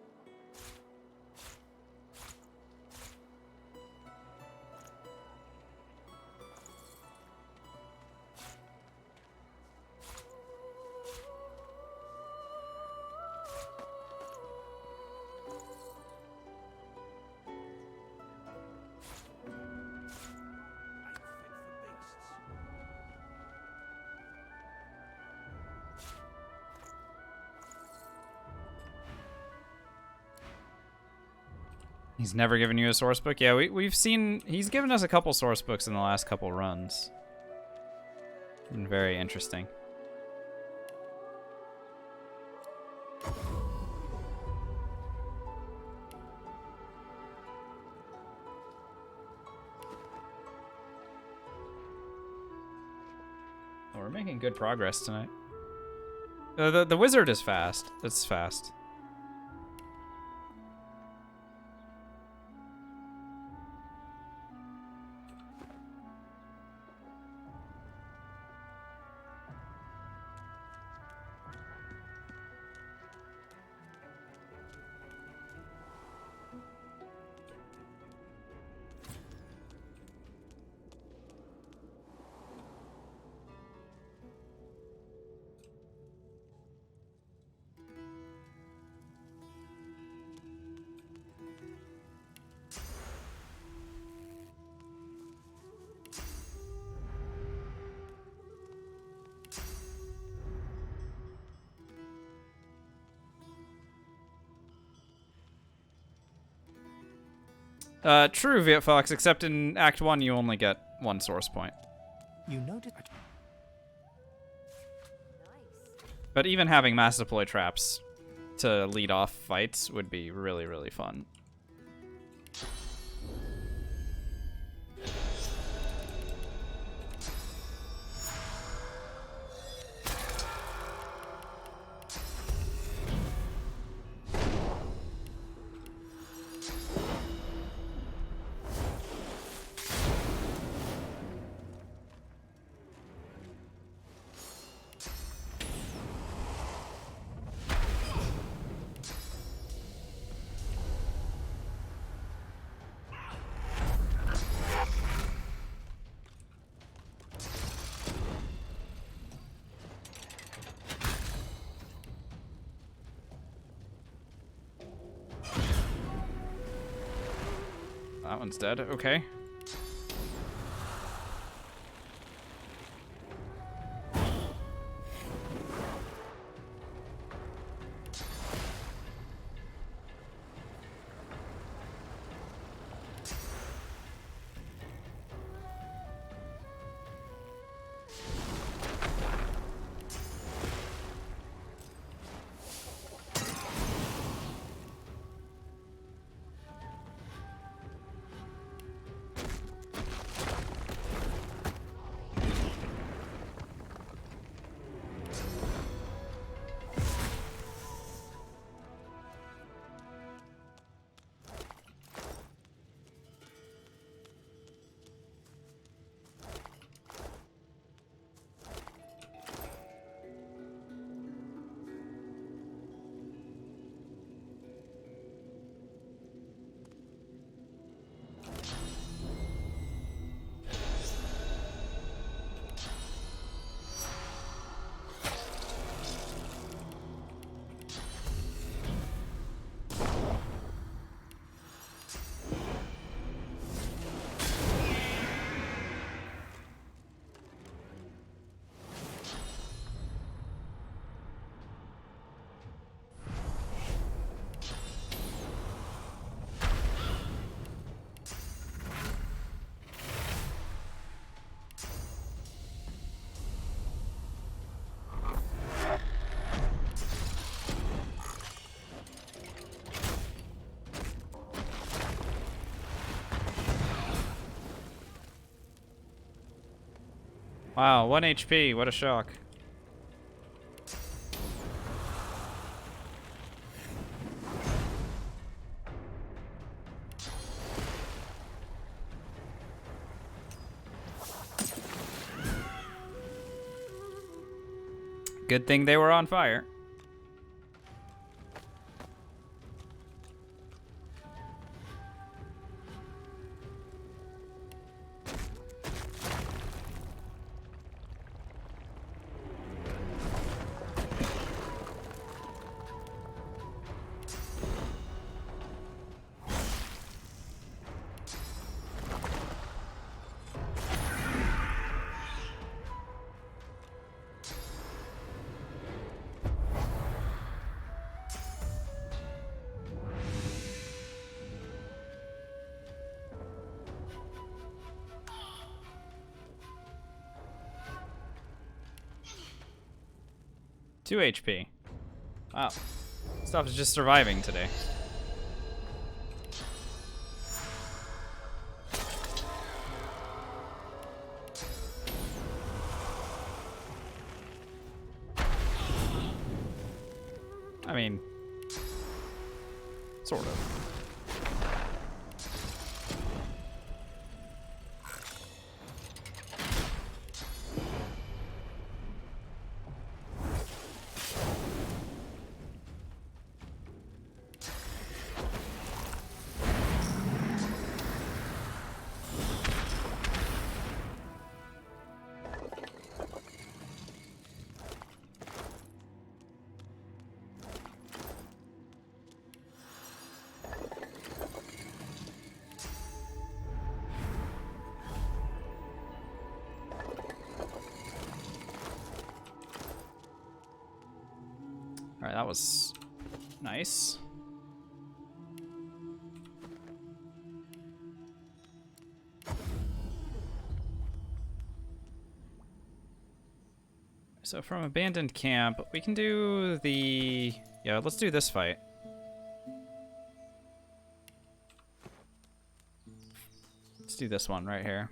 He's never given you a source book? Yeah, we've seen... He's given us a couple source books in the last couple runs. Been very interesting. Oh, we're making good progress tonight. The wizard is fast. It's fast. True, Viet Fox, except in Act 1 you only get 1 source point. You notice. But even having mass deploy traps to lead off fights would be really, really fun. That one's dead. Okay. Wow, 1 HP. What a shock. Good thing they were on fire. Two HP. Wow. Stuff is just surviving today. I mean, sort of. Alright, that was nice. So from abandoned camp, we can do the... Yeah, let's do this fight. Let's do this one right here.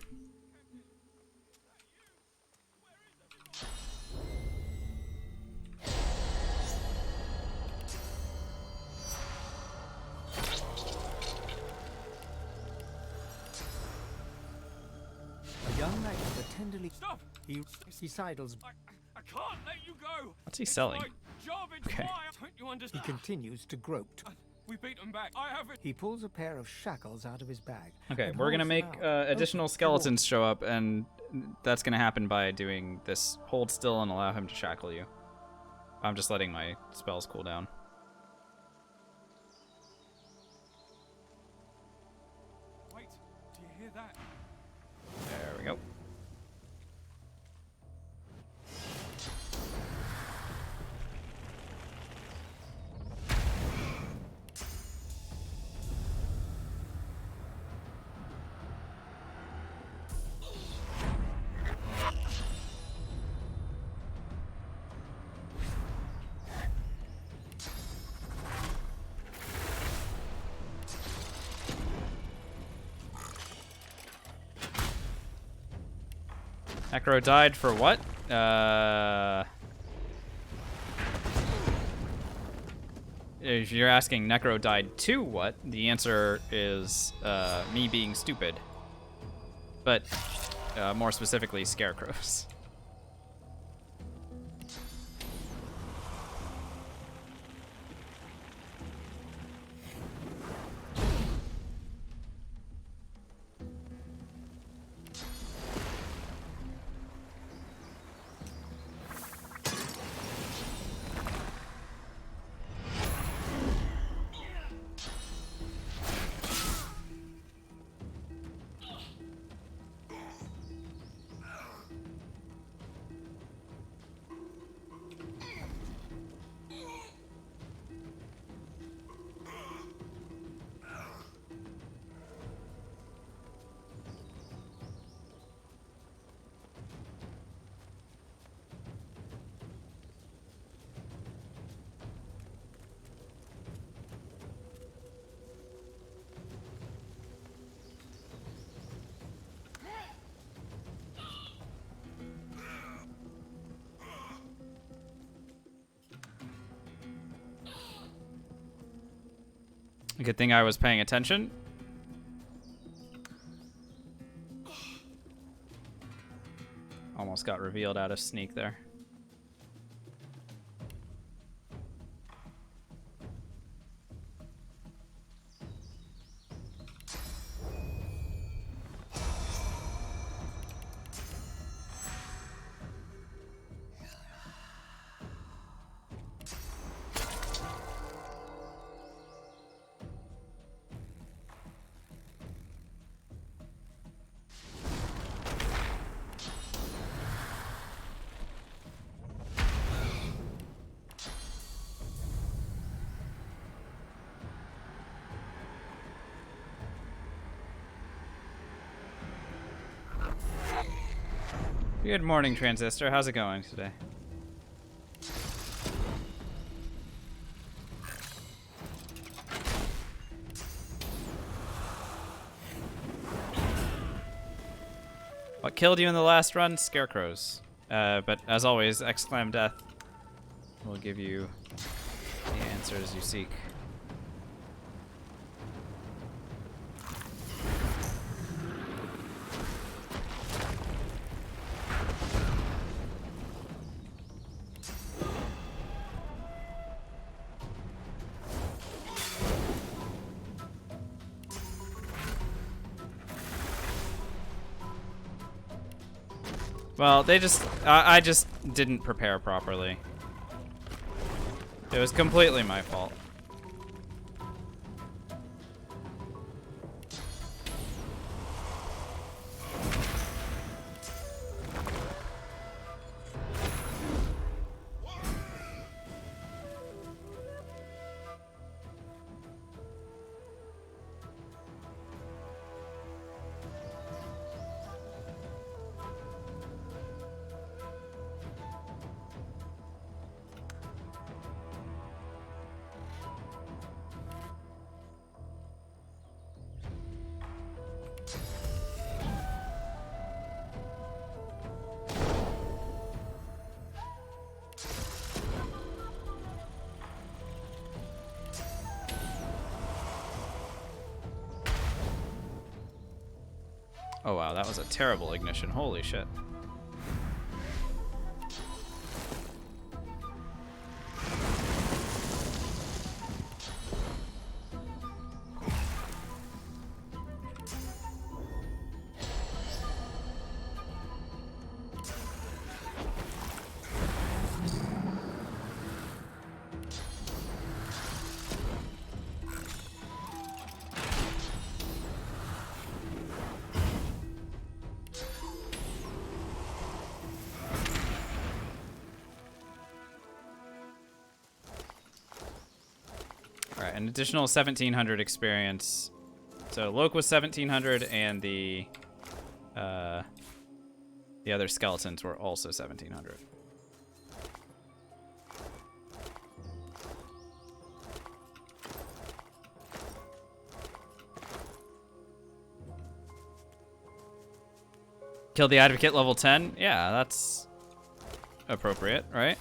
A young knight with a tenderly... Stop! He sidles. I can't let you go! What's he selling? My job, it's Okay. why. Don't you He understand? continues to grope. We beat them back. I have it. He pulls a pair of shackles out of his bag. Okay, and we're gonna holds make them out, additional open skeletons show up, and that's gonna happen by doing this hold still and allow him to shackle you. I'm just letting my spells cool down. Wait, do you hear that? There we go. Necro died for what? If you're asking Necro died to what, the answer is me being stupid. But more specifically, scarecrows. Good thing I was paying attention. Almost got revealed out of sneak there. Good morning, Transistor. How's it going today? What killed you in the last run? Scarecrows. But as always, exclam death will give you the answers you seek. Well, I just didn't prepare properly. It was completely my fault. Oh wow, that was a terrible ignition. Holy shit. Alright, an additional 1700 experience. So Loke was 1700 and the other skeletons were also 1700. Kill the advocate level 10? Yeah, that's appropriate, right?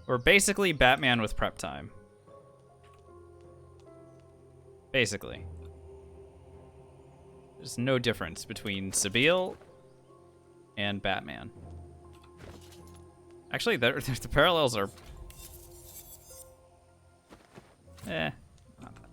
We're basically Batman with prep time. Basically. There's no difference between Sebille and Batman. Actually, the parallels are... Eh. Not bad.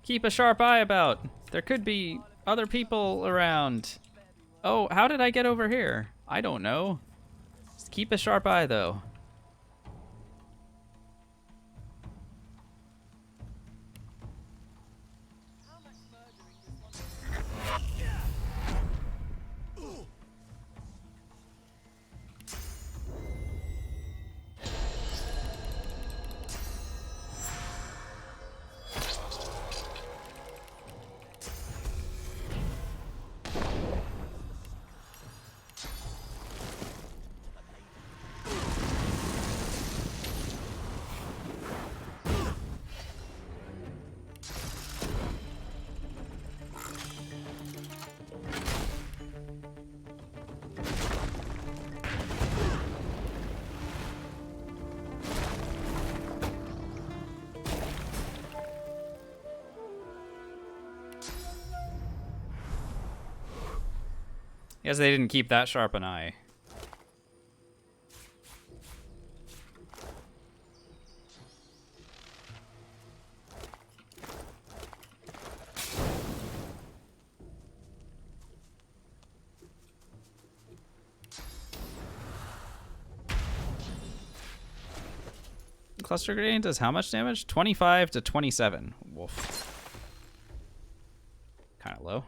Keep a sharp eye about. There could be other people around. Oh, how did I get over here? I don't know. Just keep a sharp eye, though. Guess they didn't keep that sharp an eye. Cluster grenade does how much damage? 25 to 27. Woof. Kind of low.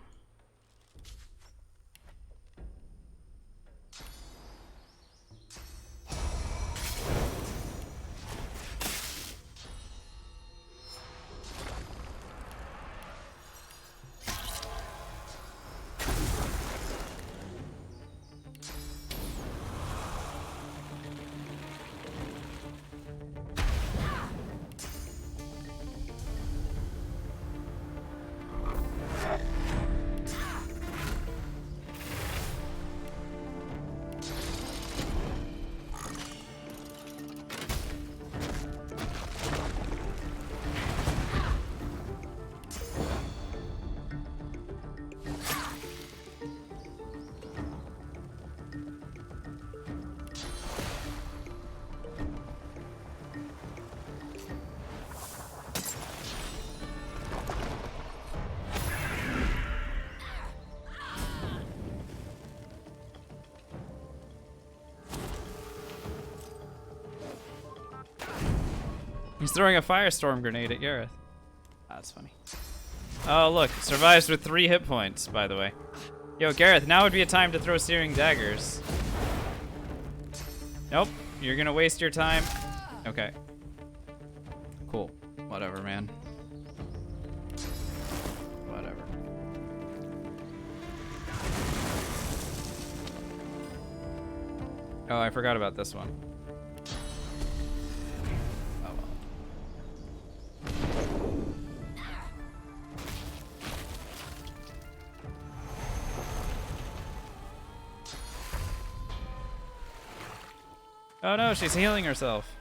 He's throwing a firestorm grenade at Gareth. That's funny. Oh, look. Survives with 3 hit points, by the way. Yo, Gareth, now would be a time to throw searing daggers. Nope. You're gonna waste your time. Okay. Cool. Whatever, man. Whatever. Oh, I forgot about this one. Oh well. Oh no, she's healing herself.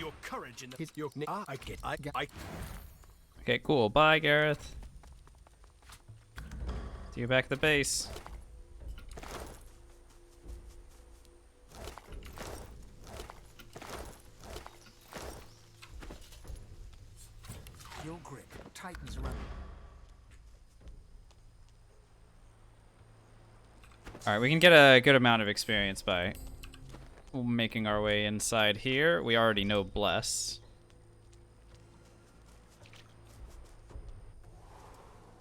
Your courage in the Okay, cool. Bye, Gareth. See you back at the base. Your grip tightens around. All right, we can get a good amount of experience by making our way inside here. We already know Bless.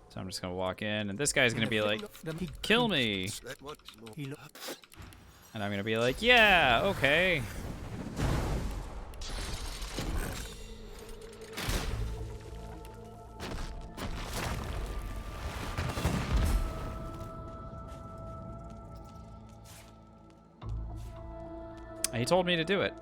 So I'm just gonna walk in, and this guy's gonna be like, kill me. And I'm gonna be like, yeah, okay. He told me to do it.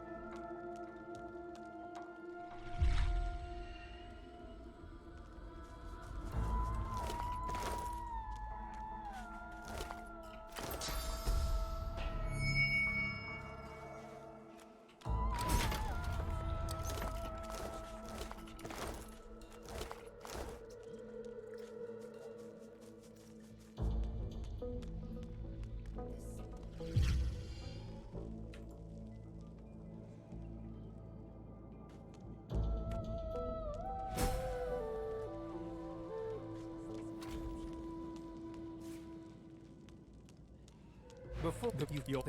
Before your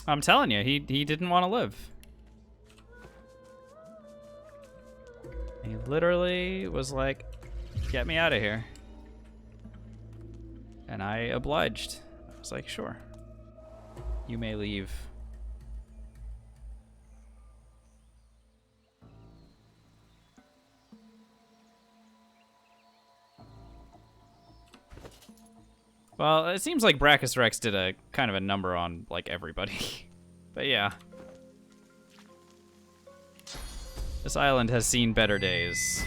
I'm telling you, he didn't want to live. He literally was like, get me out of here. And I obliged. I was like, sure. You may leave. Well, it seems like Brachus Rex did a kind of a number on like everybody. But yeah. This island has seen better days.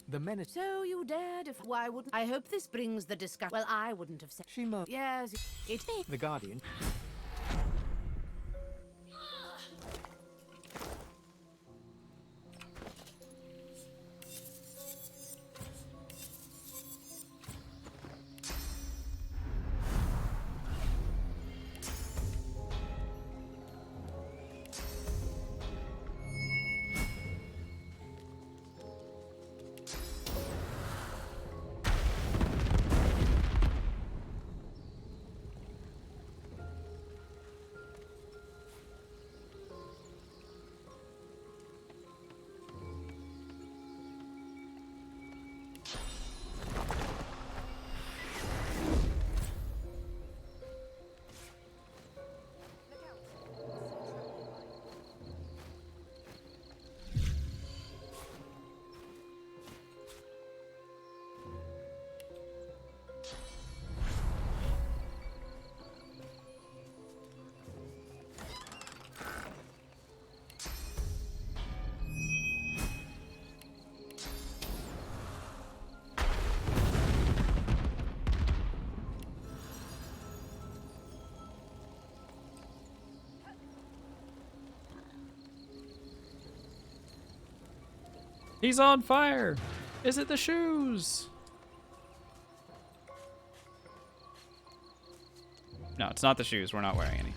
the menace. So you dared if why wouldn't I hope this brings the discussion. Well, I wouldn't have said She mo. yes, it may. The Guardian. He's on fire. Is it the shoes? No, it's not the shoes. We're not wearing any.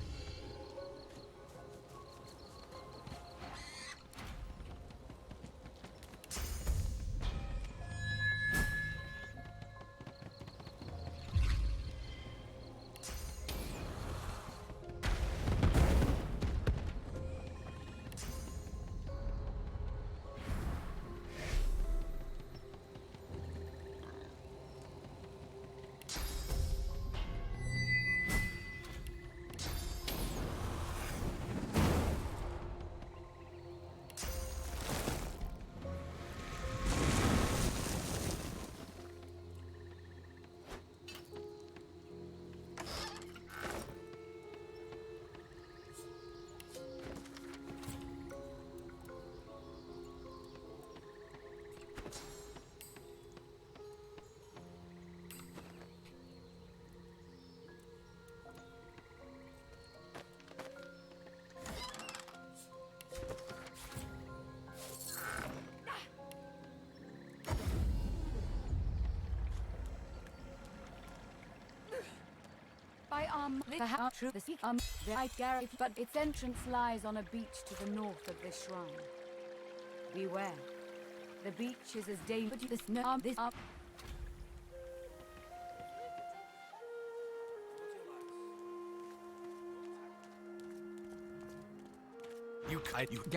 The house the sea I garret, but its entrance lies on a beach to the north of this shrine. Beware. The beach is as dangerous this this up.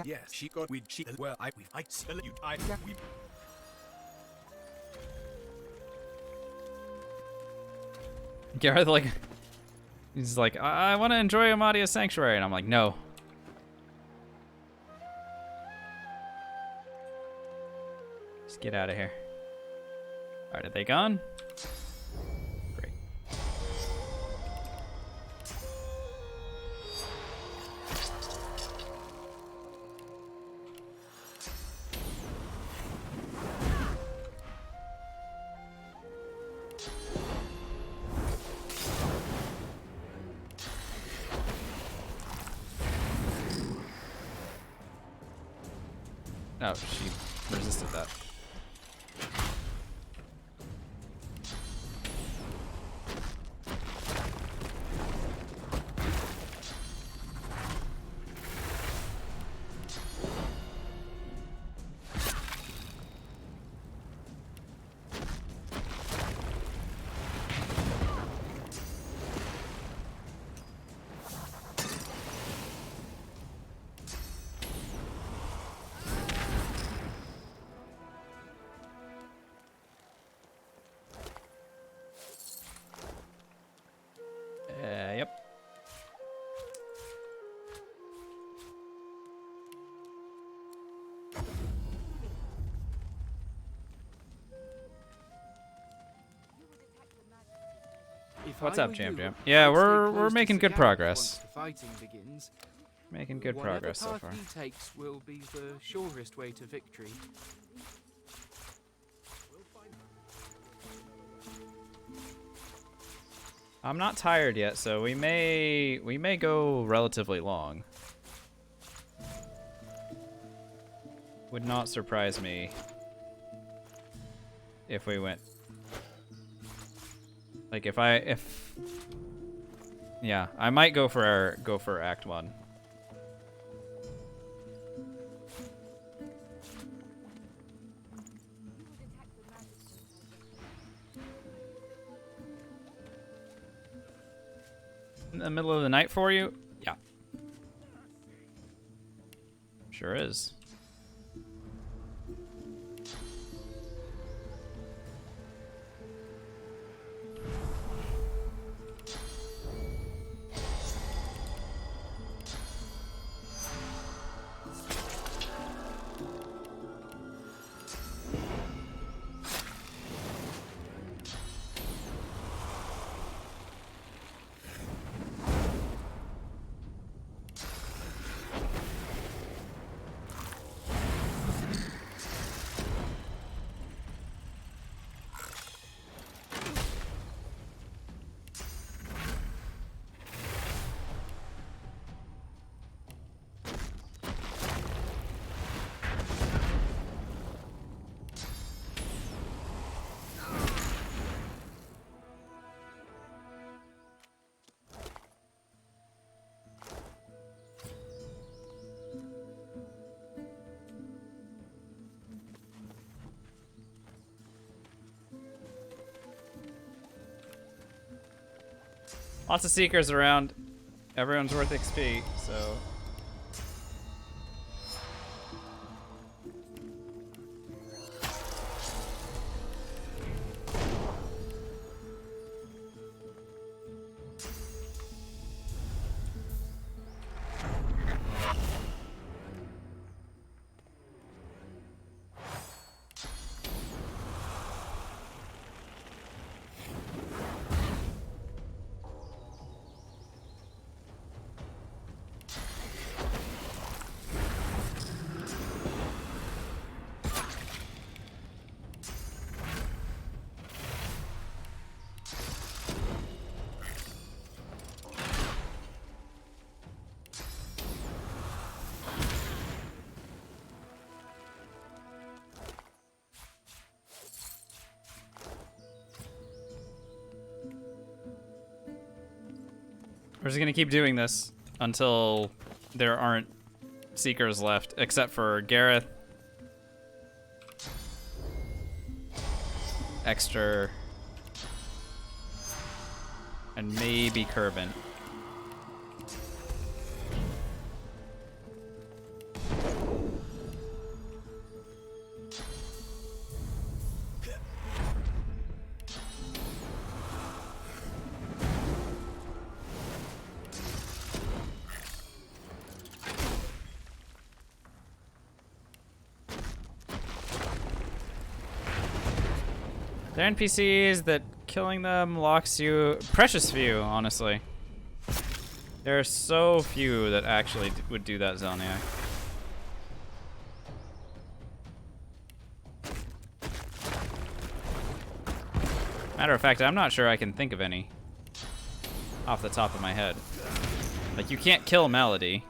Yes, she got we she well I sell you we Gareth, like, he's like, I want to enjoy Amadia's Sanctuary, and I'm like, no. Just get out of here. All right, are they gone? Great. Oh, she resisted that. Yep. What's up, Jam Jam? Yeah, we're making good progress. The fighting begins. Making good progress so far. Whatever path he takes will be the surest way to victory. I'm not tired yet, so we may go relatively long. Would not surprise me if we went like yeah, I might go for Act 1. In the middle of the night for you? Yeah. Sure is. Lots of Seekers around. Everyone's worth XP, so... We're just gonna keep doing this until there aren't Seekers left, except for Gareth, Exter, and maybe Kerbin. They're NPCs that killing them locks you... Precious few, honestly. There are so few that actually would do that, Zelniak. Matter of fact, I'm not sure I can think of any off the top of my head. Like, you can't kill Melody.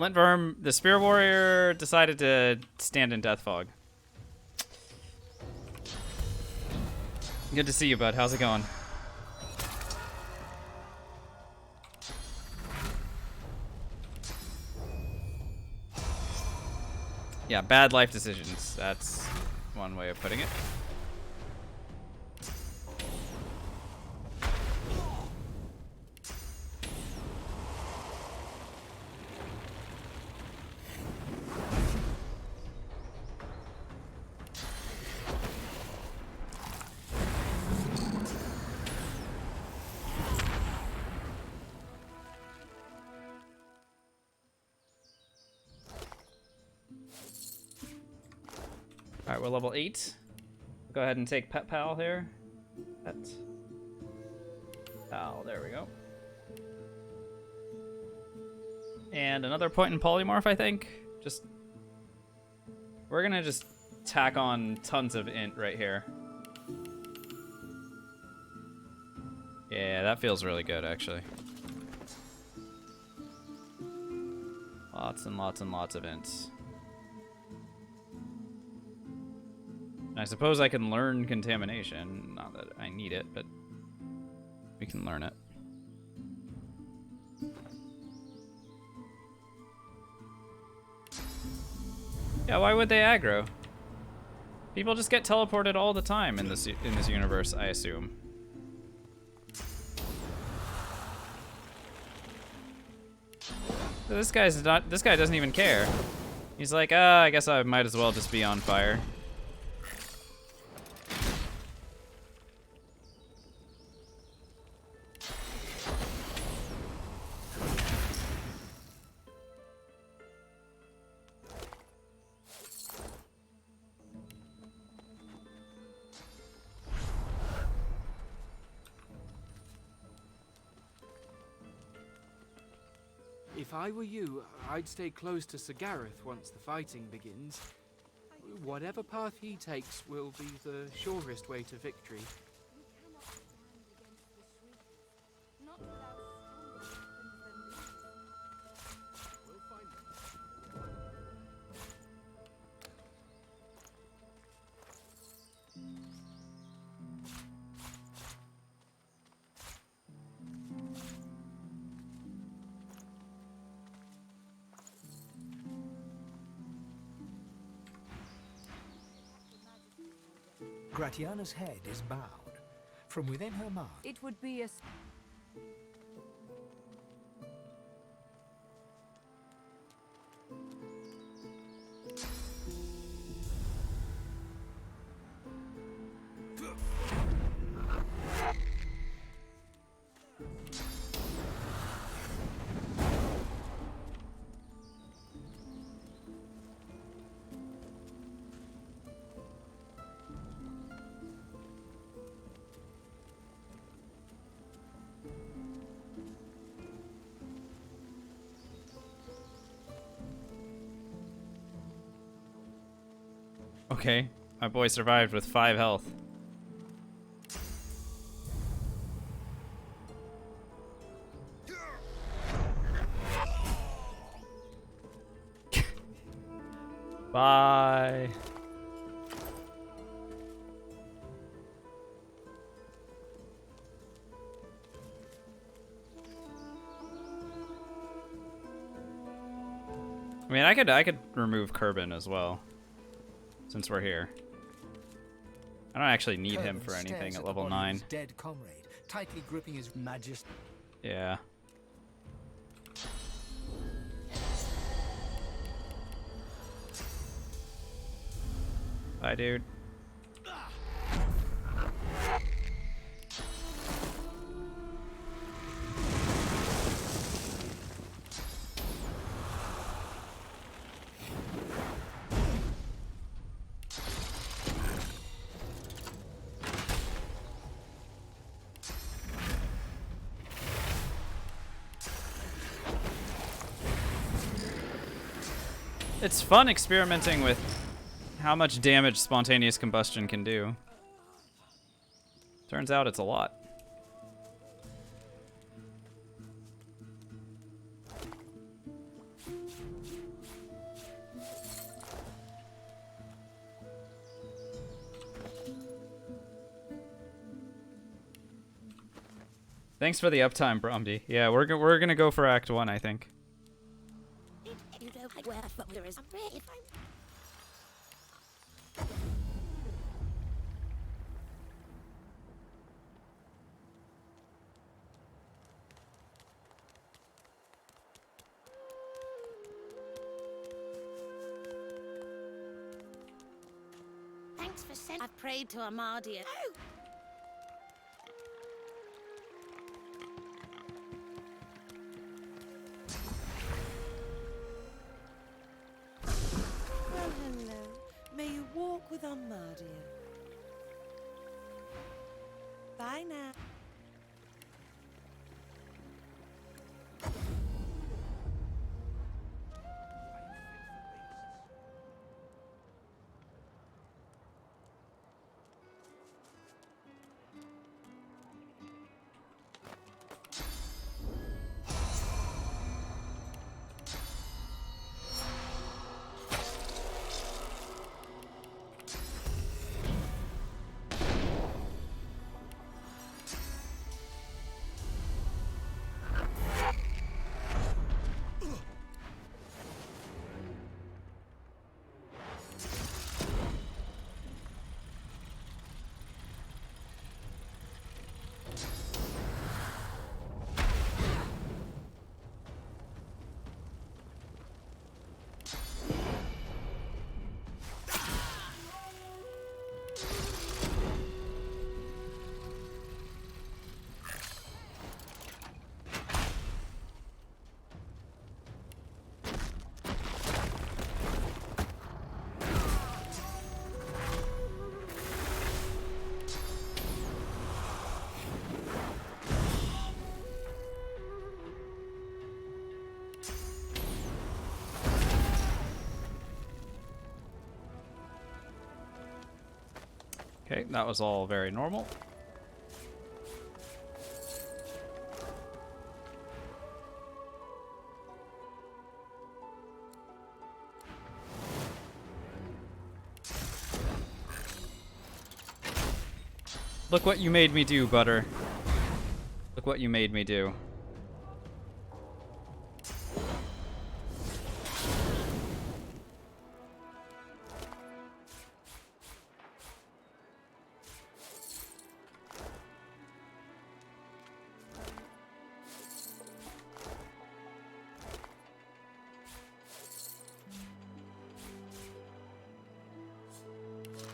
Lintworm, the Spear Warrior, decided to stand in Death Fog. Good to see you, bud. How's it going? Yeah, bad life decisions. That's one way of putting it. Alright, we're level 8. Go ahead and take Pet Pal here. Pet Pal, there we go. And another point in polymorph, I think. We're gonna just tack on tons of int right here. Yeah, that feels really good, actually. Lots and lots and lots of ints. I suppose I can learn contamination. Not that I need it, but we can learn it. Yeah, why would they aggro? People just get teleported all the time in this universe, I assume. So this guy doesn't even care. He's like, I guess I might as well just be on fire. If I were you, I'd stay close to Sir Gareth once the fighting begins. Whatever path he takes will be the surest way to victory. Gratiana's head is bowed. From within her mask, It would be a... Okay, my boy survived with 5 health. Bye. I mean, I could remove Kerbin as well, since we're here. I don't actually need him for anything at level 9. Dead comrade, tightly gripping his majesty. Yeah. Bye, dude. It's fun experimenting with how much damage spontaneous combustion can do. Turns out it's a lot. Thanks for the uptime, Bromdy. Yeah, we're gonna go for Act 1, I think. You don't like where there is. I'm ready. Thanks for sending. I've prayed to Amardia. Oh! Well, hello. May you walk with Breathe on, my dear. Bye now. Okay, that was all very normal. Look what you made me do, Butter. Look what you made me do.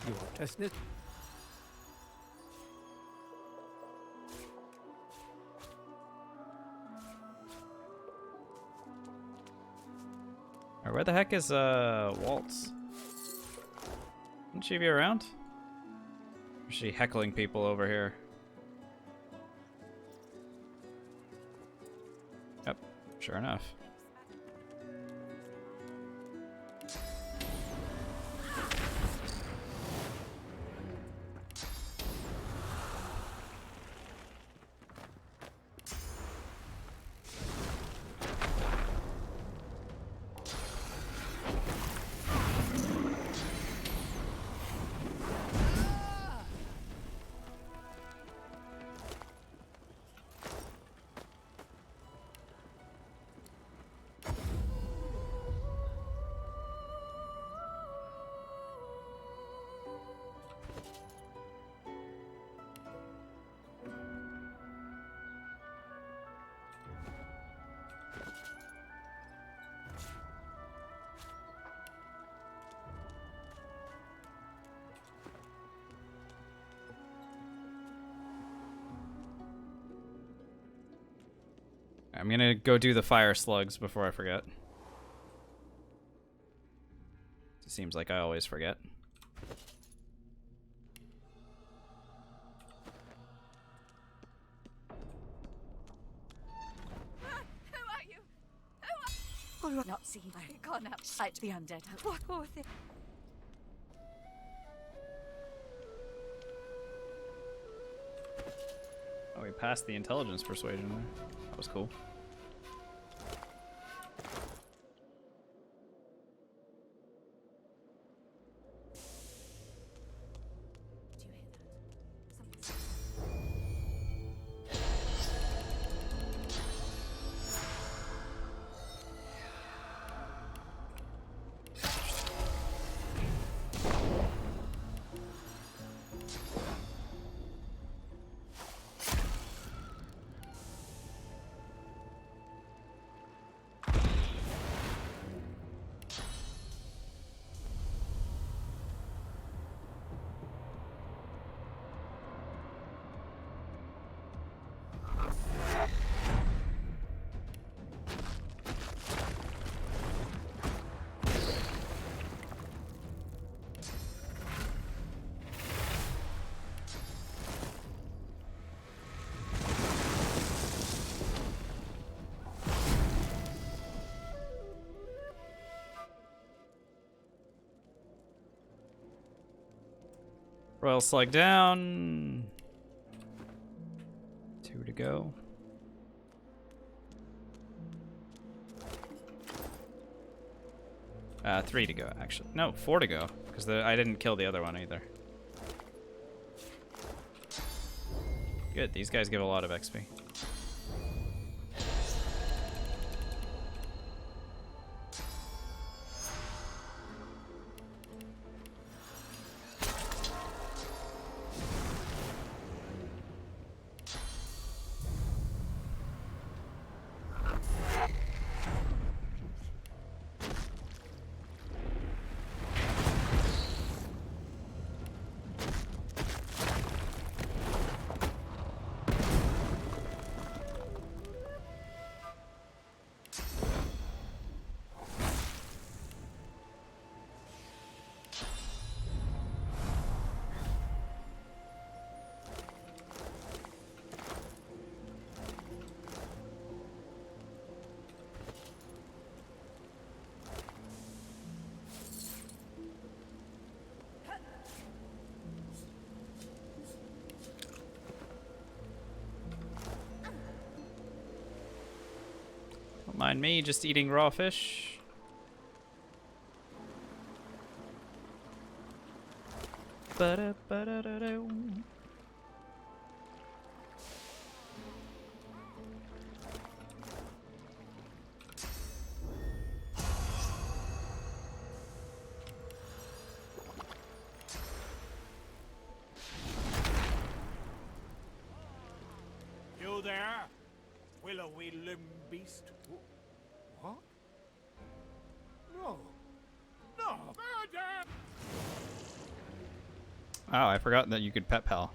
You are testing it. Where the heck is Waltz? Shouldn't she be around? Or is she heckling people over here? Yep, sure enough. I'm gonna go do the fire slugs before I forget. It seems like I always forget. Who are you? Who are... Oh, not seen. I've gone outside the undead. What poor thing? Oh, we passed the intelligence persuasion there. That was cool. Royal Slug down. 2 to go. Three to go, actually. No, 4 to go, because I didn't kill the other one either. Good, these guys give a lot of XP. Don't mind me just eating raw fish. Ba-da-ba-da-da-do. You there, willowy limb beast? What? No. No. Murder! Oh, I forgot that you could pet pal.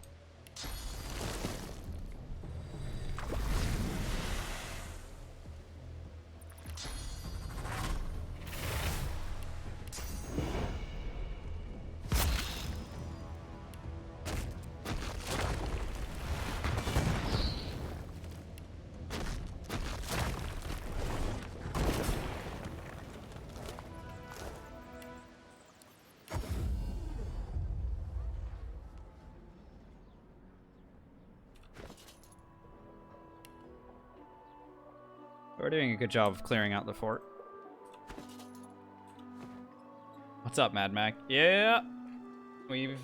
We're doing a good job of clearing out the fort. What's up, Mad Mac? Yeah! We've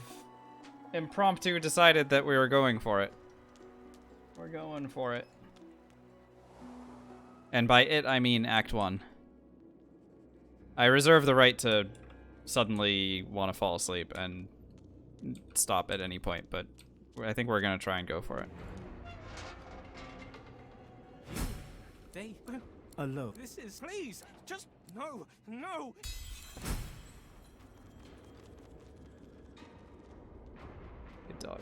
impromptu decided that we were going for it. We're going for it. And by it, I mean Act 1. I reserve the right to suddenly want to fall asleep and stop at any point, but I think we're going to try and go for it. They alone. This is please just no. Good dog.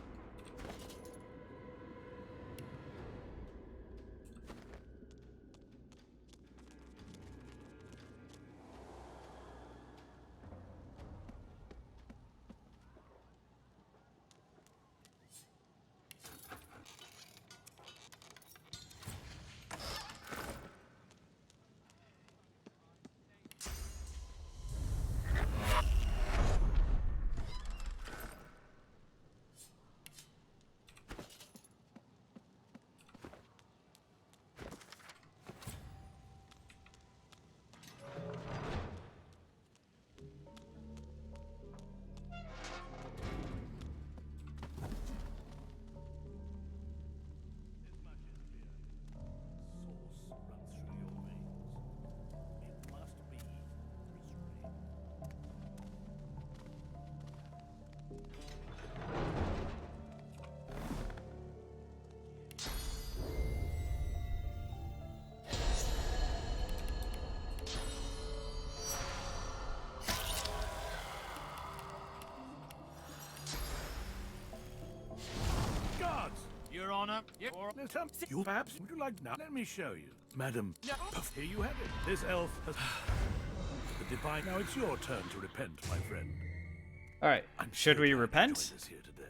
Your Honor, you perhaps would you like now? Let me show you, Madam. Here you have it. This elf has the divine. Now it's your turn to repent, my friend. All right. Should we repent? Here today.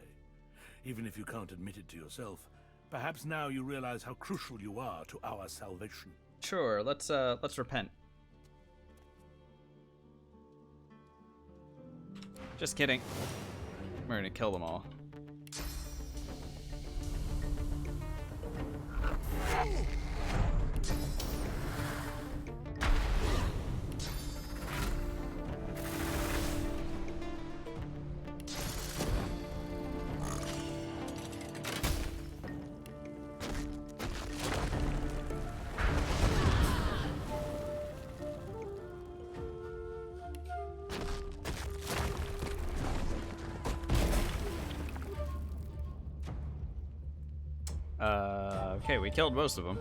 Even if you can't admit it to yourself, perhaps now you realize how crucial you are to our salvation. Sure. Let's repent. Just kidding. We're gonna kill them all. Okay, we killed most of them.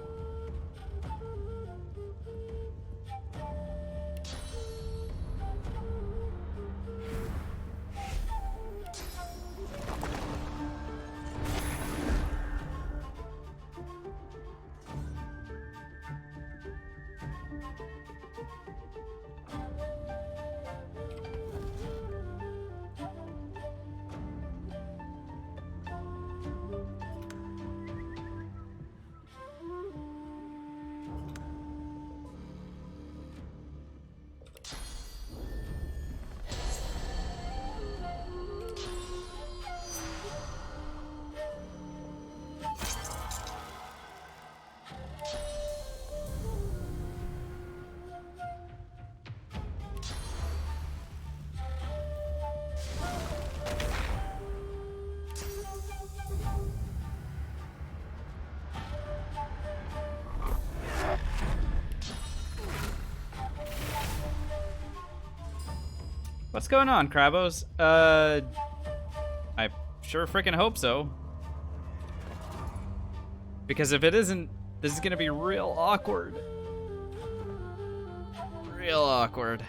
What's going on, Krabos? I sure freaking hope so. Because if it isn't, this is gonna be real awkward. Real awkward.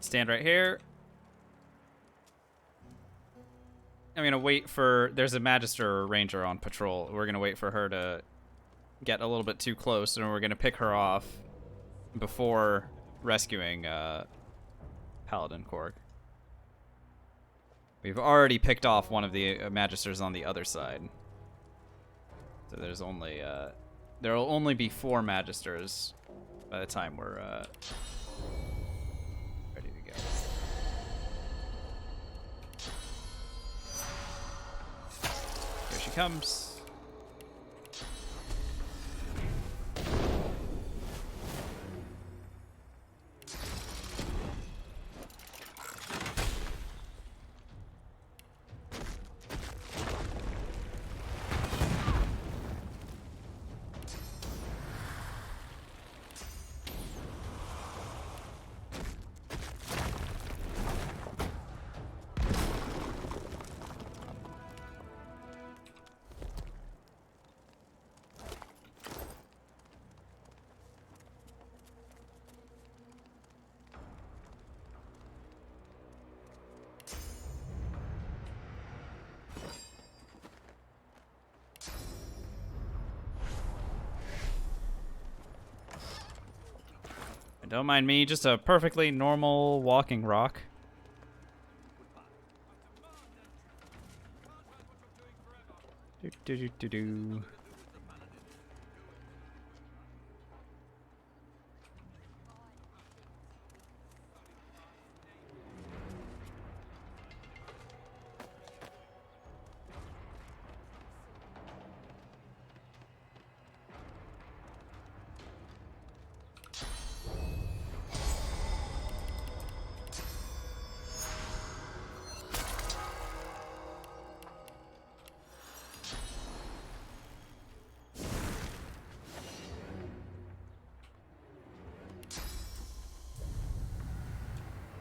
Stand right here. I'm gonna wait for, there's a Magister or Ranger on patrol. We're gonna wait for her to get a little bit too close, and we're gonna pick her off before rescuing Paladin Korg. We've already picked off one of the Magisters on the other side. So there's only, there'll only be 4 Magisters by the time we're ready to go. Here she comes. And don't mind me, just a perfectly normal walking rock. Do do do do do.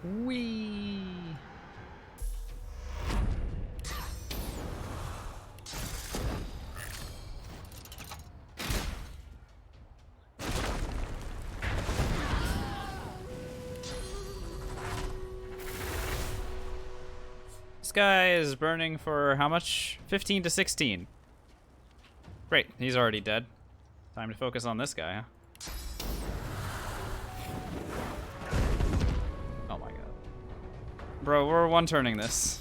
Whee! This guy is burning for how much? 15 to 16. Great, he's already dead. Time to focus on this guy, huh? Oh my god. Bro, we're one-turning this.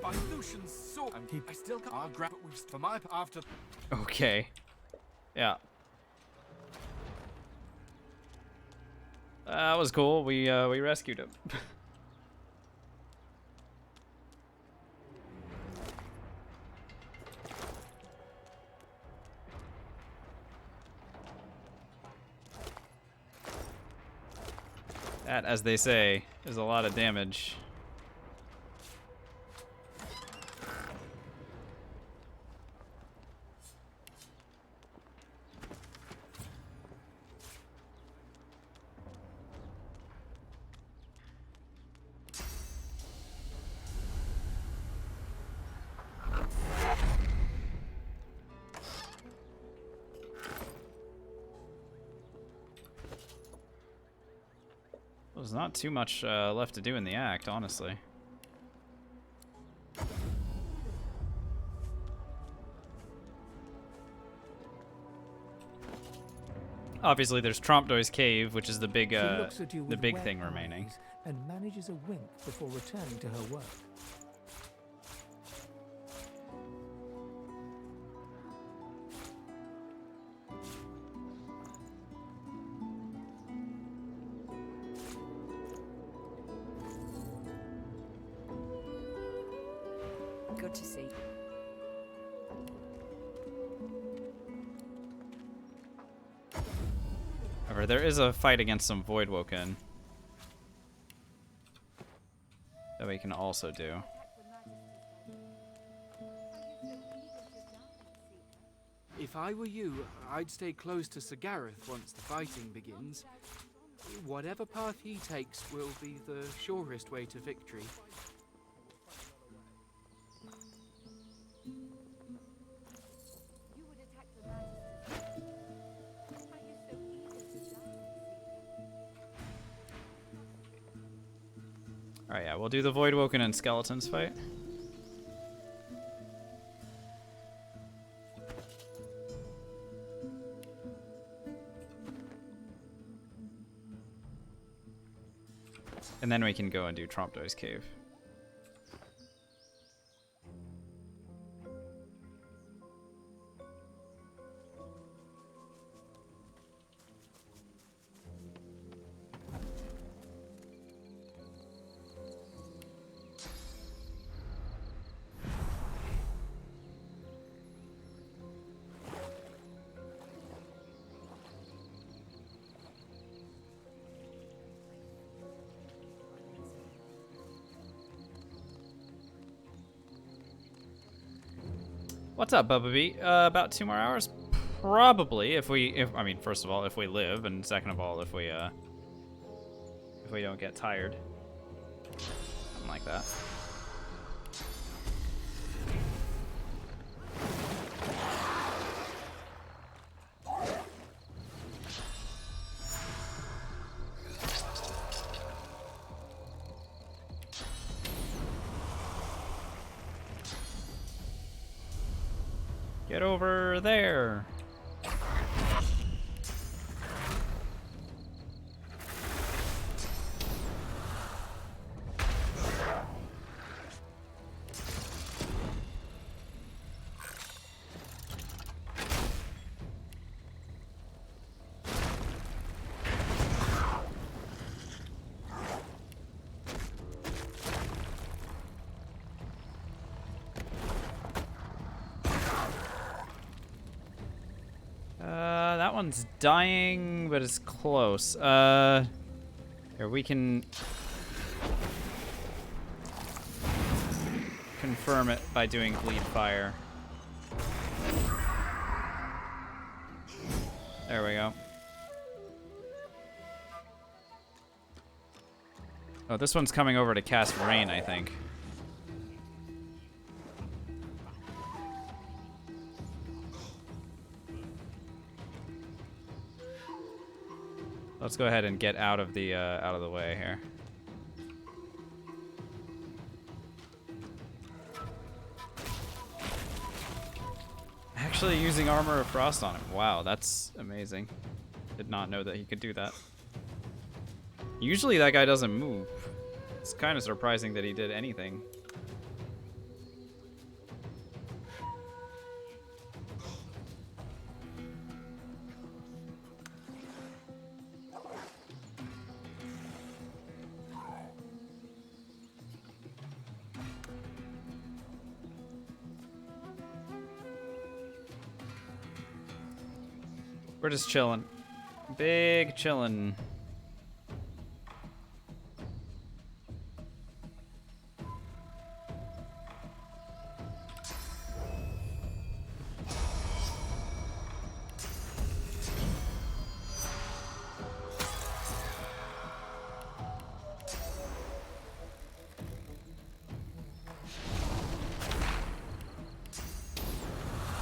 By Lucian's sword, I still can't. I'll grab it for my after. Okay. Yeah. That was cool. We rescued him. That, as they say, is a lot of damage. There's not too much left to do in the act, honestly. Obviously, there's Trompdoy's cave, which is the big thing remaining. And manages a wink before returning to her work. Good to see. However, there is a fight against some Voidwoken that we can also do. If I were you, I'd stay close to Gareth once the fighting begins. Whatever path he takes will be the surest way to victory. Alright, yeah, we'll do the Voidwoken and Skeletons fight. And then we can go and do Trompdoy's cave. What's up, Bubba B? About 2 more hours? Probably, if I mean, first of all, if we live, and second of all, if we don't get tired. Something like that. Get over there. That one's dying, but it's close. Here, we can... confirm it by doing bleed fire. There we go. Oh, this one's coming over to cast rain, I think. Let's go ahead and get out of the way here. Actually using Armor of Frost on him. Wow, that's amazing. Did not know that he could do that. Usually that guy doesn't move. It's kind of surprising that he did anything. We're just chilling. Big chilling.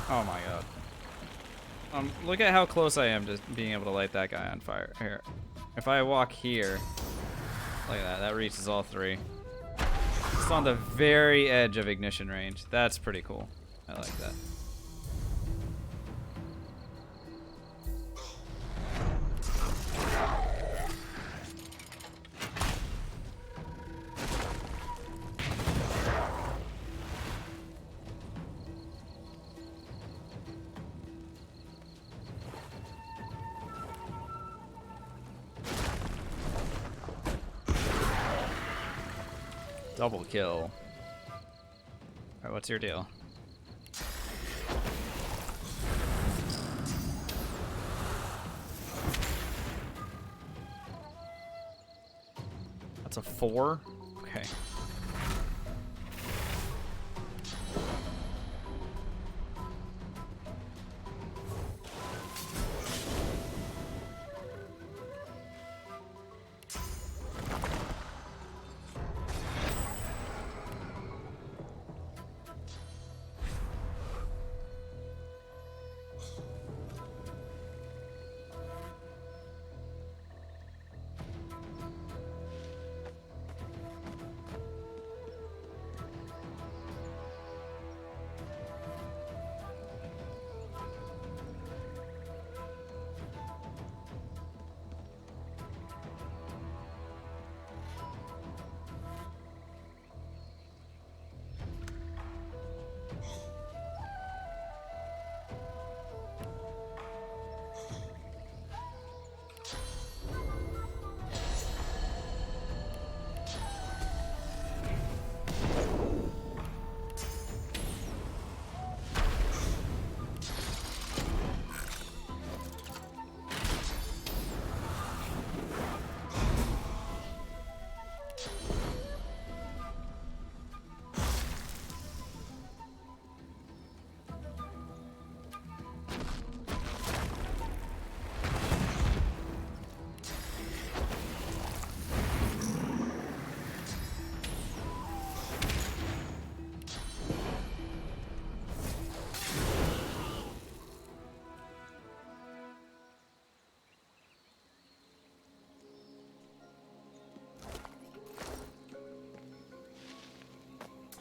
Oh my god. Look at how close I am to being able to light that guy on fire. Here. If I walk here, like that reaches all three. It's on the very edge of ignition range. That's pretty cool. I like that. Double kill. Alright, what's your deal? That's a 4? Okay.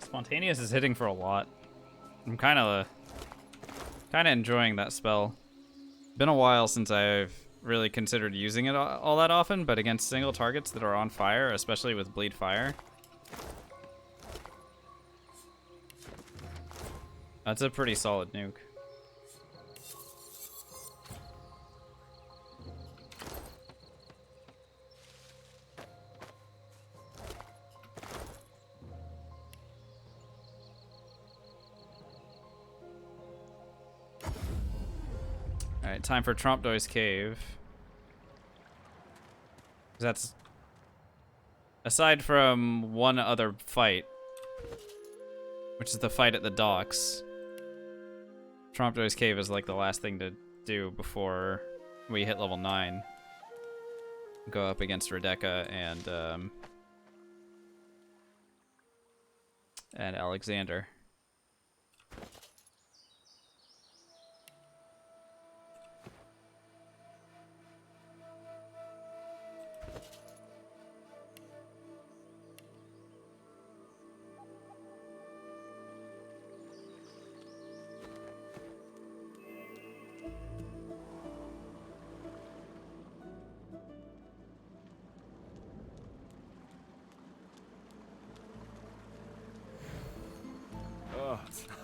Spontaneous is hitting for a lot. I'm kind of enjoying that spell. Been a while since I've really considered using it all that often, but against single targets that are on fire, especially with bleed fire, that's a pretty solid nuke. Alright, time for Trompdoy's Cave. That's... aside from one other fight, which is the fight at the docks. Trompjoy's Cave is like the last thing to do before we hit level 9. Go up against Rebecca and Alexander.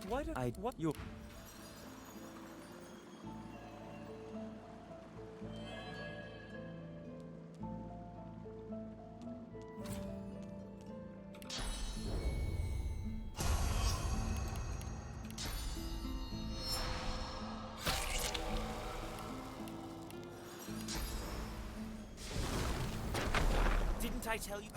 Why did I... What? You... Didn't I tell you...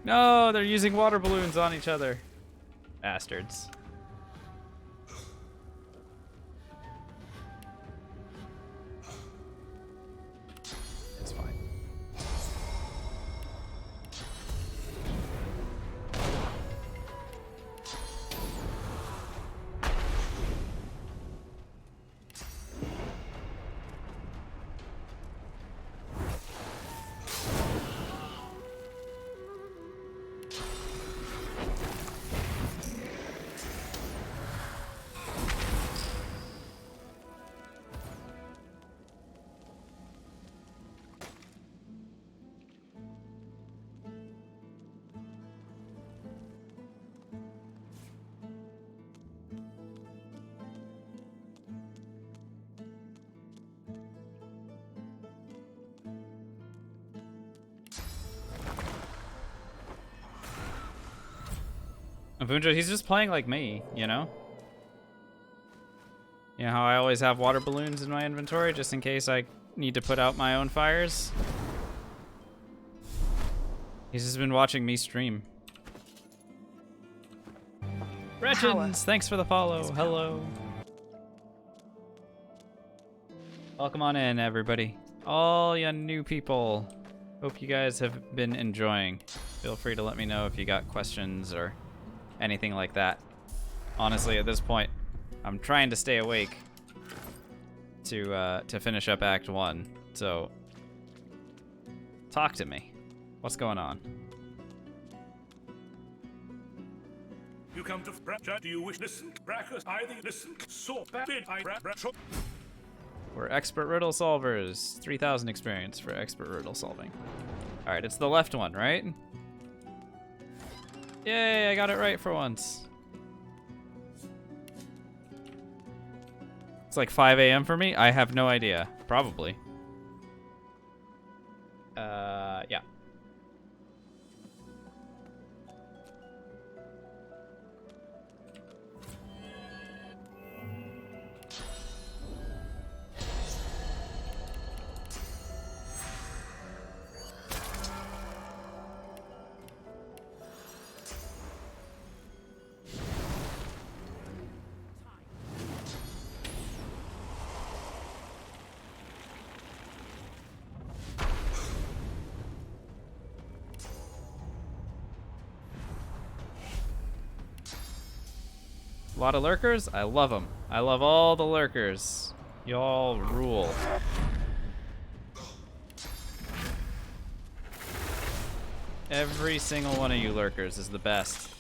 No, they're using water balloons on each other. Bastards. It's fine. Vunja, he's just playing like me, you know? You know how I always have water balloons in my inventory just in case I need to put out my own fires? He's just been watching me stream. Gretchens, thanks for the follow. Hello. Welcome on in, everybody. All you new people. Hope you guys have been enjoying. Feel free to let me know if you got questions or anything like that. Honestly, at this point, I'm trying to stay awake to finish up Act 1. So, talk to me. What's going on? You come to Bracha, do you wish listen? Brachus, either listen, so bid I Bracha. We're expert riddle solvers. 3,000 experience for expert riddle solving. Alright, it's the left one, right? Yay, I got it right for once. It's like 5 a.m. for me? I have no idea. Probably. Yeah. A lot of lurkers? I love them. I love all the lurkers. Y'all rule. Every single one of you lurkers is the best.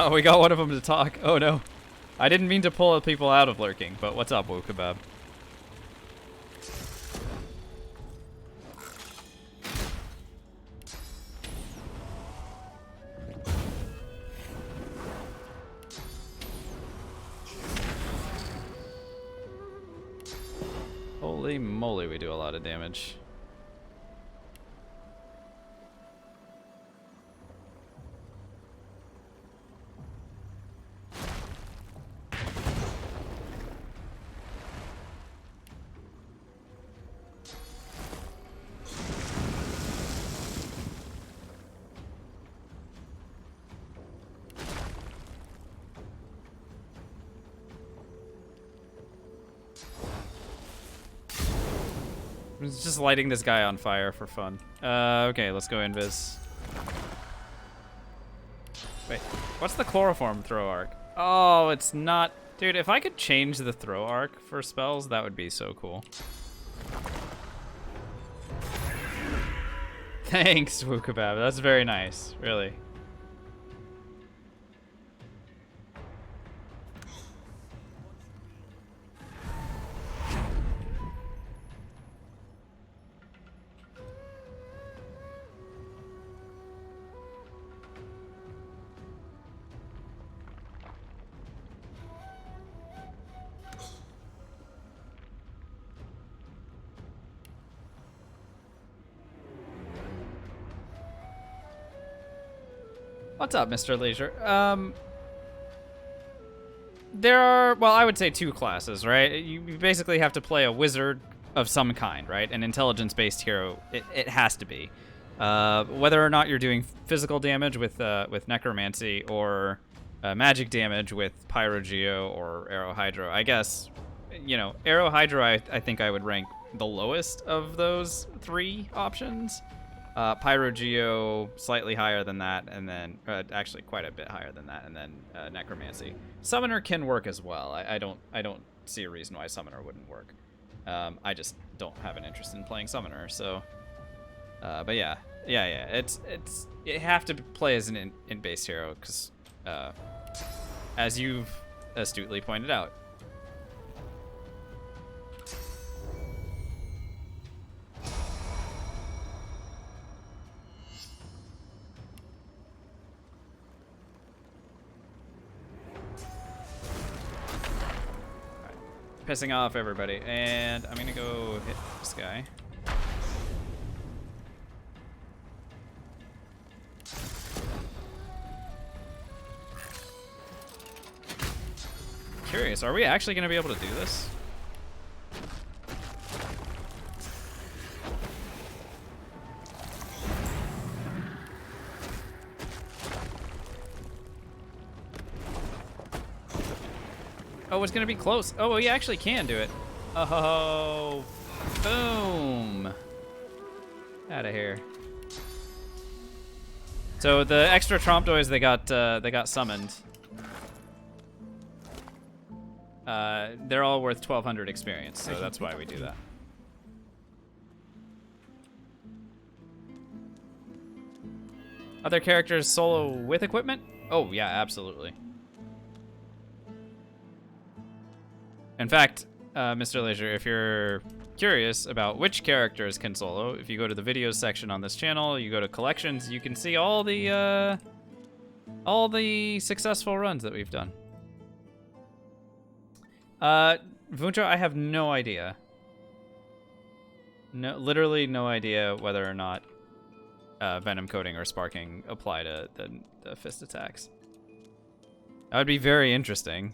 Oh, we got one of them to talk. Oh no. I didn't mean to pull people out of lurking, but what's up, Woo Kebab? Holy moly, we do a lot of damage. I'm just lighting this guy on fire for fun. Okay, let's go invis. Wait, what's the chloroform throw arc? Oh, it's not... Dude, if I could change the throw arc for spells, that would be so cool. Thanks, Woo Kebab. That's very nice, really. What's up, Mr. Leisure? There are, well, I would say two classes, right? You basically have to play a wizard of some kind, right? An intelligence-based hero, it has to be. Whether or not you're doing physical damage with necromancy or magic damage with Pyrogeo or Arrow Hydro, I guess, you know, Arrow Hydro, I think I would rank the lowest of those three options. Pyrogeo slightly higher than that, and then actually quite a bit higher than that, and then necromancy. Summoner can work as well. I don't see a reason why Summoner wouldn't work. I just don't have an interest in playing Summoner. So, but yeah, you have to play as an in-base hero because, as you've astutely pointed out. Pissing off everybody, and I'm gonna go hit this guy. Curious, are we actually gonna be able to do this? Oh, it's gonna be close. Oh, well, you actually can do it. Oh, boom. Out of here. So the extra Trompdoys they got summoned. They're all worth 1,200 experience, so that's why we do that. Other characters solo with equipment? Oh yeah, absolutely. In fact, Mr. Leisure, if you're curious about which characters can solo, if you go to the videos section on this channel, you go to collections, you can see all the successful runs that we've done. Vuncho, I have no idea. No, literally no idea whether or not venom coating or sparking apply to the fist attacks. That would be very interesting.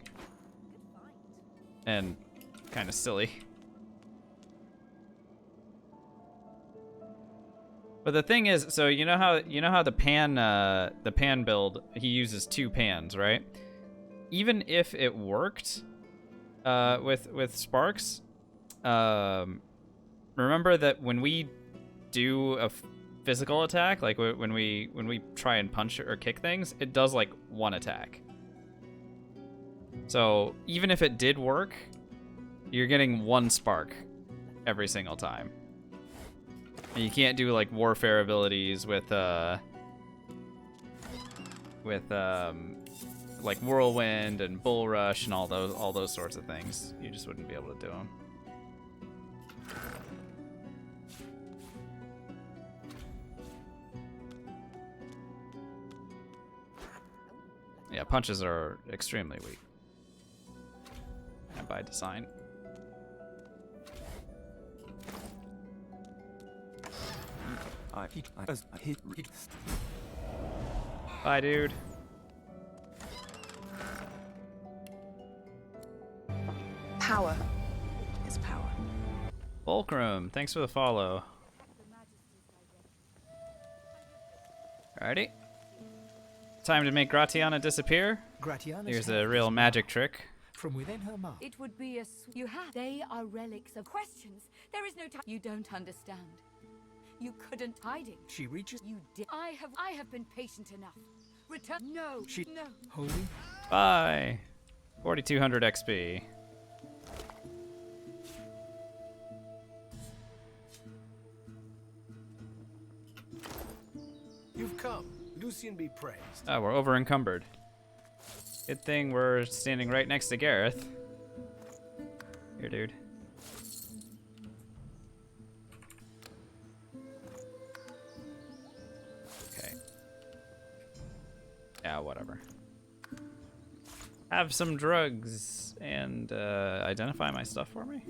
And kind of silly. But the thing is, so you know how the pan build, he uses 2 pans, right? Even if it worked with sparks, remember that when we do a physical attack, like when we try and punch or kick things, it does like 1 attack. So even if it did work, you're getting 1 spark every single time. And you can't do like warfare abilities with like whirlwind and bull rush and all those sorts of things. You just wouldn't be able to do them. Yeah, punches are extremely weak. And by design. Bye, dude. Power is power. Fulcrum, thanks for the follow. Alrighty. Time to make Gratiana disappear. Gratiana's Here's head a real is magic marked. trick. From within her mouth. It would be a you have. They are relics of questions. There is no time. You don't understand. You couldn't hiding. She reaches. You did. I have been patient enough. Return. No. No. Holy. Bye. 4200 XP. You've come. Lucian be praised. Oh, we're over encumbered. Good thing we're standing right next to Gareth. Here, dude. Okay. Yeah, whatever. Have some drugs and identify my stuff for me.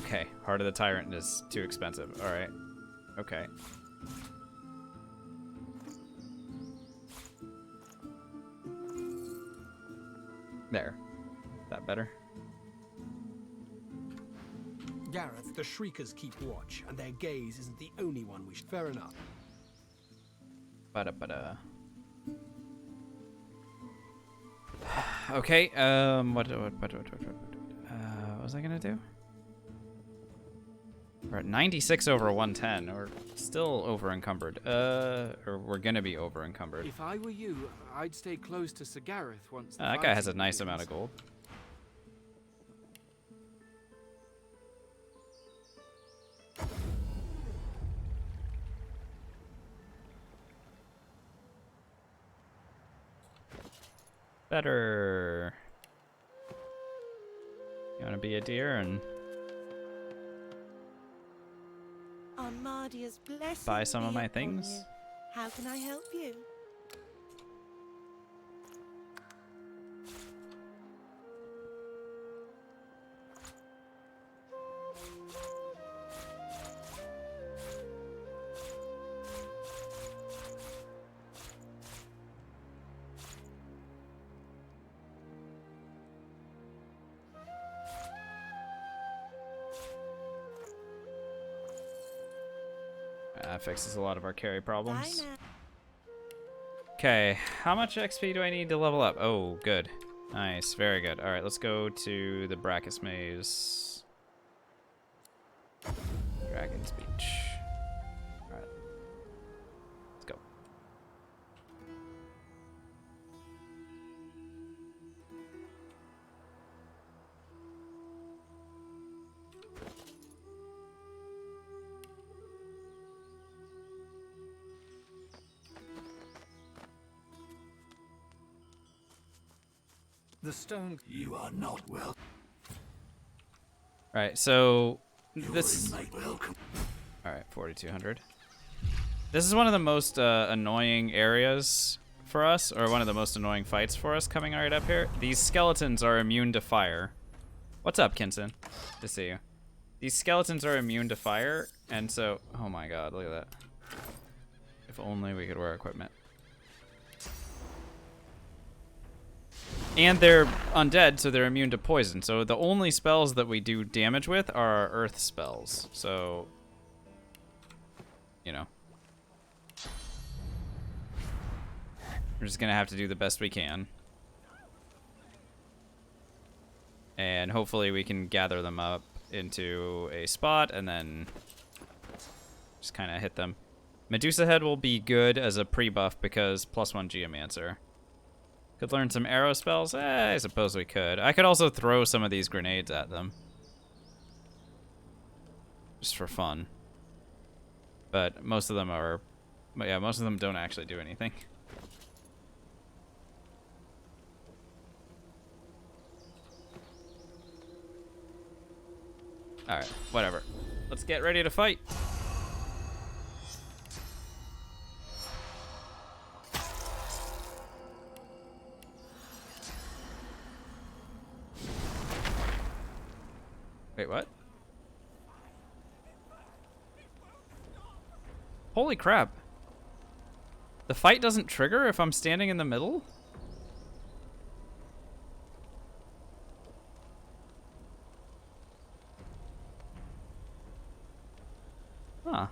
Okay, Heart of the Tyrant is too expensive. Alright. Okay. There. Is that better? Gareth, the Shriekers keep watch, and their gaze isn't the only one we should. Fair enough. Ba-da-ba-da. Okay, what was I gonna do? We're at 96 over 110. We're still over encumbered. Or we're gonna be over encumbered. If I were you, I'd stay close to Sir Gareth once the That guy has a fighting nice begins. amount of gold. Better. You wanna be a deer and Armadia's blessing buy some of be my upon things? you. How can I help you? That fixes a lot of our carry problems. Bye now. Okay, how much XP do I need to level up? Oh, good. Nice, very good. Alright, let's go to the Brachus Maze. Dragon's Beach. Alright. Let's go. The stone. You are not welcome. Right, so this. Welcome. All right, 4,200. This is one of the most annoying areas for us, or one of the most annoying fights for us coming right up here. These skeletons are immune to fire. What's up, Kinson? Good to see you. These skeletons are immune to fire, and so, oh my god, look at that. If only we could wear equipment. And they're undead, so they're immune to poison. So the only spells that we do damage with are our earth spells. So, you know. We're just gonna have to do the best we can. And hopefully we can gather them up into a spot and then just kind of hit them. Medusa Head will be good as a pre-buff because +1 Geomancer. Could learn some arrow spells? I suppose we could. I could also throw some of these grenades at them. Just for fun. But most of them are... yeah, most of them don't actually do anything. Alright, whatever. Let's get ready to fight. Wait, what? Holy crap. The fight doesn't trigger if I'm standing in the middle? Huh.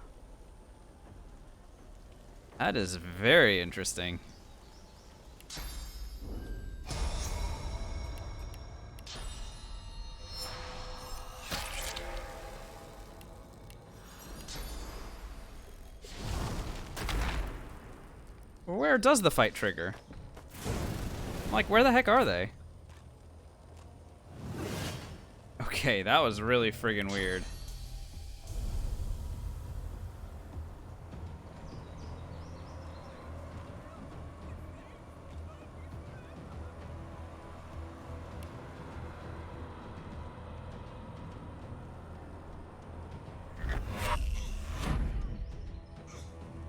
That is very interesting. Where does the fight trigger? Like, where the heck are they? Okay, that was really friggin' weird.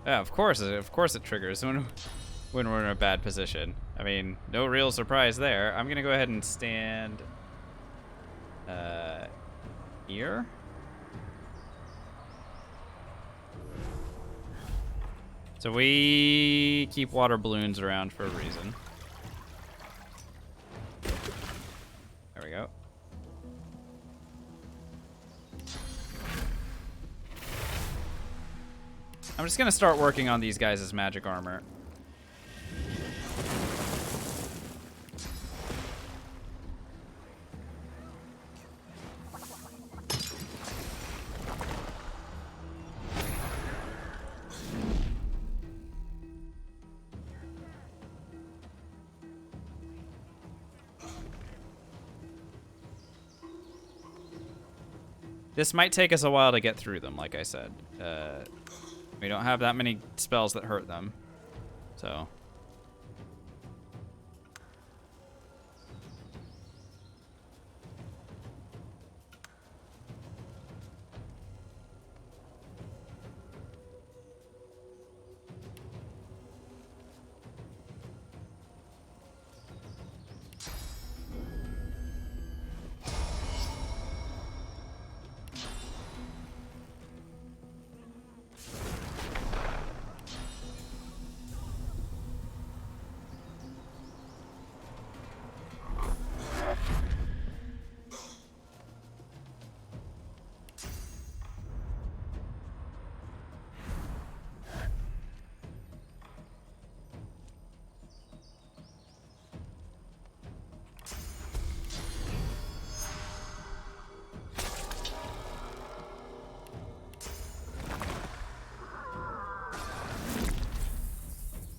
Yeah, of course it triggers when we're in a bad position. I mean, no real surprise there. I'm gonna go ahead and stand here. So we keep water balloons around for a reason. There we go. I'm just gonna start working on these guys' magic armor. This might take us a while to get through them, like I said. We don't have that many spells that hurt them, so.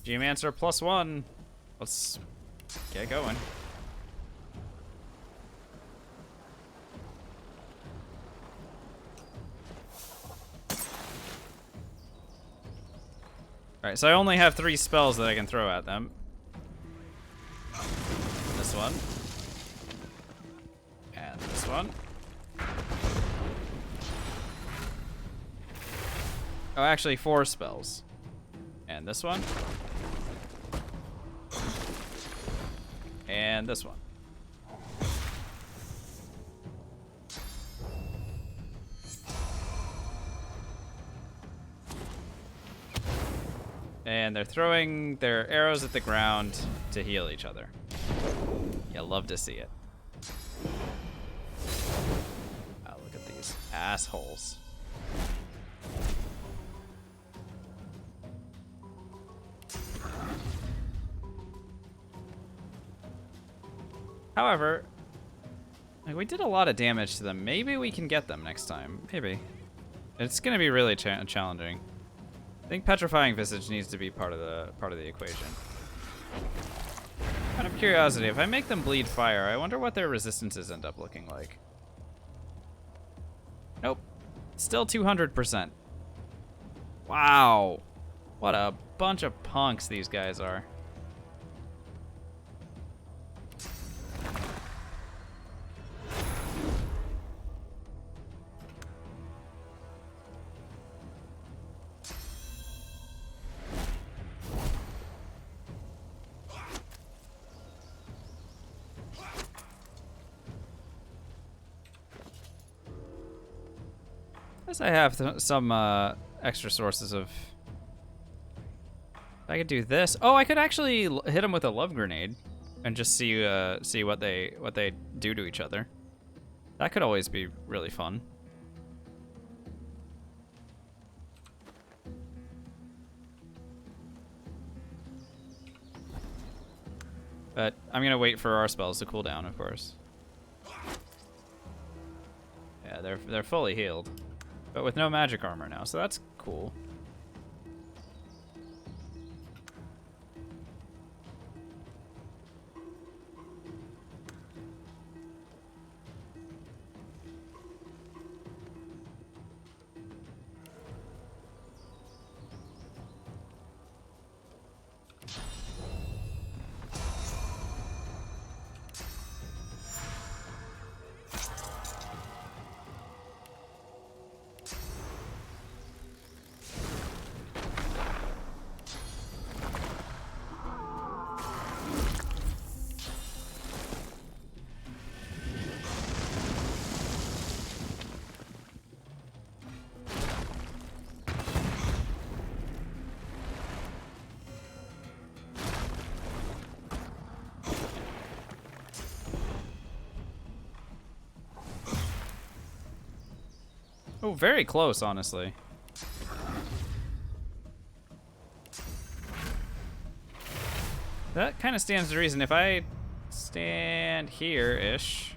Geomancer +1. Let's get going. Alright, so I only have 3 spells that I can throw at them. This one. one. Oh, actually 4 spells. And this one. And this one. And they're throwing their arrows at the ground to heal each other. You love to see it. Oh, look at these assholes. However, like, we did a lot of damage to them. Maybe we can get them next time. Maybe. It's gonna be really challenging. I think petrifying visage needs to be part of the equation. Out of curiosity, if I make them bleed fire, I wonder what their resistances end up looking like. Nope. Still 200%. Wow. What a bunch of punks these guys are. I have some extra sources of. I could do this. Oh, I could actually hit them with a love grenade, and just see what they do to each other. That could always be really fun. But I'm gonna wait for our spells to cool down, of course. Yeah, they're fully healed. But with no magic armor now, so that's cool. Oh, very close, honestly. That kind of stands to reason. If I stand here-ish.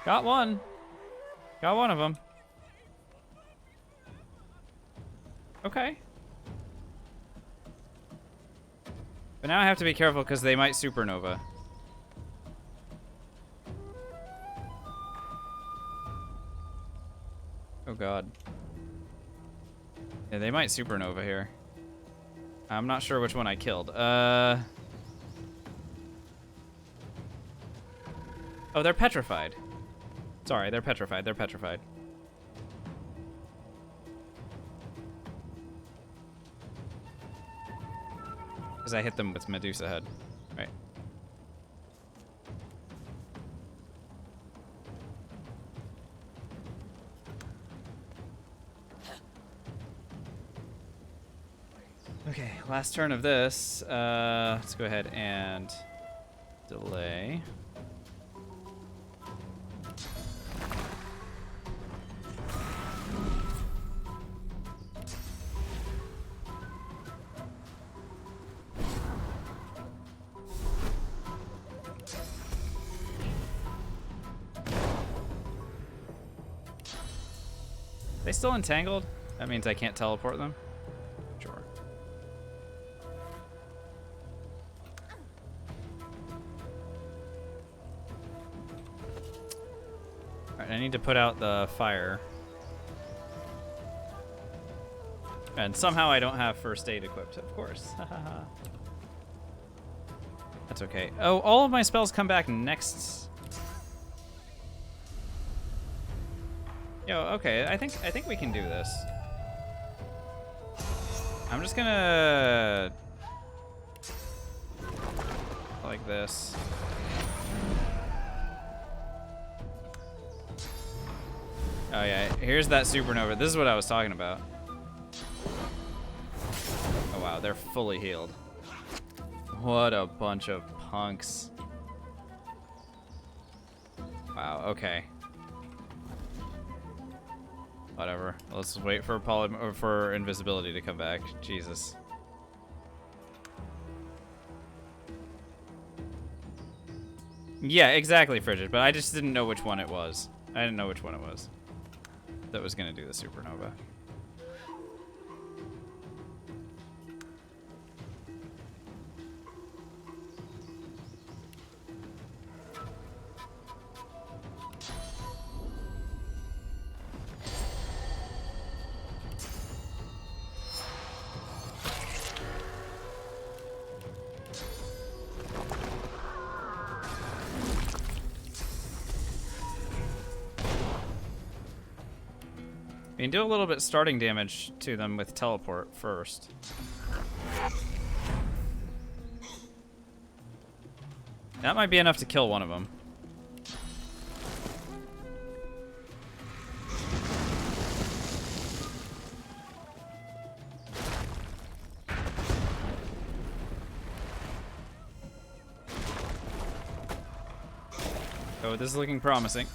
Got one. Got one of them. Okay. But now I have to be careful because they might supernova. Oh god. Yeah, they might supernova here. I'm not sure which one I killed. Oh, they're petrified. Sorry, they're petrified. They're petrified. Because I hit them with Medusa head. Right. Okay, last turn of this. Let's go ahead and delay. They still entangled? That means I can't teleport them? Sure. Alright, I need to put out the fire. And somehow I don't have first aid equipped, of course. That's That's okay. Oh, all of my spells come back next. Yo, okay. I think we can do this. I'm just gonna like this. Oh yeah, here's that supernova. This is what I was talking about. Oh wow, they're fully healed. What a bunch of punks. Wow, okay. Whatever. Let's wait for for invisibility to come back. Jesus. Yeah, exactly, Frigid, but I just didn't know which one it was. I didn't know which one it was that was gonna do the supernova. You can do a little bit starting damage to them with teleport first. That might be enough to kill one of them. Oh, this is looking promising.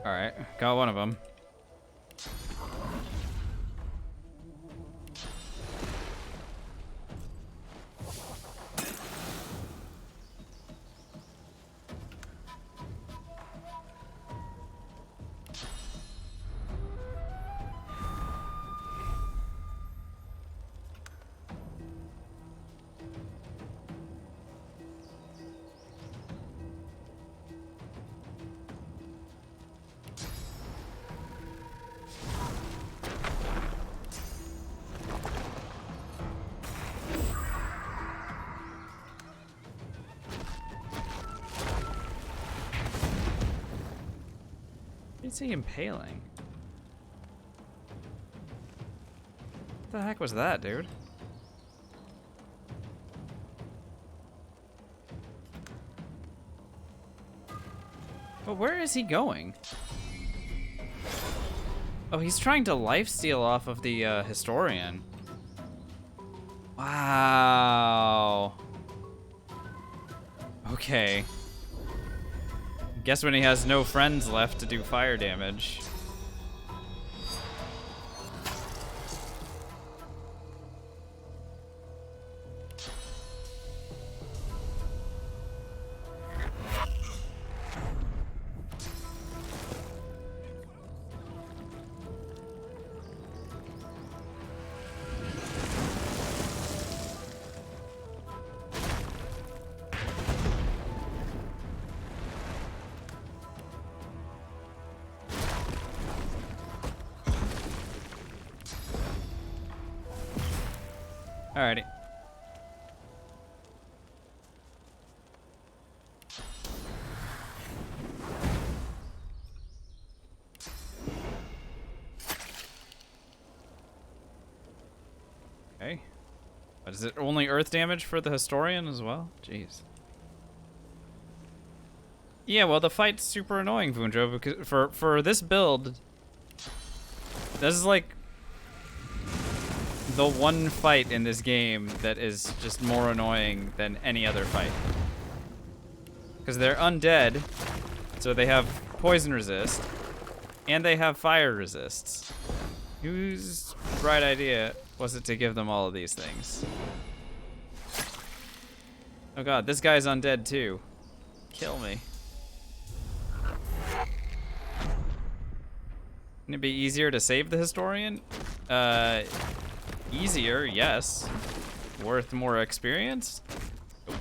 Alright, got one of them. What is he impaling? What the heck was that, dude? But where is he going? Oh, he's trying to lifesteal off of the historian. Wow. Okay. Guess when he has no friends left to do fire damage. Alrighty. Okay. But is it only earth damage for the historian as well? Jeez. Yeah, well, the fight's super annoying, Vunjo, because for this build, this is like the one fight in this game that is just more annoying than any other fight. Because they're undead, so they have poison resist, and they have fire resists. Whose bright idea was it to give them all of these things? Oh god, this guy's undead too. Kill me. Wouldn't it be easier to save the historian? Easier, yes. Worth more experience? Nope.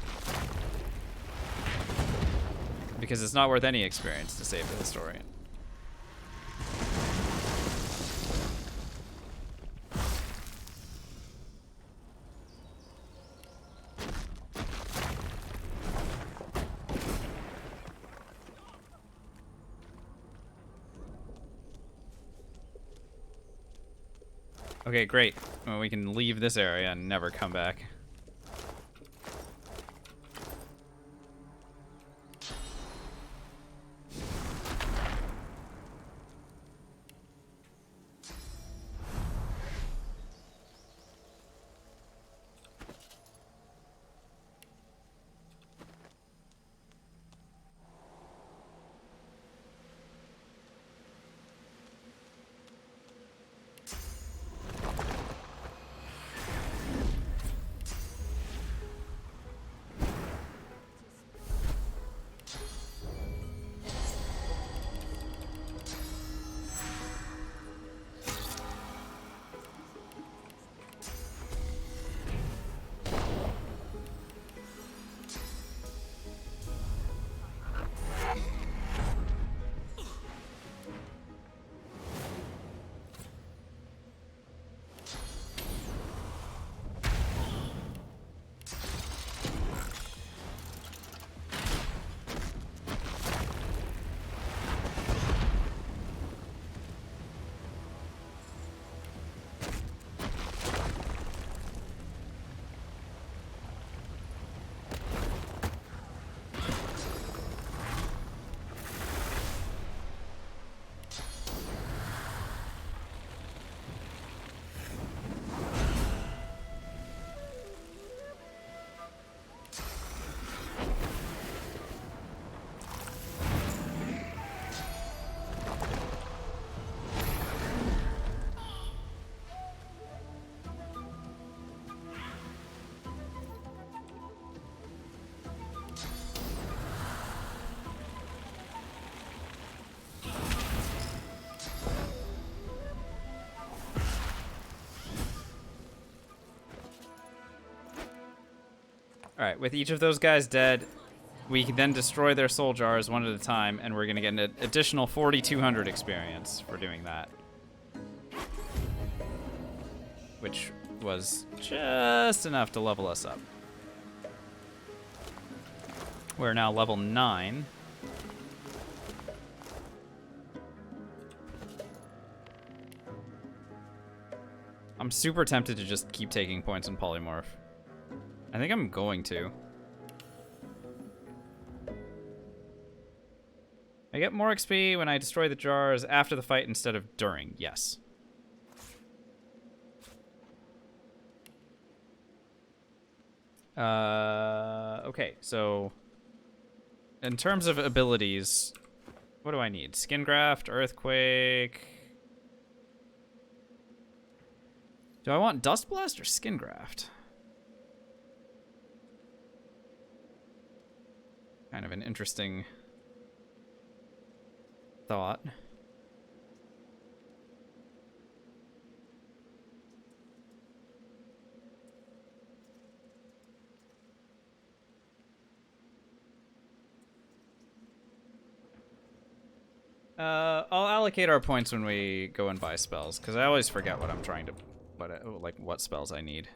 Because it's not worth any experience to save the historian. Okay, great. Well, we can leave this area and never come back. Alright, with each of those guys dead, we can then destroy their soul jars one at a time, and we're going to get an additional 4,200 experience for doing that. Which was just enough to level us up. We're now level 9. I'm super tempted to just keep taking points in polymorph. I think I'm going to. I get more XP when I destroy the jars after the fight instead of during. Yes. Okay, so in terms of abilities, what do I need? Skin Graft, Earthquake. Do I want Dust Blast or Skin Graft? Kind of an interesting thought. I'll allocate our points when we go and buy spells, because I always forget what I'm trying to, what spells I need.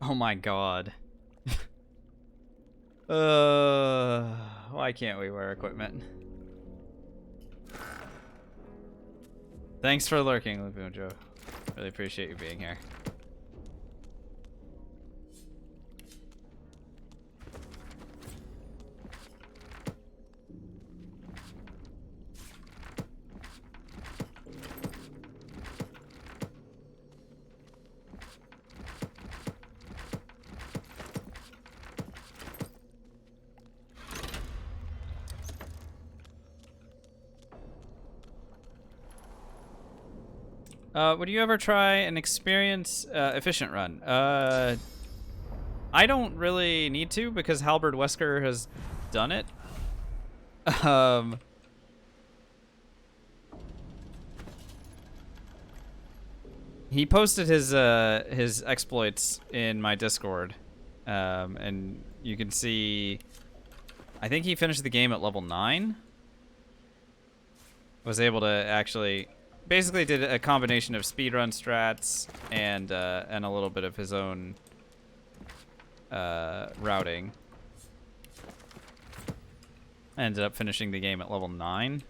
Oh my god. Why can't we wear equipment? Thanks for lurking, Lupunjo. Really appreciate you being here. Would you ever try an experience efficient run? I don't really need to because Halberd Wesker has done it. he posted his exploits in my Discord, and you can see. I think he finished the game at level 9. Was able to actually, basically did a combination of speedrun strats and a little bit of his own routing. Ended up finishing the game at level 9.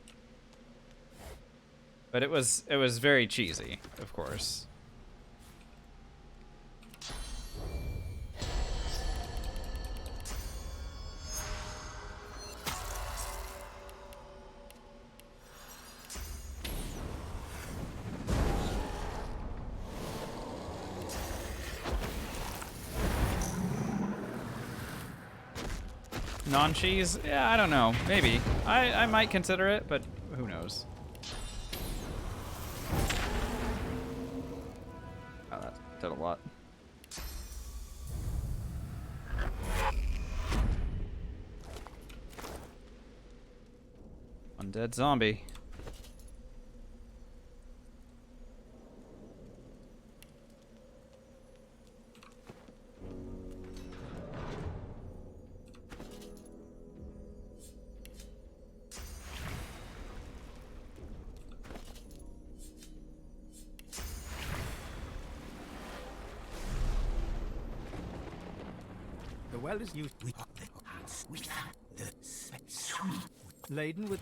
But it was very cheesy, of course. Non-cheese? Yeah, I don't know. Maybe. I might consider it, but who knows? Oh, that did a lot. Undead zombie. The well is used laden with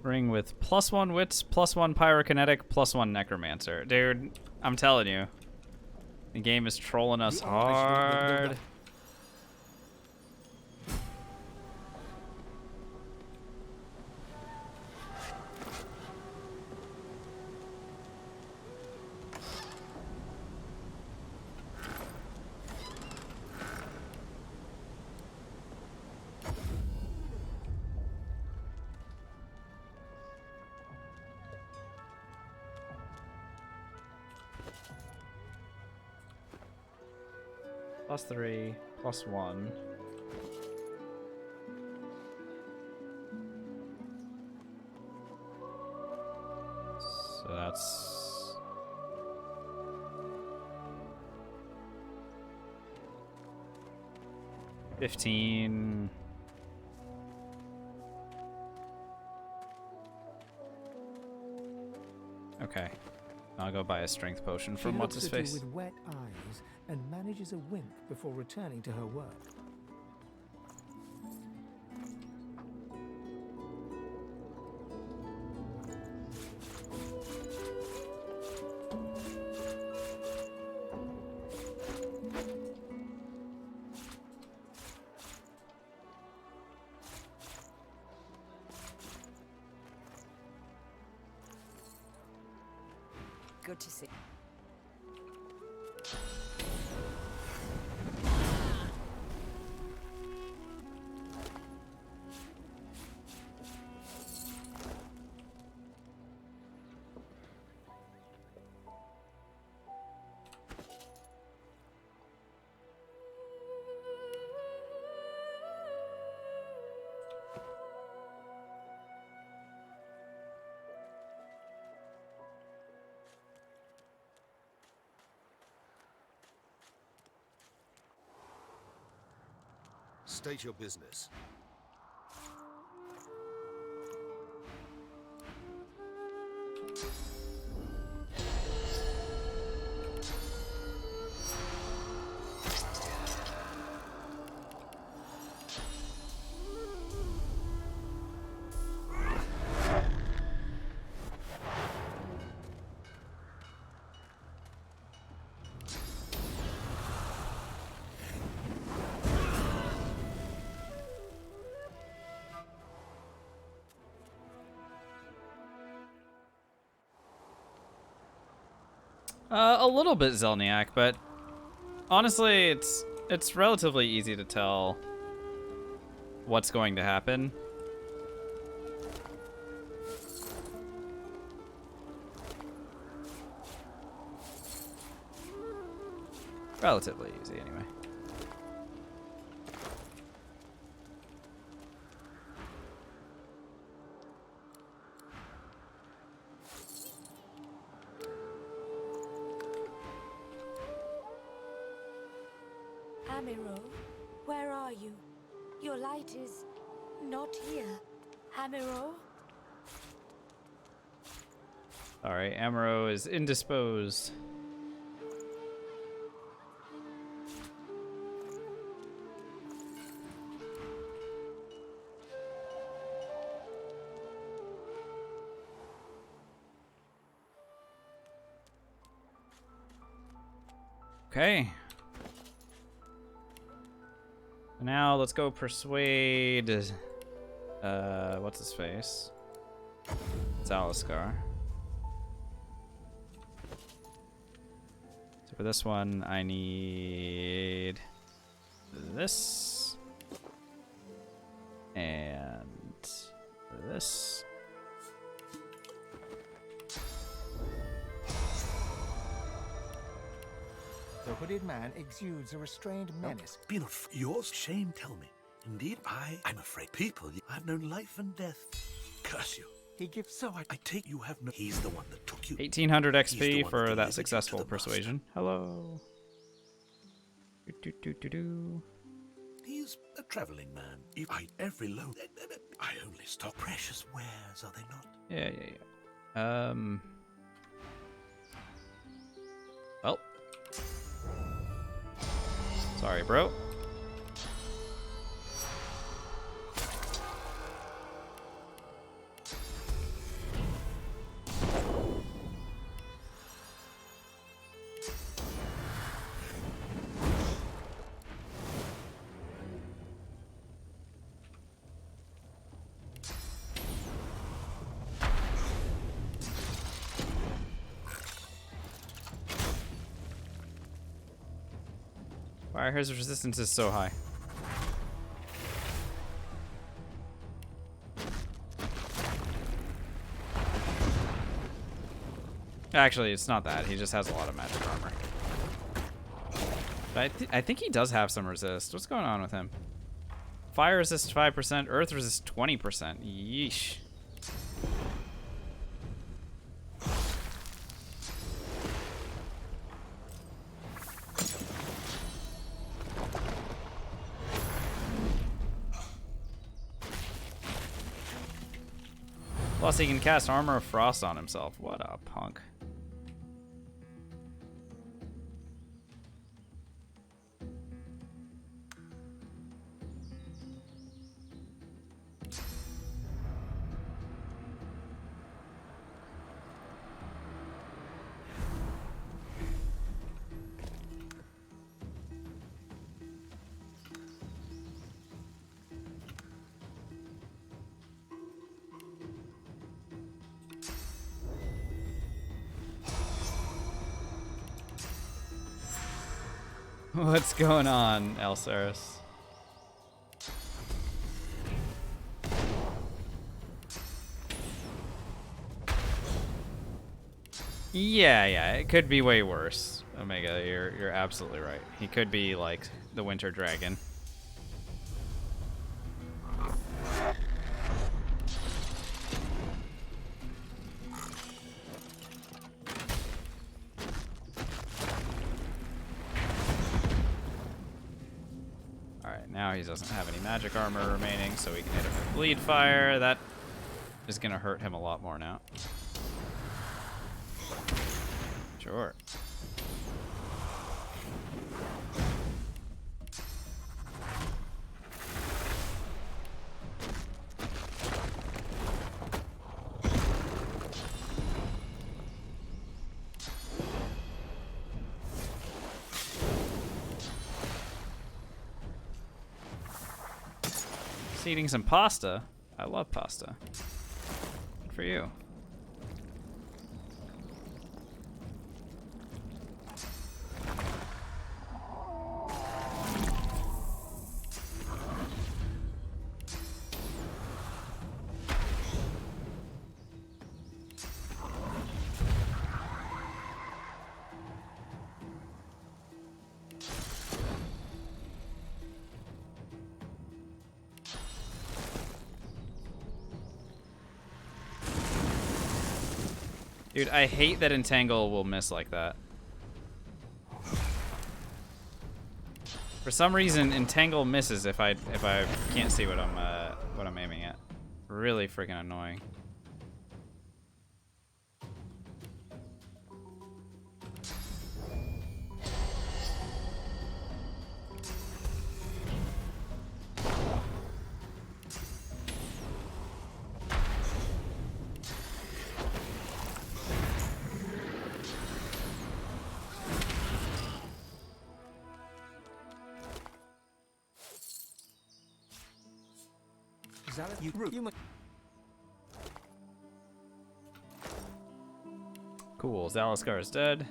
Ring with +1 wits, +1 pyrokinetic, +1 necromancer. Dude, I'm telling you. The game is trolling us hard. +3, +1. So that's 15. Okay. I'll go buy a strength potion from what's his face. She looks at you with wet eyes and manages a wink before returning to her work. Good to see. State your business. A little bit Zelniak, but honestly, it's relatively easy to tell what's going to happen. Relatively easy, anyway. Amiro, where are you? Your light is not here. Amiro? Alright, Amaro is indisposed. Okay. Now let's go persuade what's his face? It's Aliskar. So for this one I need this and this. The hooded man exudes a restrained menace. Be not yours. Shame, tell me. Indeed, I'm afraid people. I've known life and death. Curse you. He gives So I take you have no. He's the one that took you. 1800 He's the XP one for delivered you that to successful the persuasion. Hello. Do. He's a traveling man. If every loan, I only stock precious wares, are they not? Yeah. Well. Sorry, bro. Why his resistance is so high? Actually, it's not that. He just has a lot of magic armor. But I think he does have some resist. What's going on with him? Fire resist 5%, earth resist 20%. Yeesh. Plus, he can cast Armor of Frost on himself. What a punk. What's going on, Elsaris? Yeah, it could be way worse. Omega, you're absolutely right. He could be like the Winter Dragon. Now he doesn't have any magic armor remaining, so we can hit him with bleed fire. That is gonna hurt him a lot more now. Sure. Eating some pasta. I love pasta. Good for you. Dude, I hate that Entangle will miss like that. For some reason, Entangle misses if I can't see what I'm aiming at. Really freaking annoying. Cool, Zaliskar is dead.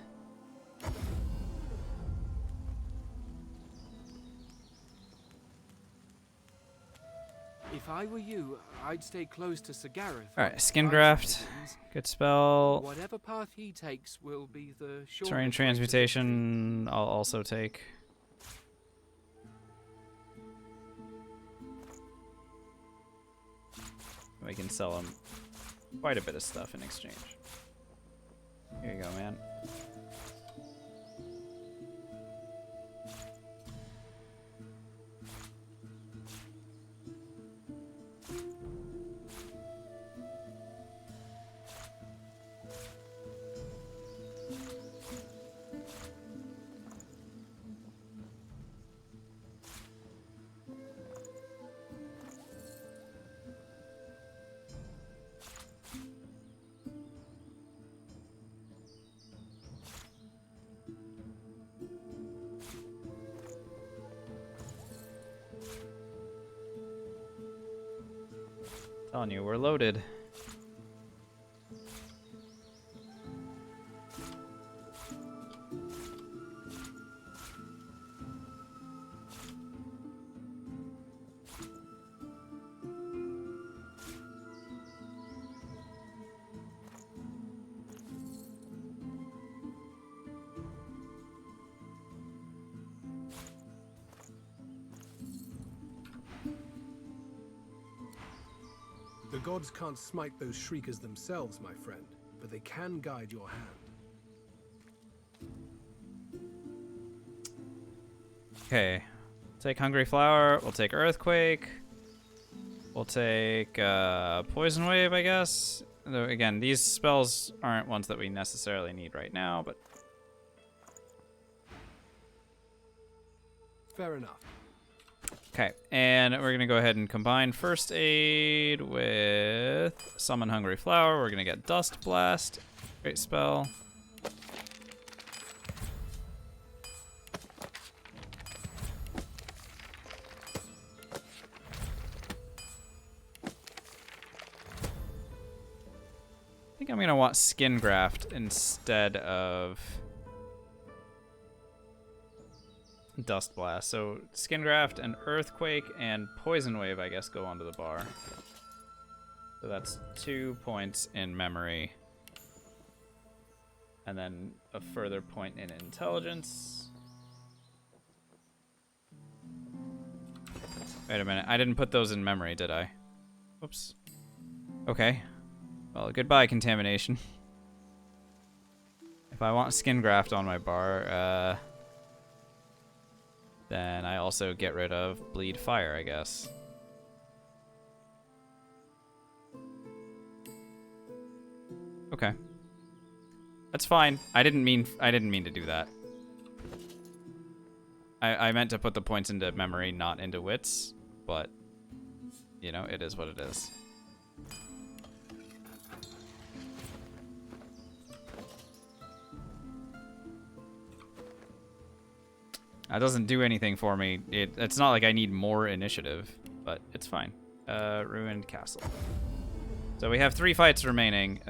If I were you, I'd stay close to Gareth. Alright, Skin Graft. Good spell. Whatever path he takes will be the shortest. Terrain Transmutation, I'll also take. We can sell him quite a bit of stuff in exchange. Here you go, man. Telling you, we're loaded. The gods can't smite those shriekers themselves, my friend, but they can guide your hand. Okay. Take Hungry Flower. We'll take Earthquake. We'll take Poison Wave, I guess. Though, again, these spells aren't ones that we necessarily need right now, but... Fair enough. Okay, and we're going to go ahead and combine First Aid with Summon Hungry Flower. We're going to get Dust Blast. Great spell. I think I'm going to want Skin Graft instead of Dust Blast. So Skin Graft and Earthquake and Poison Wave, I guess, go onto the bar. So that's 2 points in memory. And then a further point in intelligence. Wait a minute. I didn't put those in memory, did I? Oops. Okay. Well, goodbye, contamination. If I want Skin Graft on my bar, then I also get rid of Bleed Fire, I guess. Okay. That's fine. I didn't mean to do that. I meant to put the points into memory, not into wits, but you know, it is what it is. That doesn't do anything for me. It's not like I need more initiative, but it's fine. Ruined Castle. So we have 3 fights remaining.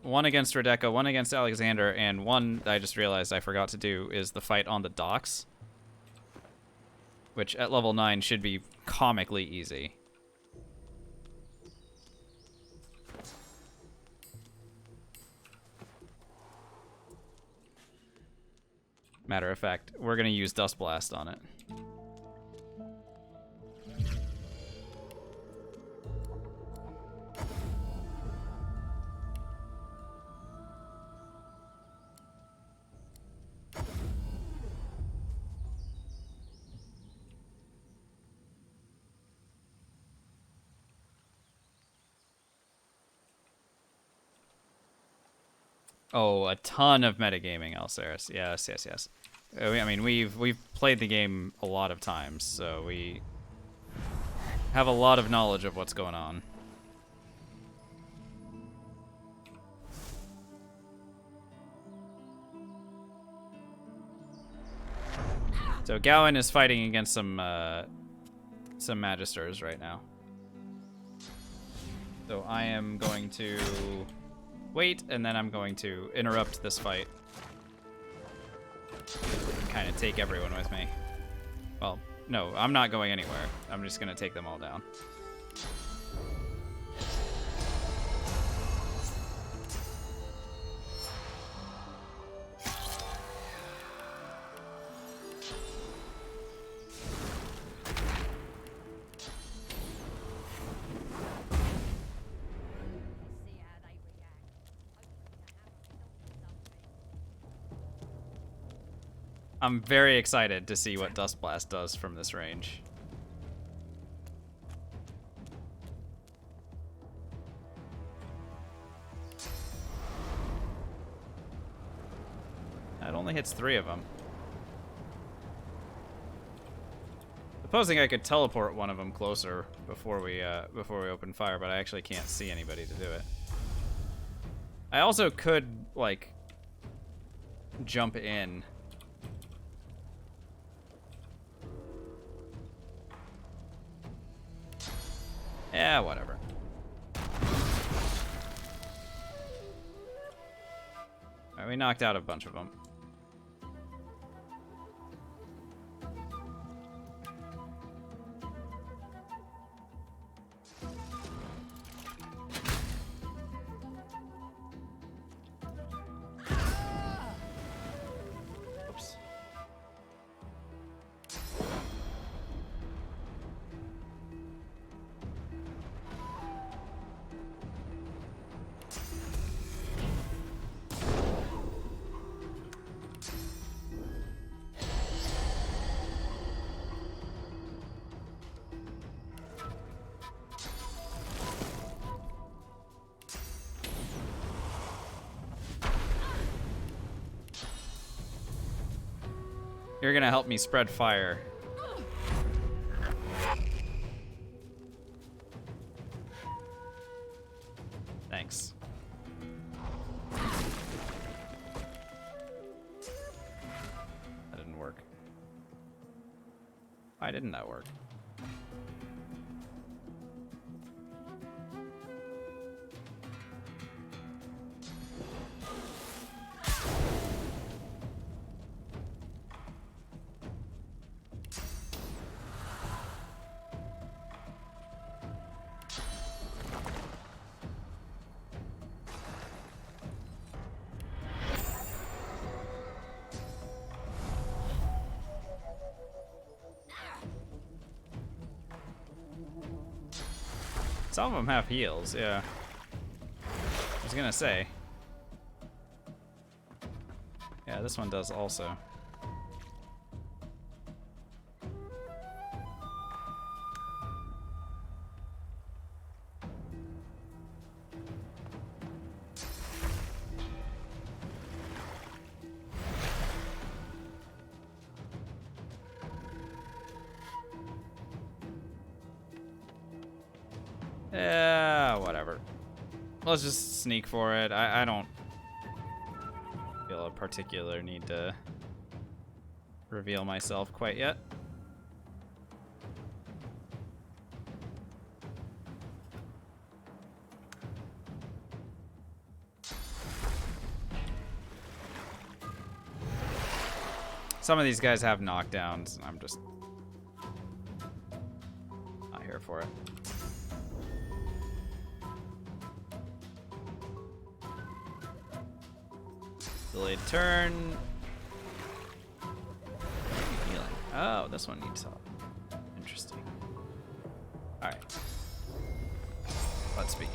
One against Rebecca, one against Alexander, and one that I just realized I forgot to do is the fight on the docks. Which at level 9 should be comically easy. Matter of fact, we're gonna use Dust Blast on it. Oh, a ton of metagaming, Alceris. Yes, yes, yes. I mean, we've played the game a lot of times, so we have a lot of knowledge of what's going on. So Gawain is fighting against some Magisters right now. So I am going to wait, and then I'm going to interrupt this fight. Kind of take everyone with me. Well, no, I'm not going anywhere. I'm just gonna take them all down. I'm very excited to see what Dust Blast does from this range. That only hits 3 of them. Supposing I could teleport one of them closer before we open fire, but I actually can't see anybody to do it. I also could like jump in. Yeah, whatever. Alright, we knocked out a bunch of them. Oops. You're gonna help me spread fire. Thanks. That didn't work. Why didn't that work? Some of them have heals, yeah. I was gonna say. Yeah, this one does also. Yeah, whatever. Let's just sneak for it. I don't feel a particular need to reveal myself quite yet. Some of these guys have knockdowns, and I'm just not here for it. Delayed turn. Healing. Oh, this one needs help. Interesting. Alright. Let's begin.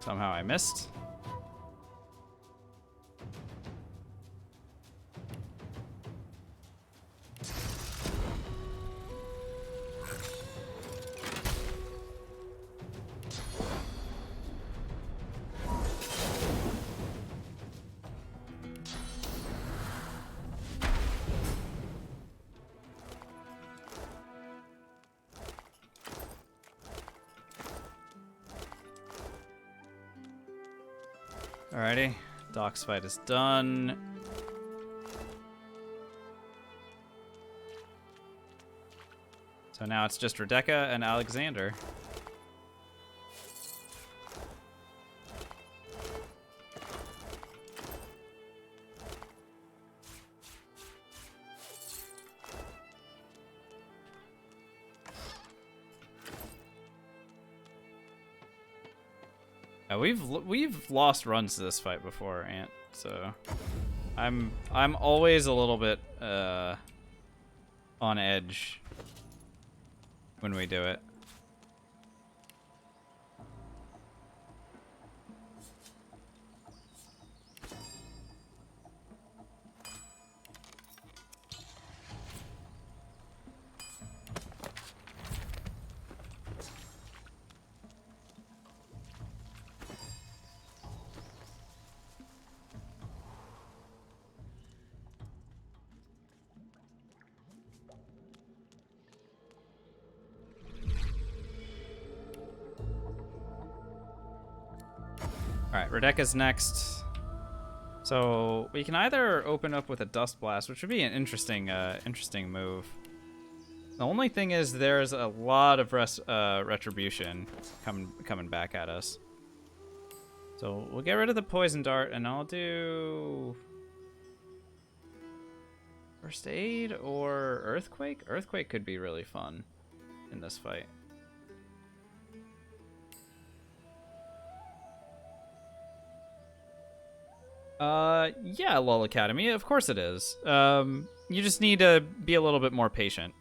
Somehow I missed. Alrighty, Doc's fight is done. So now it's just Rebecca and Alexander. We've lost runs to this fight before, Ant. So I'm always a little bit on edge when we do it. Alright, Redeka's next. So we can either open up with a Dust Blast, which would be an interesting move. The only thing is there's a lot of retribution coming back at us. So we'll get rid of the Poison Dart, and I'll do First Aid or Earthquake? Earthquake could be really fun in this fight. Yeah, LOL Academy, of course it is. You just need to be a little bit more patient.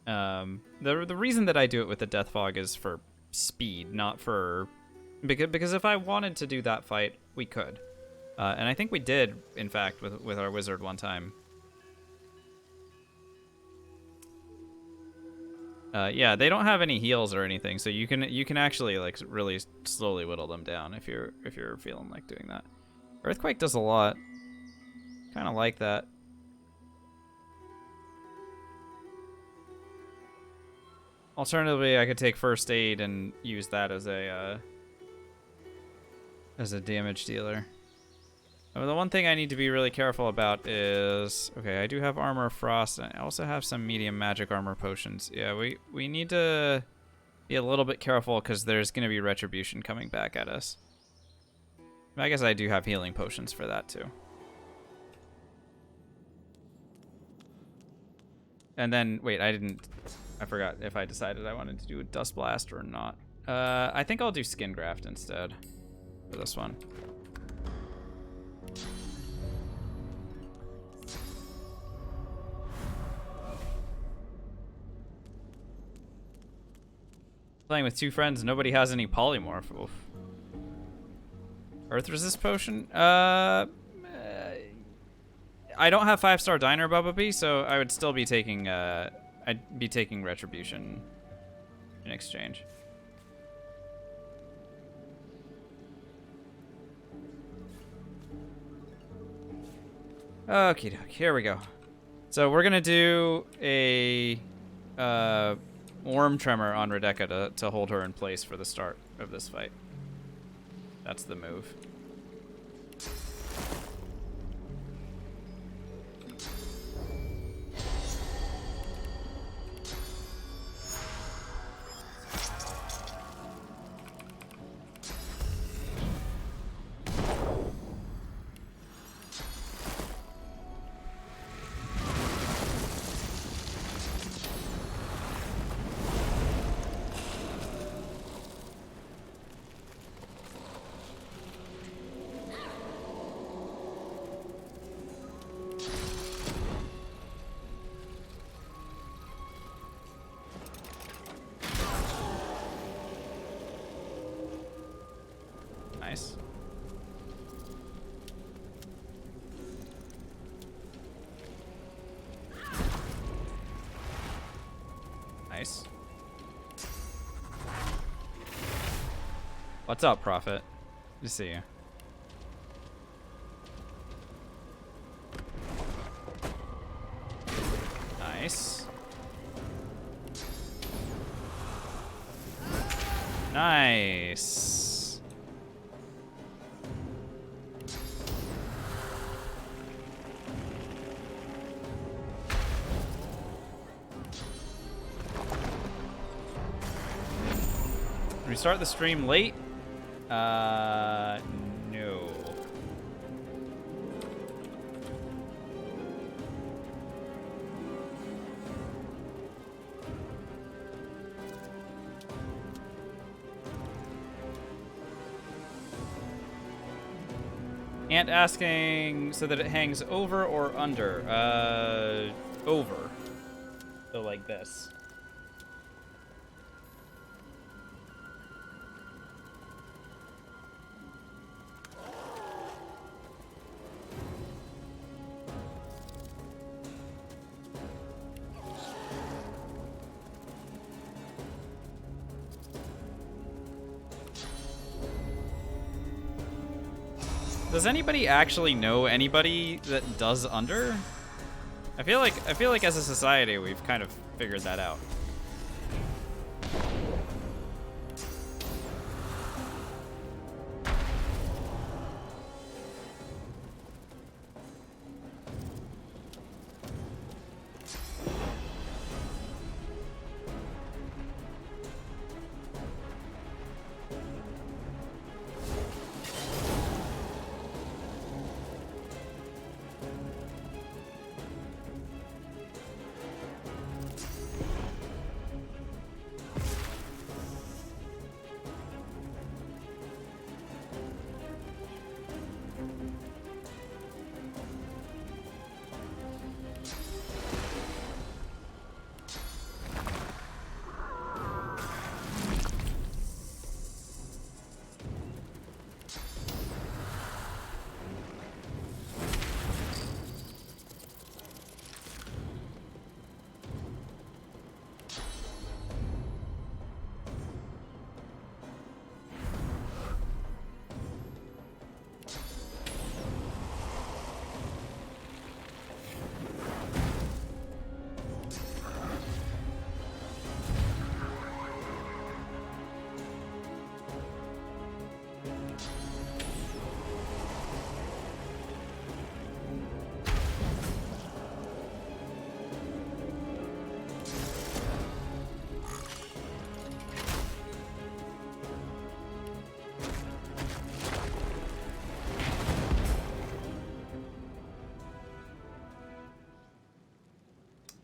The reason that I do it with the Death Fog is for speed, not for... Because if I wanted to do that fight, we could. And I think we did, in fact, with our wizard one time. Yeah, they don't have any heals or anything, so you can actually like really slowly whittle them down if you're feeling like doing that. Earthquake does a lot. Kind of like that. Alternatively, I could take First Aid and use that as a damage dealer. The one thing I need to be really careful about is... Okay, I do have Armor of Frost, and I also have some medium magic armor potions. Yeah, we need to be a little bit careful because there's going to be retribution coming back at us. I guess I do have healing potions for that too. And then, wait, I forgot if I decided I wanted to do a Dust Blast or not. I think I'll do Skin Graft instead for this one. Playing with two friends, nobody has any polymorph. Oof. Earth Resist Potion? I don't have 5-star Diner Bubba Bee, so I would still be taking, I'd be taking Retribution in exchange. Okie doke, here we go. So we're gonna do a Worm Tremor on Rebecca to hold her in place for the start of this fight. That's the move. Nice. What's up, Prophet? Good to see you. Nice. Nice. Did we start the stream late? No. Ant asking so that it hangs over or under? Over. So like this. Does anybody actually know anybody that does under? I feel like as a society we've kind of figured that out.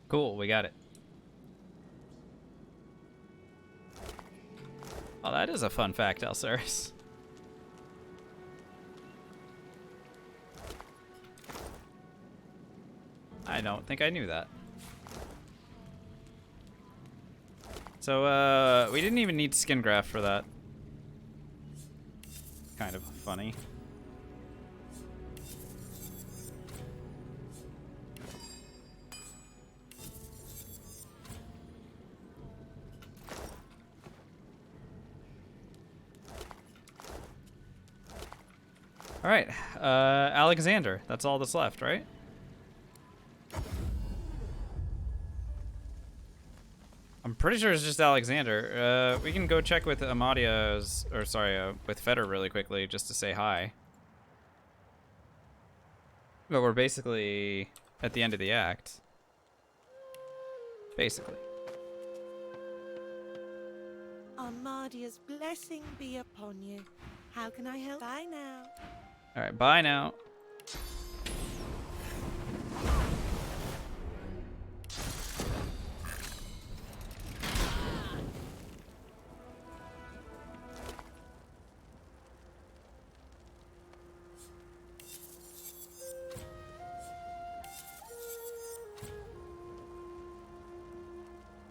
Cool, we got it. Oh, that is a fun fact, Elsaris. I don't think I knew that. So, we didn't even need skin graft for that. Kind of funny. All right, Alexander. That's all that's left, right? I'm pretty sure it's just Alexander. We can go check with Amadia's, or sorry, with Feder really quickly just to say hi. But we're basically at the end of the act. Basically. Armadia's blessing be upon you. How can I help? Bye now. All right, bye now.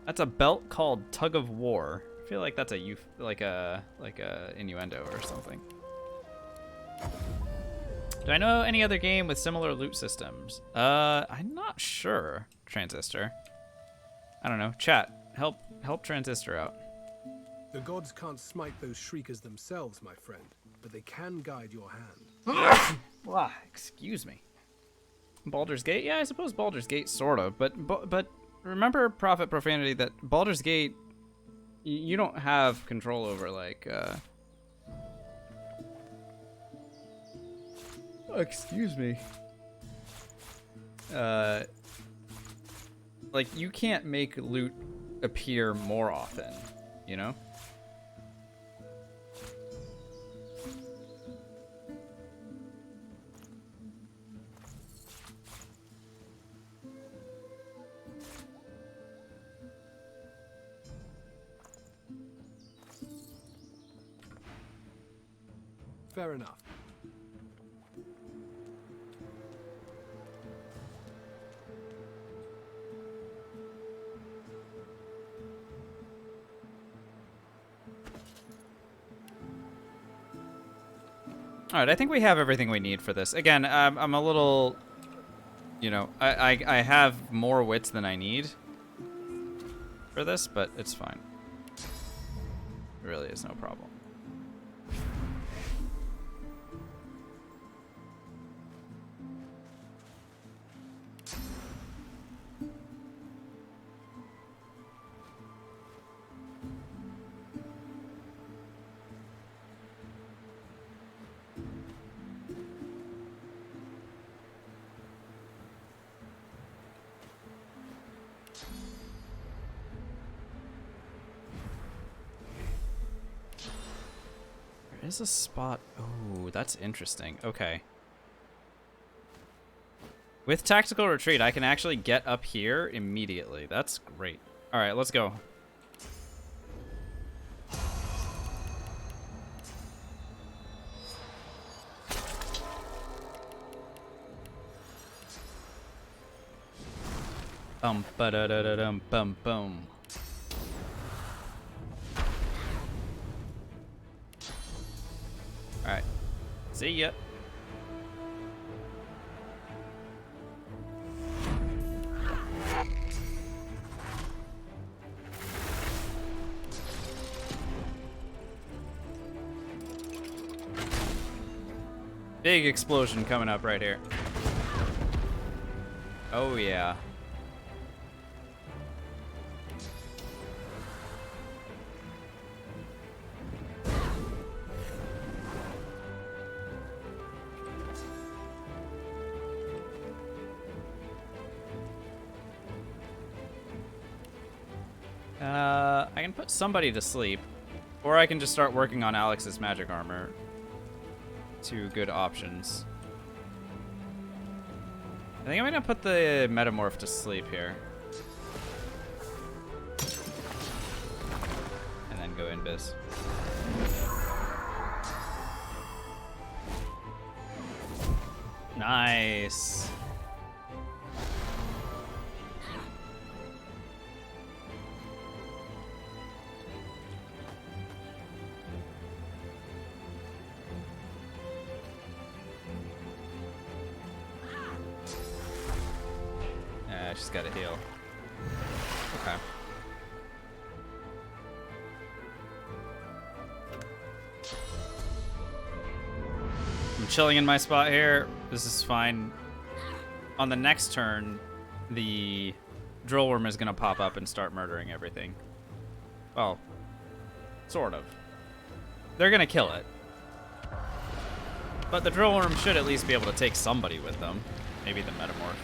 That's a belt called Tug of War. I feel like that's a like a innuendo or something. Do I know any other game with similar loot systems? I'm not sure, Transistor. I don't know. Chat. help Transistor out. The gods can't smite those shriekers themselves, my friend, but they can guide your hand. Wow, excuse me. Baldur's Gate? Yeah, I suppose Baldur's Gate sort of, but remember Prophet Profanity that Baldur's Gate you don't have control over like excuse me. Like you can't make loot appear more often, you know? Fair enough. All right, I think we have everything we need for this. Again, I'm a little, you know, I have more wits than I need for this, but it's fine. It really is no problem. Is a spot. Oh, that's interesting. Okay. With tactical retreat, I can actually get up here immediately. That's great. All right, let's go. Ba da da da dum bum boom. Alright. See ya. Big explosion coming up right here. Oh yeah. I can put somebody to sleep, or I can just start working on Alex's magic armor. Two good options. I think I'm gonna put the metamorph to sleep here. And then go invis. Nice. She's got to heal. Okay. I'm chilling in my spot here. This is fine. On the next turn, the drill worm is going to pop up and start murdering everything. Well, sort of. They're going to kill it. But the drill worm should at least be able to take somebody with them. Maybe the metamorph.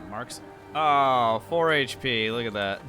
Marks. Oh, 4 HP. Look at that.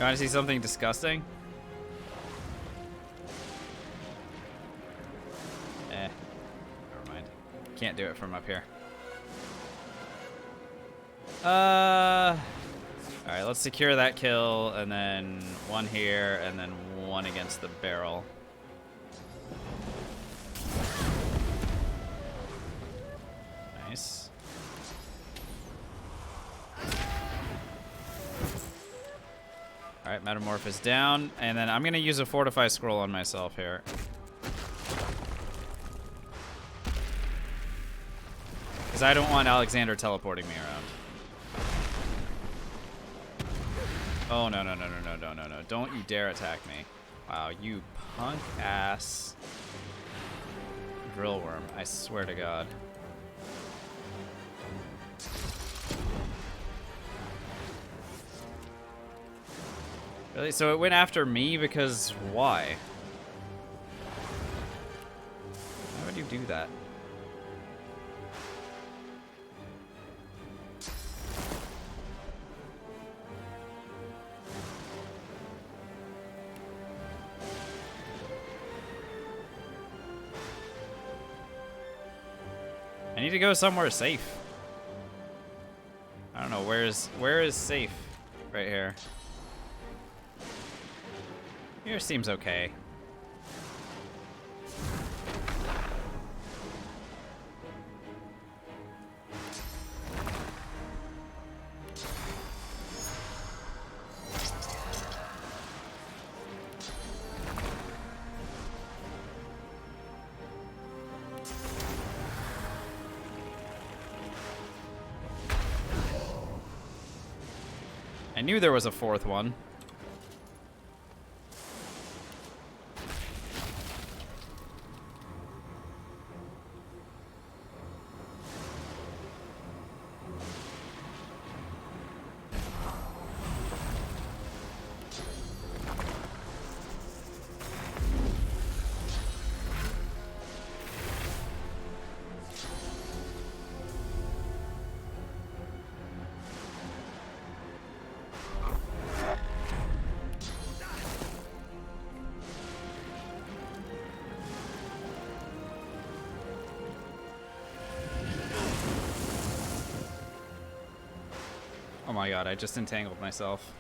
Trying to see something disgusting? Never mind. Can't do it from up here. Alright, let's secure that kill, and then one here, and then one against the barrel. Nice. Alright, Metamorph is down, and then I'm gonna use a Fortify Scroll on myself here. Because I don't want Alexander teleporting me around. Oh, no, no, no, no, no, no, no, no. Don't you dare attack me. Wow, you punk ass drill worm. I swear to God. Really? So it went after me because why? Why would you do that? I need to go somewhere safe. I don't know, where is safe? Right here. Here seems okay. I knew there was a fourth one. Oh my God, I just entangled myself.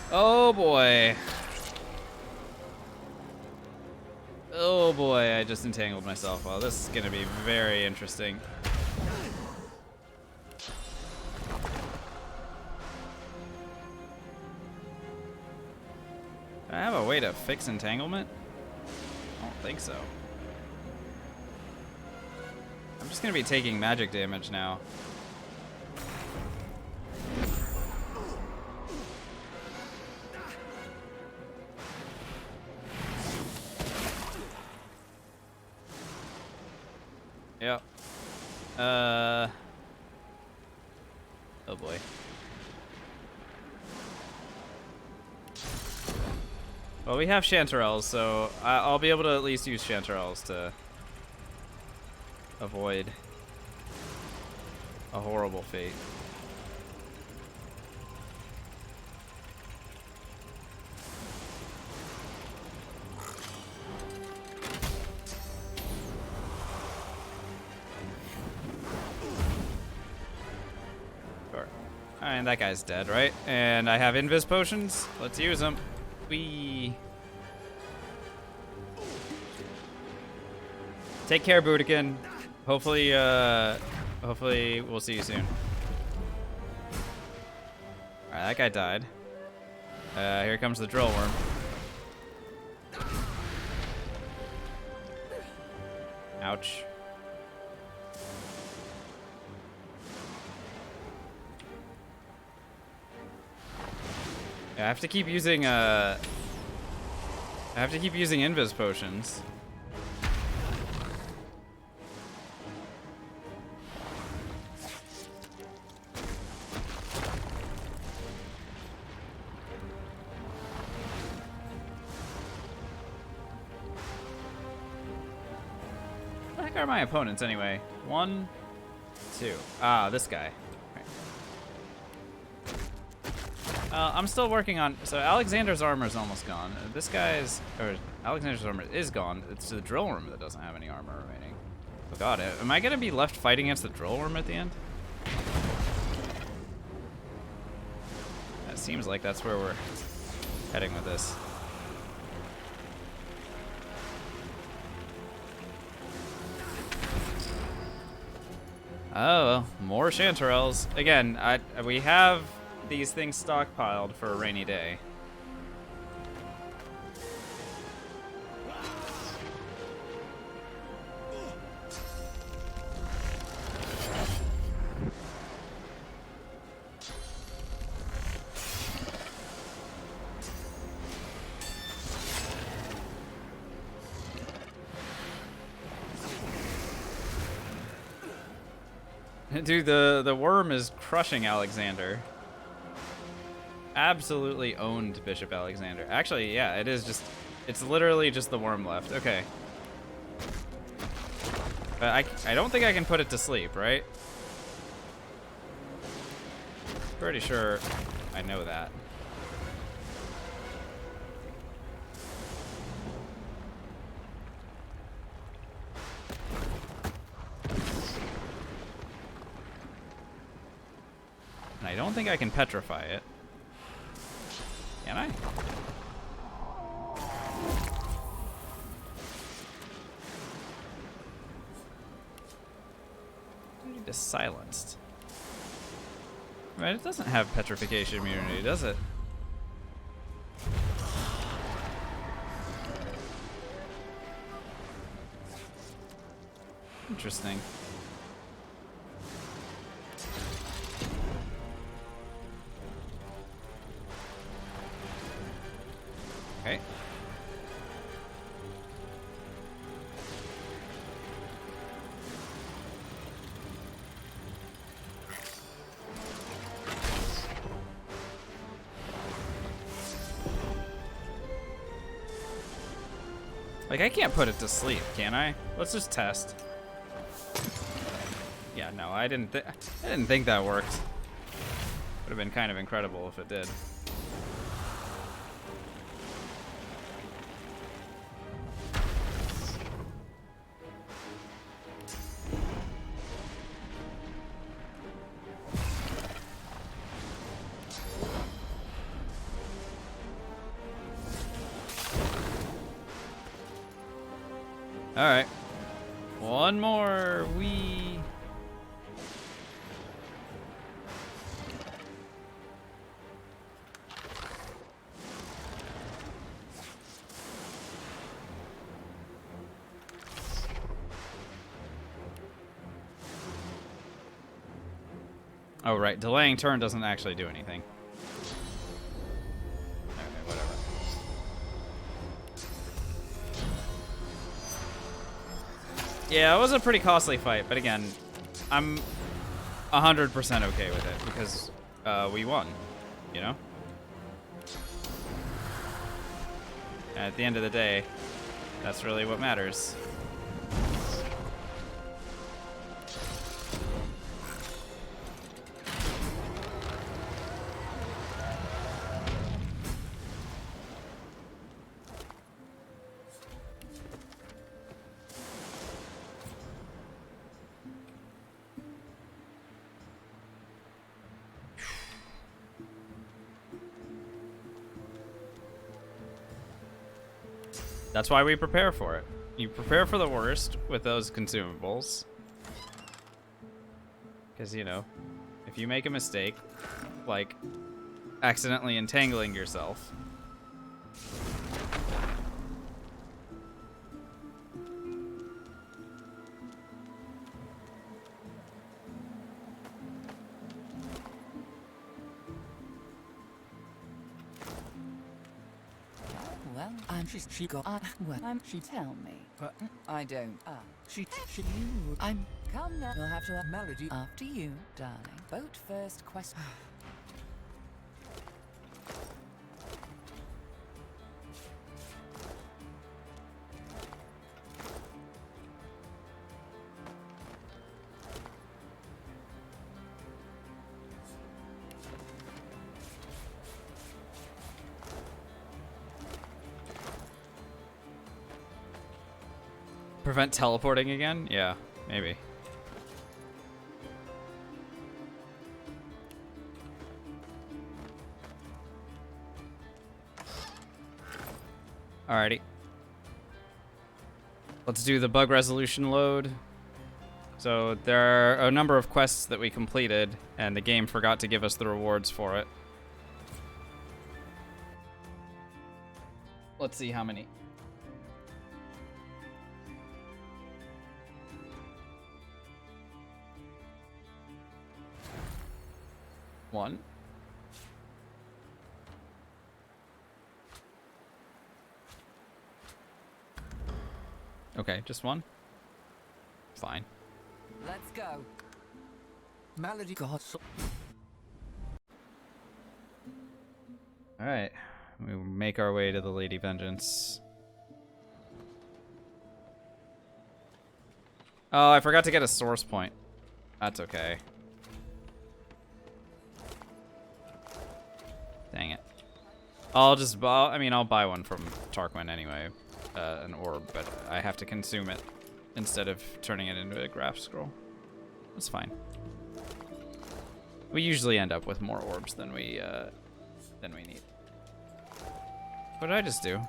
Oh boy. Oh boy, I just entangled myself. Well, this is gonna be very interesting. Do I have a way to fix entanglement? I don't think so. I'm just gonna be taking magic damage now. Yep. Oh boy. Well, we have chanterelles, so I'll be able to at least use chanterelles to avoid a horrible fate. And that guy's dead, right? And I have invis potions. Let's use them. Whee. Take care, Budokan. Hopefully, hopefully we'll see you soon. Alright, that guy died. Here comes the drill worm. Ouch. I have to keep using invis potions. What the heck are my opponents anyway? 1, 2. Ah, this guy. Right. I'm still working on. So Alexander's armor is almost gone. This guy's, or Alexander's armor is gone. It's the drill worm that doesn't have any armor remaining. Oh god, am I gonna be left fighting against the drill worm at the end? That seems like that's where we're heading with this. Oh, well, more chanterelles. Again, we have these things stockpiled for a rainy day. Dude, the worm is crushing Alexander. Absolutely owned Bishop Alexander. Actually, yeah, it is just, it's literally just the worm left. Okay. But I don't think I can put it to sleep, right? Pretty sure I know that. And I don't think I can petrify it. Can I? Dude, it is silenced. Right, it doesn't have petrification immunity, does it? Interesting. Okay. Like, I can't put it to sleep, can I? Let's just test. Yeah, no, I didn't think that worked. Would have been kind of incredible if it did. All right, one more. Oh right, delaying turn doesn't actually do anything. Okay, whatever. Yeah, it was a pretty costly fight, but again, I'm 100% okay with it because we won, you know? And at the end of the day, that's really what matters. That's why we prepare for it. You prepare for the worst with those consumables. Because, you know, if you make a mistake, like accidentally entangling yourself. Well, she got well, she tell me. But I don't. She you. I'm come now. You'll have to melody after you, darling. Vote first question. Prevent teleporting again? Yeah, maybe. Alrighty. Let's do the bug resolution load. So there are a number of quests that we completed, and the game forgot to give us the rewards for it. Let's see how many. One. Okay, just one? Fine. Let's go. Malady God. Alright. We make our way to the Lady Vengeance. Oh, I forgot to get a source point. That's okay. Dang it. I'll just buy, I'll buy one from Tarquin anyway. An orb, but I have to consume it instead of turning it into a graph scroll. That's fine. We usually end up with more orbs than we need. What did I just do?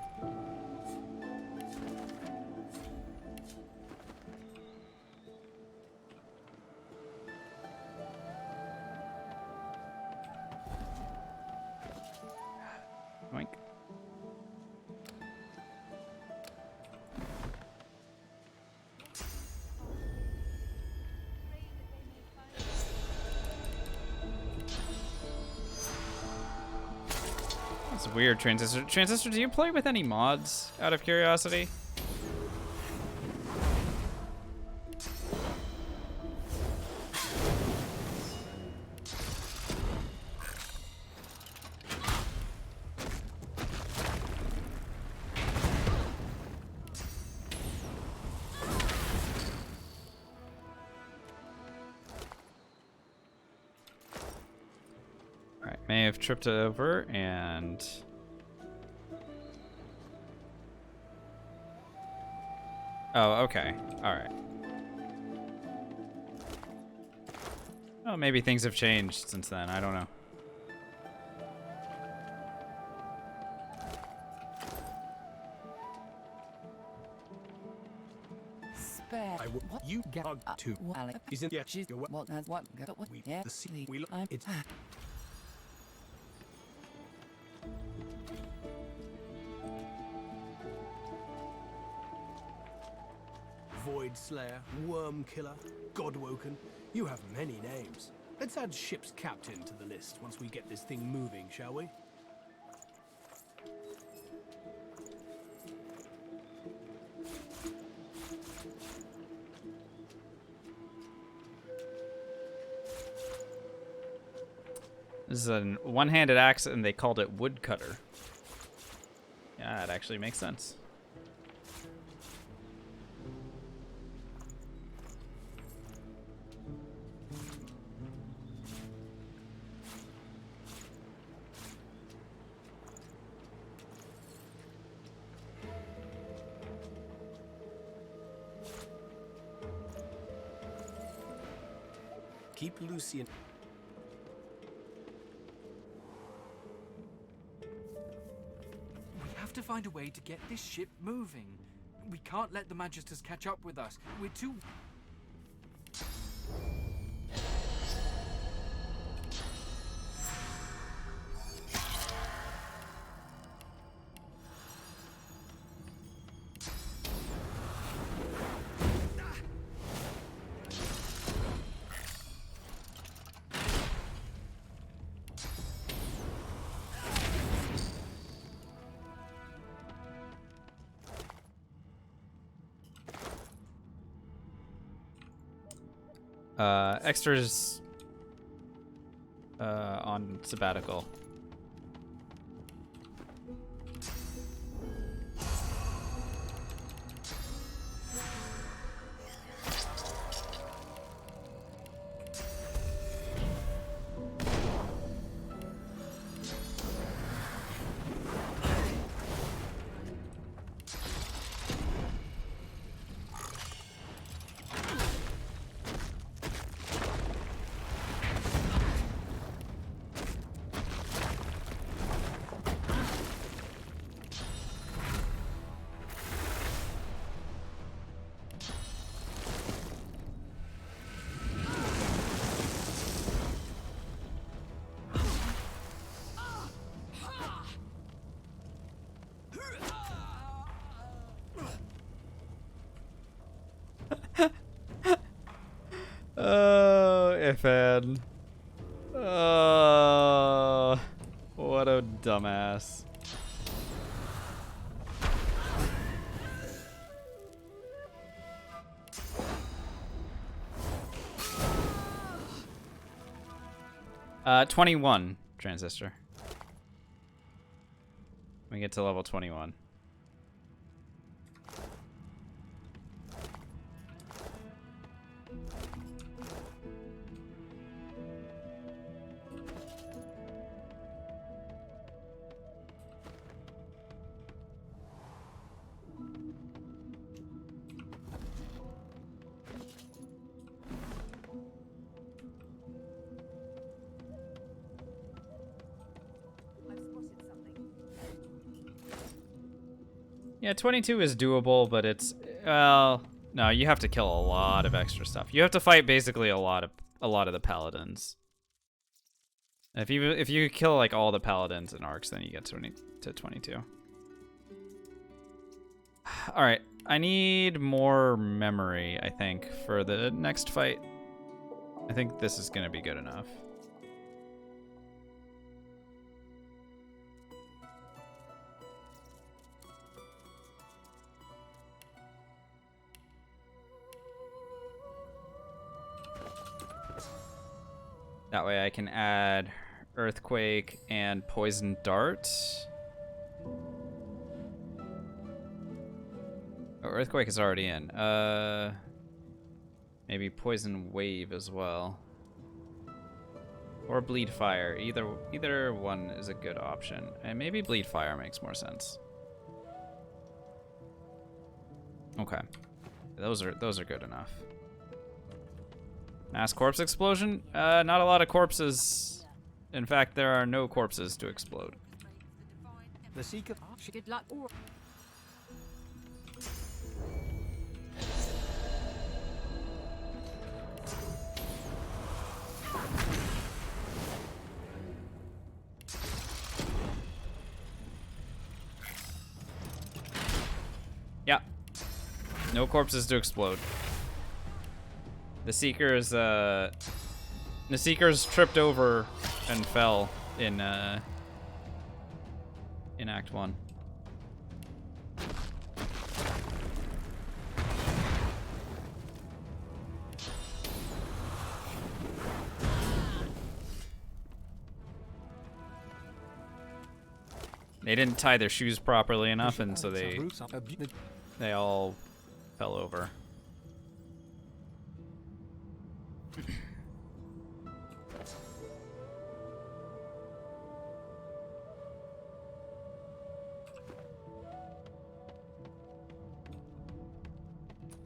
Oink. That's weird, Transistor. Transistor, do you play with any mods, out of curiosity? Alright, may have tripped over and... Oh, okay. Alright. Oh, maybe things have changed since then. I don't know. Spare. What you get to isn't yet your what has what got what we yeah the sea we it's Void Slayer, Worm Killer, Godwoken. You have many names. Let's add ship's captain to the list once we get this thing moving, shall we? This is a one-handed axe, and they called it woodcutter. Yeah, it actually makes sense. Keep Lucian. We have to find a way to get this ship moving. We can't let the Magisters catch up with us. We're too... Extras on sabbatical. man. What a dumbass. Uh, 21 transistor. We get to level 21. Yeah, 22 is doable, but it's, well, no, you have to kill a lot of extra stuff. You have to fight basically a lot of the paladins. If you kill like all the paladins and arcs, then you get to 22. All right, I need more memory, I think, for the next fight. I think this is gonna be good enough. That way I can add Earthquake and Poison Dart. Oh, Earthquake is already in. Maybe Poison Wave as well. Or Bleed Fire. Either one is a good option. And maybe Bleed Fire makes more sense. Okay. Those are good enough. Mass corpse explosion? Not a lot of corpses. In fact, there are no corpses to explode. The Seeker. Good luck. Yeah. No corpses to explode. The Seekers tripped over and fell in Act 1. They didn't tie their shoes properly enough, and so they all fell over.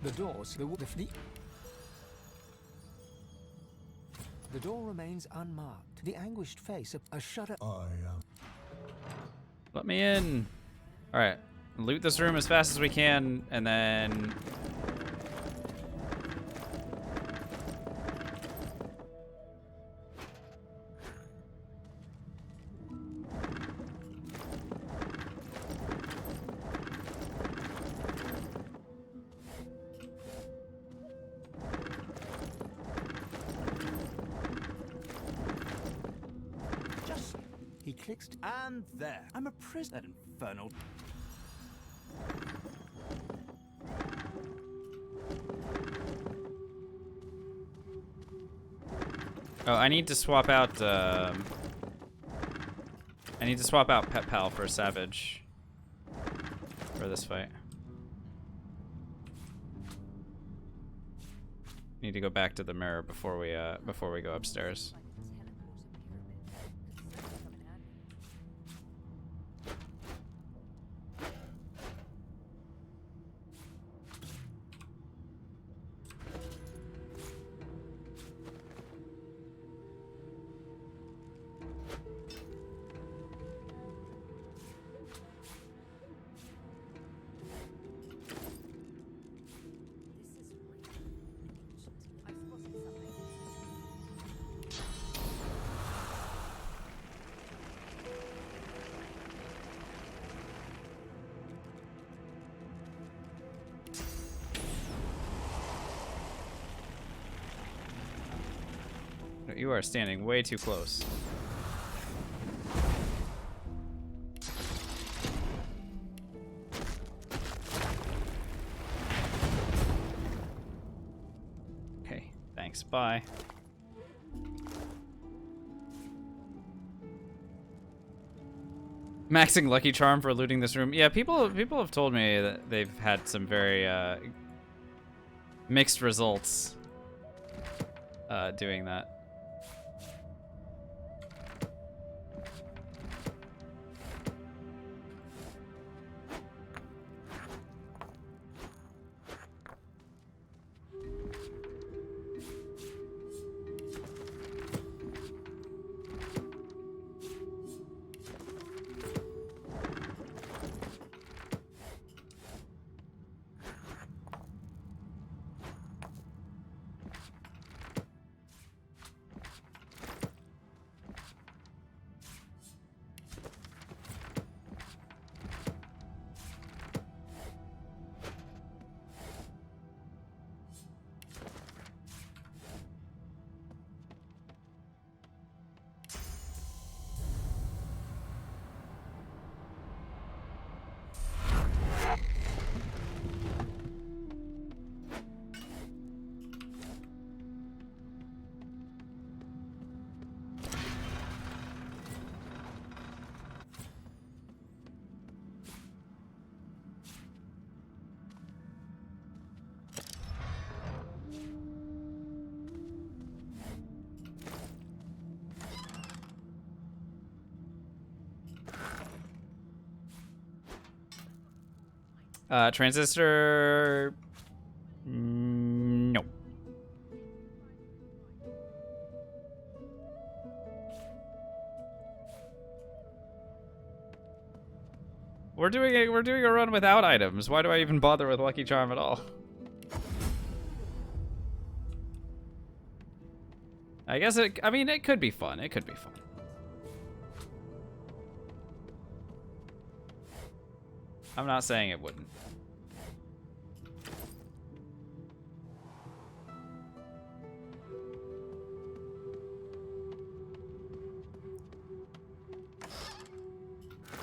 The doors, the door remains unmarked. The anguished face, a shudder. Let me in. All right, loot this room as fast as we can, and then He clicks, and there. I'm a prisoner. That infernal. oh, I need to swap out. I need to swap out Pet Pal for Savage for this fight. Need to go back to the mirror before we go upstairs. are standing way too close. Okay, thanks. Bye. Maxing Lucky Charm for looting this room. Yeah, people have told me that they've had some very mixed results doing that. Transistor. No. We're doing a run without items. Why do I even bother with Lucky Charm at all? I guess I mean, it could be fun. It could be fun. I'm not saying it wouldn't.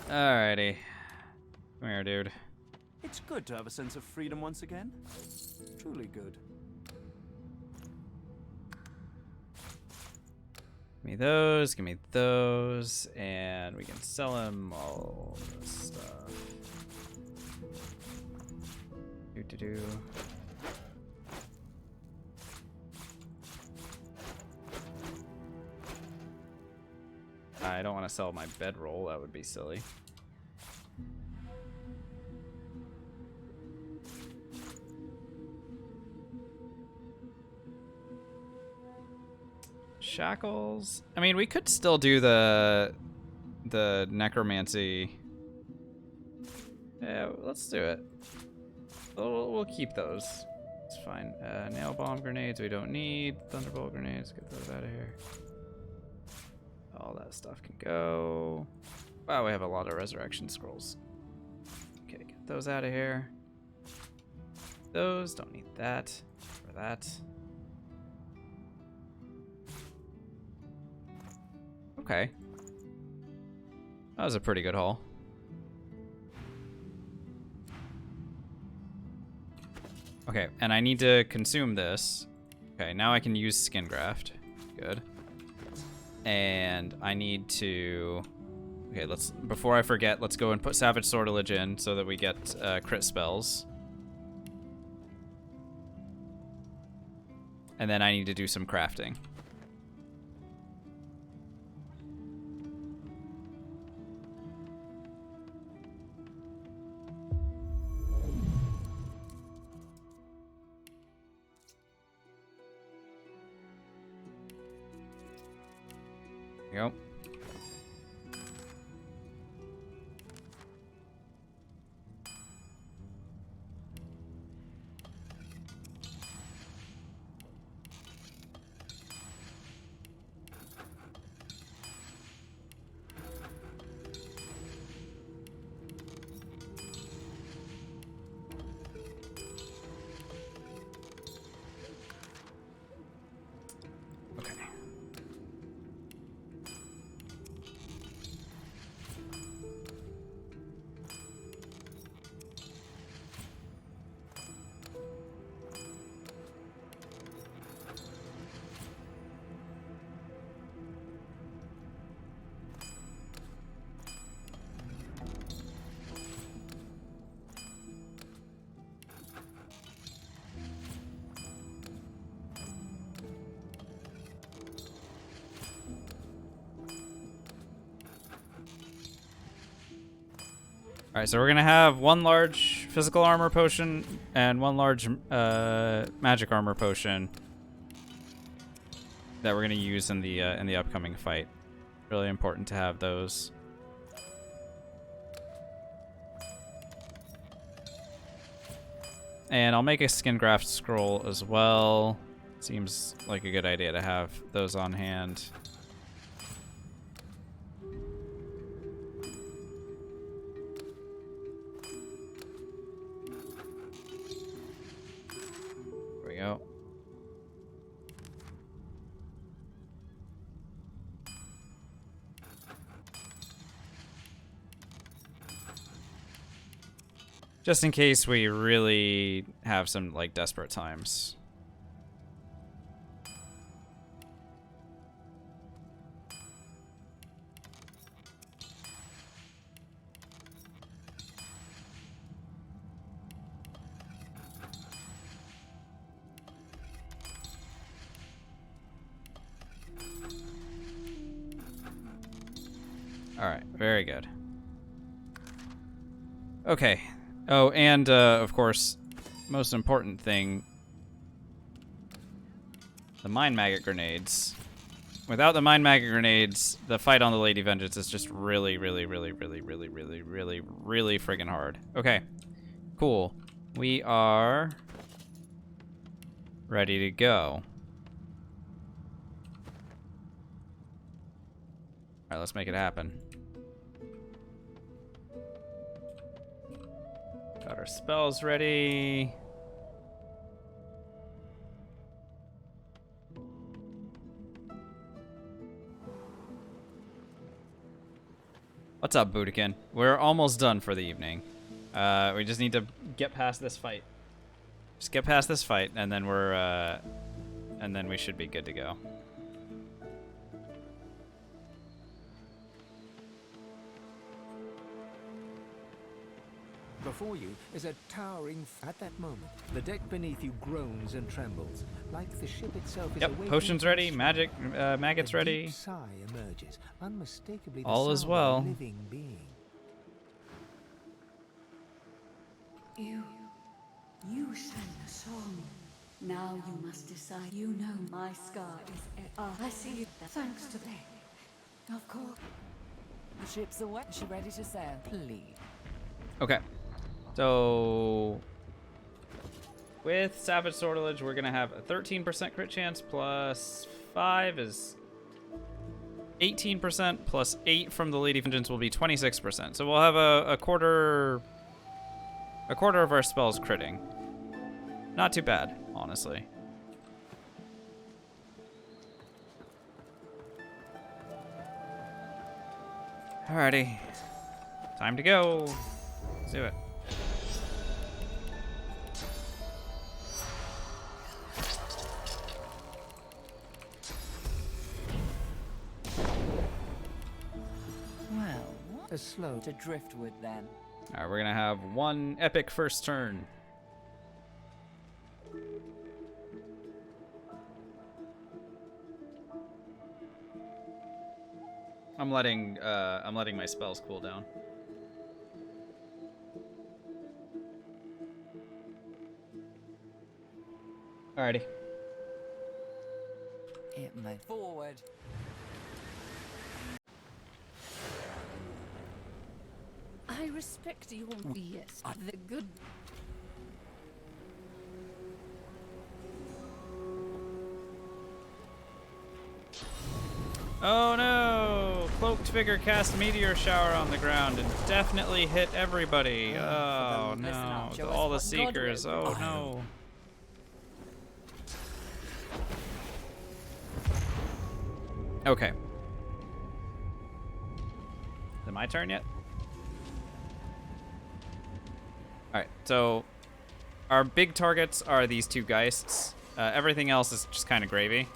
Alrighty. Come here, dude. It's good to have a sense of freedom once again. Truly good. Give me those, and we can sell him all this stuff. Do. I don't want to sell my bedroll, that would be silly. Shackles. I mean, we could still do the necromancy. Yeah, let's do it. We'll keep those. It's fine. Nail bomb grenades we don't need. Thunderbolt grenades, get those out of here. All that stuff can go. Wow, we have a lot of resurrection scrolls. Okay, get those out of here. Those, don't need that for that. Okay. That was a pretty good haul. Okay, and I need to consume this. Okay, now I can use skin graft. Good. And I need to... Okay, before I forget, let's go and put Savage Sortilege in so that we get crit spells. And then I need to do some crafting. Yep. Alright, so we're gonna have one large physical armor potion and one large magic armor potion that we're gonna use in the upcoming fight. Really important to have those. And I'll make a skin graft scroll as well. Seems like a good idea to have those on hand. There we go. Just in case we really have some, like, desperate times. Alright, very good. Okay. Oh, and, of course, most important thing, the Mind Maggot grenades. Without the Mind Maggot grenades, the fight on the Lady Vengeance is just really friggin' hard. Okay, cool. We are ready to go. Alright, let's make it happen. Got our spells ready. What's up, Budokan? We're almost done for the evening. We just need to get past this fight. Just get past this fight, and then and then we should be good to go. Before you is a towering... At that moment, the deck beneath you groans and trembles, like the ship itself is Yep, potions ready, maggots ready. Deep sigh emerges, unmistakably the All is sound well. of a living being. You sang a song. Now you must decide. You know my scar is... I see you. Thanks to them. Of course. The ship's away. She ready to sail? Please. Okay. So, with Savage Sortilege, we're going to have a 13% crit chance plus 5 is 18% plus 8 from the Lady Vengeance will be 26%. So we'll have a quarter of our spells critting. Not too bad, honestly. Alrighty. Time to go. Let's do it. Well, what? Slow to driftwood then. Alright, we're gonna have one epic first turn. I'm letting my spells cool down. Alrighty. It may forward. I respect your yes, the good. Oh no! Cloaked figure cast meteor shower on the ground and definitely hit everybody. Oh no! All the seekers. Oh no! Okay. Is it my turn yet? Alright, so our big targets are these two Geists. Everything else is just kind of gravy.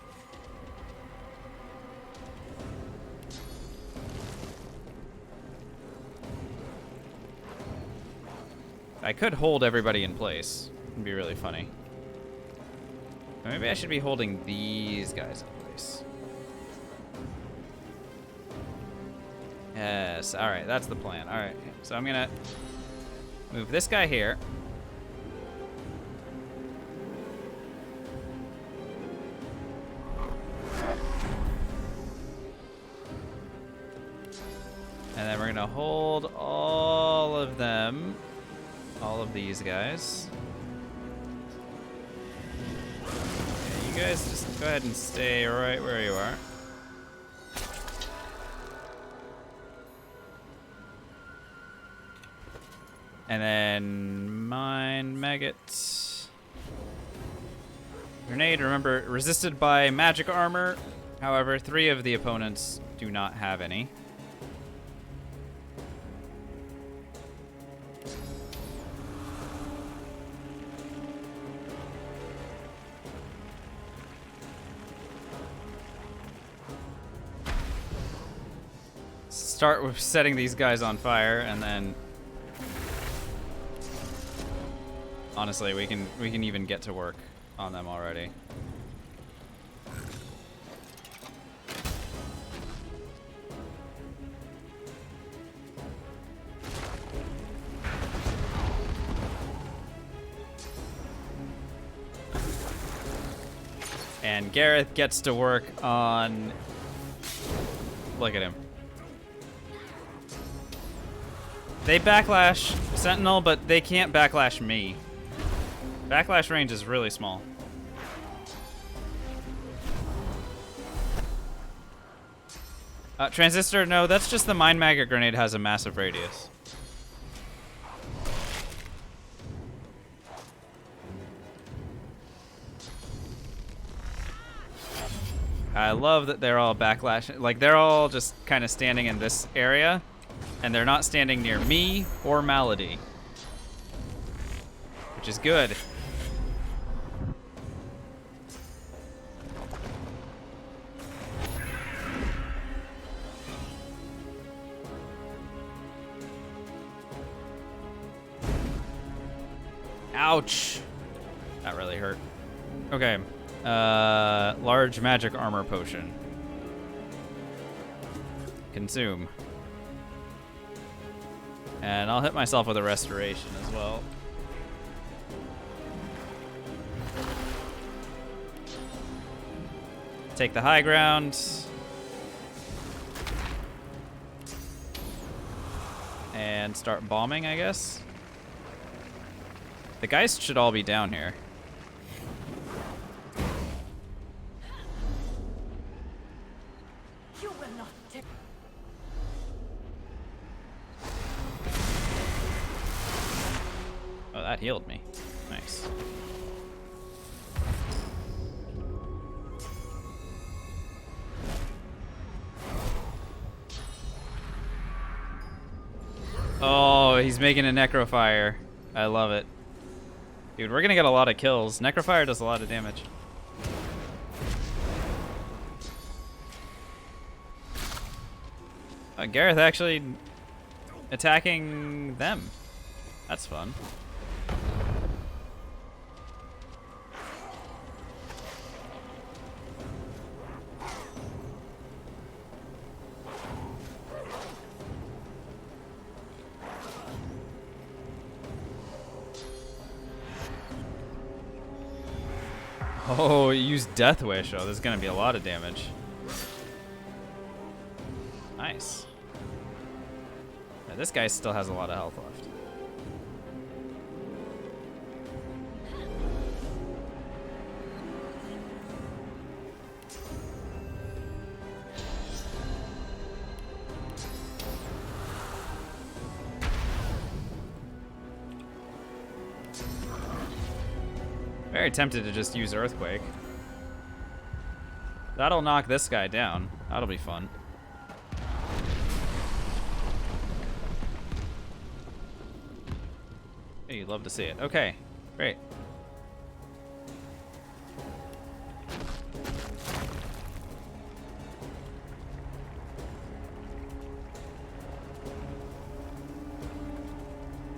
I could hold everybody in place. It'd be really funny. Or maybe I should be holding these guys in place. Yes, alright, that's the plan. Alright, so I'm gonna move this guy here. And then we're gonna hold all of them, all of these guys. Okay, you guys just go ahead and stay right where you are. And then mine maggot. Grenade, remember, resisted by magic armor. However, 3 of the opponents do not have any. Start with setting these guys on fire, and then honestly, we can even get to work on them already. And Gareth gets to work on, look at him. They backlash Sentinel, but they can't backlash me. Backlash range is really small. Transistor, no, that's just the Mind Maggot grenade has a massive radius. I love that they're all backlash. Like, they're all just kind of standing in this area, and they're not standing near me or Malady, which is good. Ouch. That really hurt. Okay. Large magic armor potion. Consume. And I'll hit myself with a restoration as well. Take the high ground. And start bombing, I guess. The guys should all be down here. You will not take. Oh, that healed me. Nice. Oh, he's making a necrofire. I love it. Dude, we're gonna get a lot of kills. Necrofire does a lot of damage. Gareth actually attacking them. That's fun. Oh, you used Death Wish. Oh, there's gonna be a lot of damage. Nice. Now, this guy still has a lot of health left. Very tempted to just use Earthquake. That'll knock this guy down. That'll be fun. Hey, you'd love to see it. Okay, great.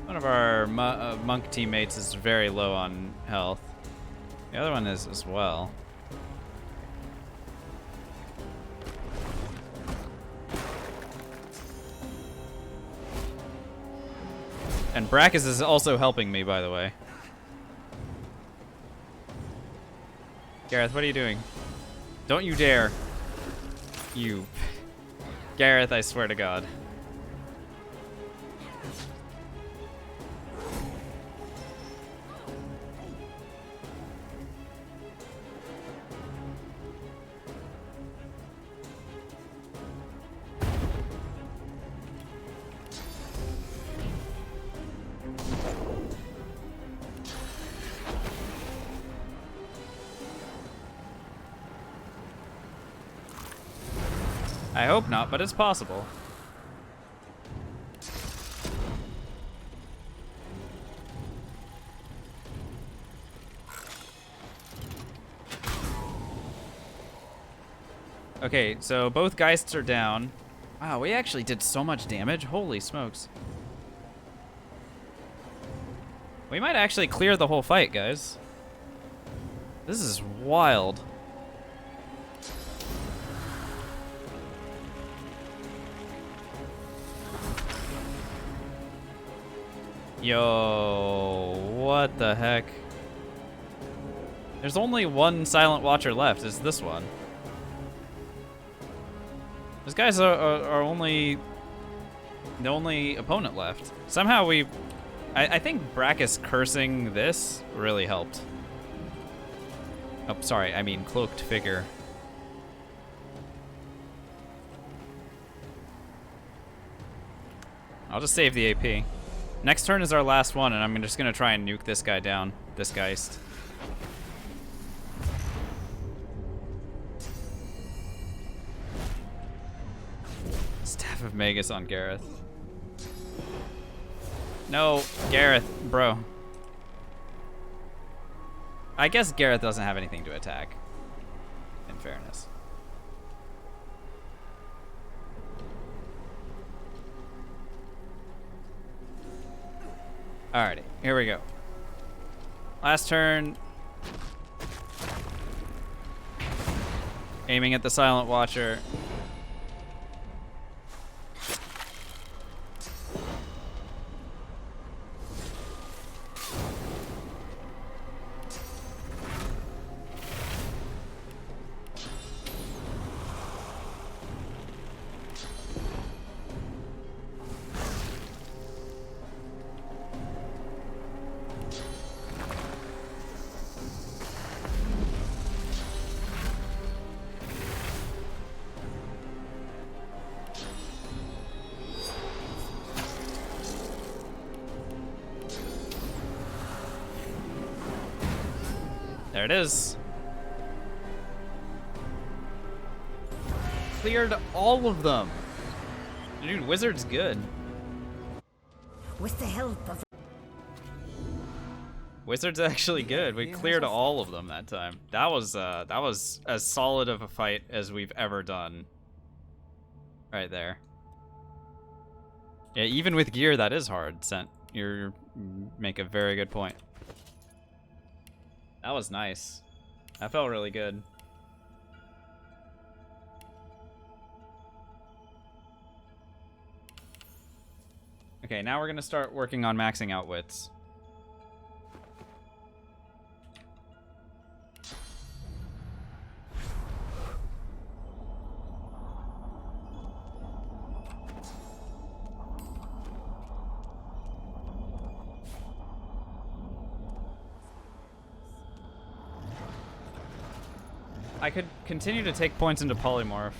One of our monk teammates is very low on health. The other one is as well. And Brackus is also helping me, by the way. Gareth, what are you doing? Don't you dare. You. Gareth, I swear to God. I hope not, but it's possible. Okay, so both Geists are down. Wow, we actually did so much damage. Holy smokes. We might actually clear the whole fight, guys. This is wild. Yo, what the heck? There's only one Silent Watcher left, is this one. Those guys are only the only opponent left. Somehow I think Brackus cursing this really helped. Oh, sorry, I mean cloaked figure. I'll just save the AP. Next turn is our last one, and I'm just gonna try and nuke this guy down, this Geist. Staff of Magus on Gareth. No, Gareth, bro. I guess Gareth doesn't have anything to attack, in fairness. Alrighty, here we go. Last turn. Aiming at the Silent Watcher. There it is. Cleared all of them. Dude, Wizard's good. With the help of... Wizard's actually good. We cleared all of them that time. That was as solid of a fight as we've ever done. Right there. Yeah, even with gear, that is hard. You make a very good point. That was nice. That felt really good. Okay, now we're gonna start working on maxing out wits. I could continue to take points into Polymorph.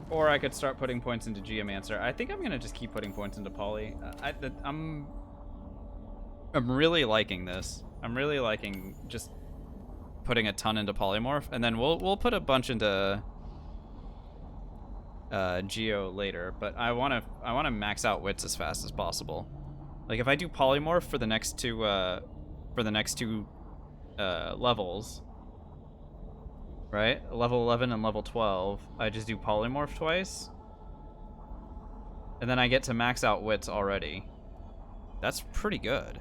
Or I could start putting points into Geomancer. I think I'm gonna just keep putting points into Poly. I'm really liking this. I'm really liking just putting a ton into Polymorph, and then we'll put a bunch into Geo later. But I wanna max out wits as fast as possible. Like if I do Polymorph for the next two levels. Right? Level 11 and level 12. I just do Polymorph twice. And then I get to max out wits already. That's pretty good.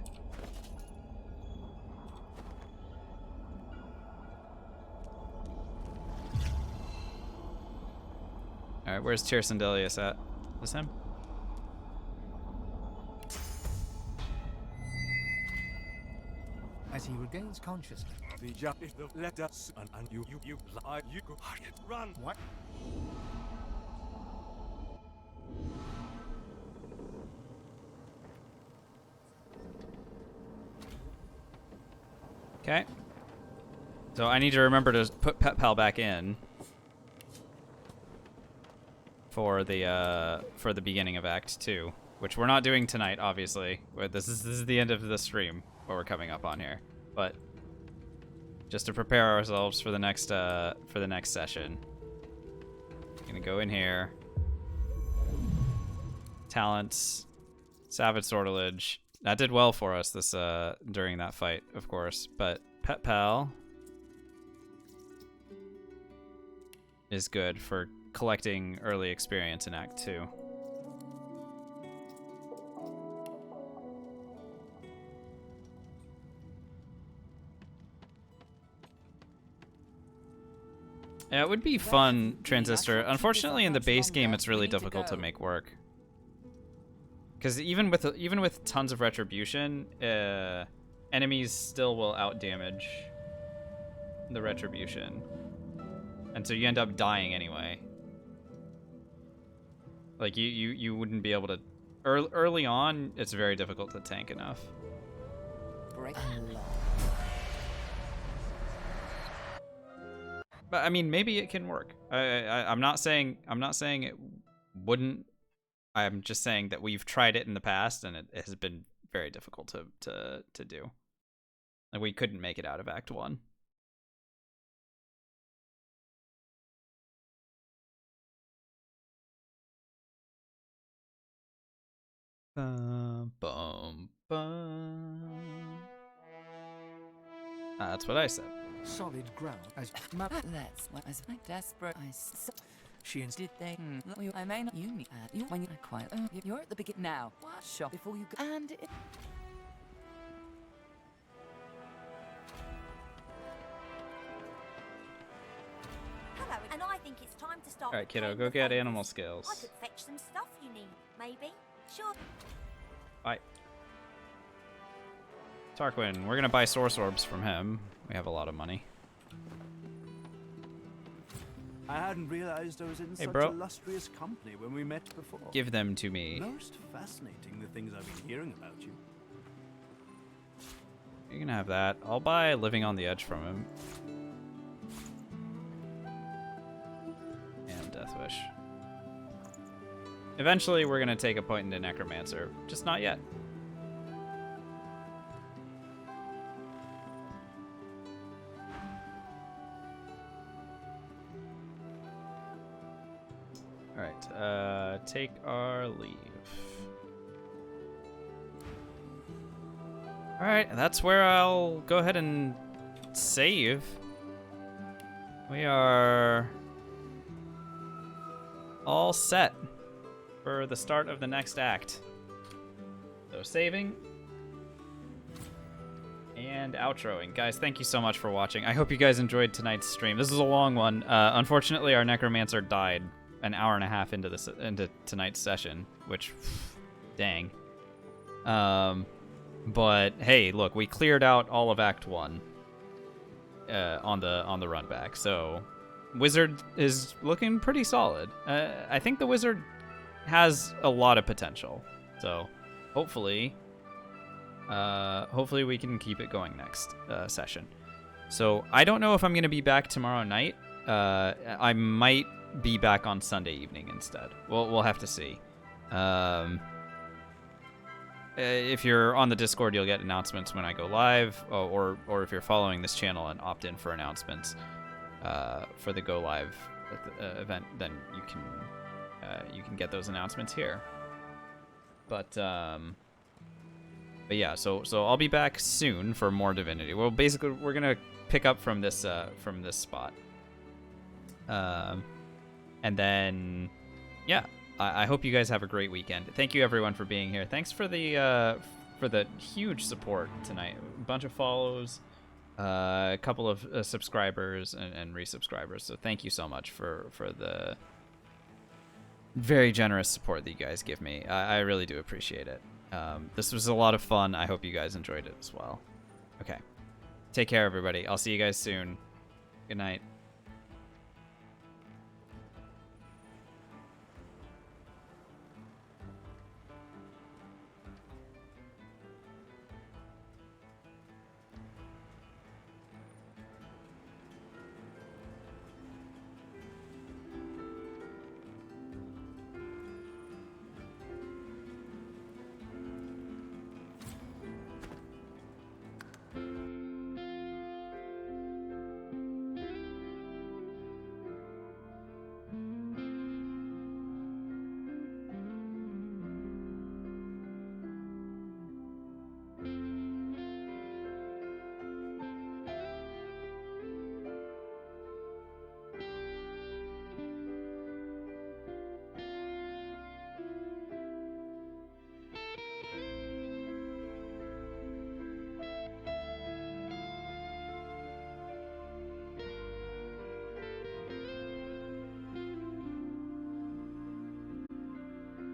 Alright, where's Tyrsendelius at? Is this him? as he regains consciousness. Let us and you lie. You run. What? Okay. So I need to remember to put Pet Pal back in for the beginning of Act 2, which we're not doing tonight, obviously. This is the end of the stream, what we're coming up on here. But just to prepare ourselves for the next session. Gonna go in here. Talents, Savage Sortilege. That did well for us this during that fight, of course. But Pet Pal is good for collecting early experience in Act 2. Yeah, it would be fun, Transistor. Unfortunately, in the base game, it's really difficult to make work. Because even with tons of retribution, enemies still will outdamage the retribution, and so you end up dying anyway. Like you wouldn't be able to. Early on, it's very difficult to tank enough. But I mean, maybe it can work. I'm not saying it wouldn't. I'm just saying that we've tried it in the past, and it has been very difficult to do. Like, we couldn't make it out of Act 1. That's what I said. Solid ground as That's what as my desperate. She did they? I may not. You need you when you quite. You're at the beginning now. What shop before you go? And it. Hello, and I think it's time to start. All right, kiddo, go get animal skills. I could fetch some stuff you need, maybe. Sure. Bye. Tarquin, we're gonna buy source orbs from him. We have a lot of money. I hadn't realized I was in such bro. illustrious company when we met before. Give them to me. Most fascinating, the things I've been hearing about you. You can have that. I'll buy Living on the Edge from him. And Death Wish. Eventually, we're gonna take a point into Necromancer. Just not yet. Alright, take our leave. Alright, that's where I'll go ahead and save. We are all set for the start of the next act. So saving and outroing. Guys, thank you so much for watching. I hope you guys enjoyed tonight's stream. This is a long one. Unfortunately, our Necromancer died an hour and a half into tonight's session, which, dang. But hey, look, we cleared out all of Act 1 on the run back, so Wizard is looking pretty solid. I think the Wizard has a lot of potential, so hopefully we can keep it going next session. So I don't know if I'm gonna be back tomorrow night. I might be back on Sunday evening instead. We'll have to see. If you're on the Discord, you'll get announcements when I go live, or if you're following this channel and opt in for announcements for the Go Live event, then you can get those announcements here. But yeah, so I'll be back soon for more Divinity. Well, basically, we're gonna pick up from this spot. And then, yeah, I hope you guys have a great weekend. Thank you everyone for being here. Thanks for the huge support tonight. A bunch of follows, a couple of subscribers and resubscribers. So thank you so much for the very generous support that you guys give me. I really do appreciate it. This was a lot of fun. I hope you guys enjoyed it as well. Okay, Take care, everybody. I'll see you guys soon. Good night.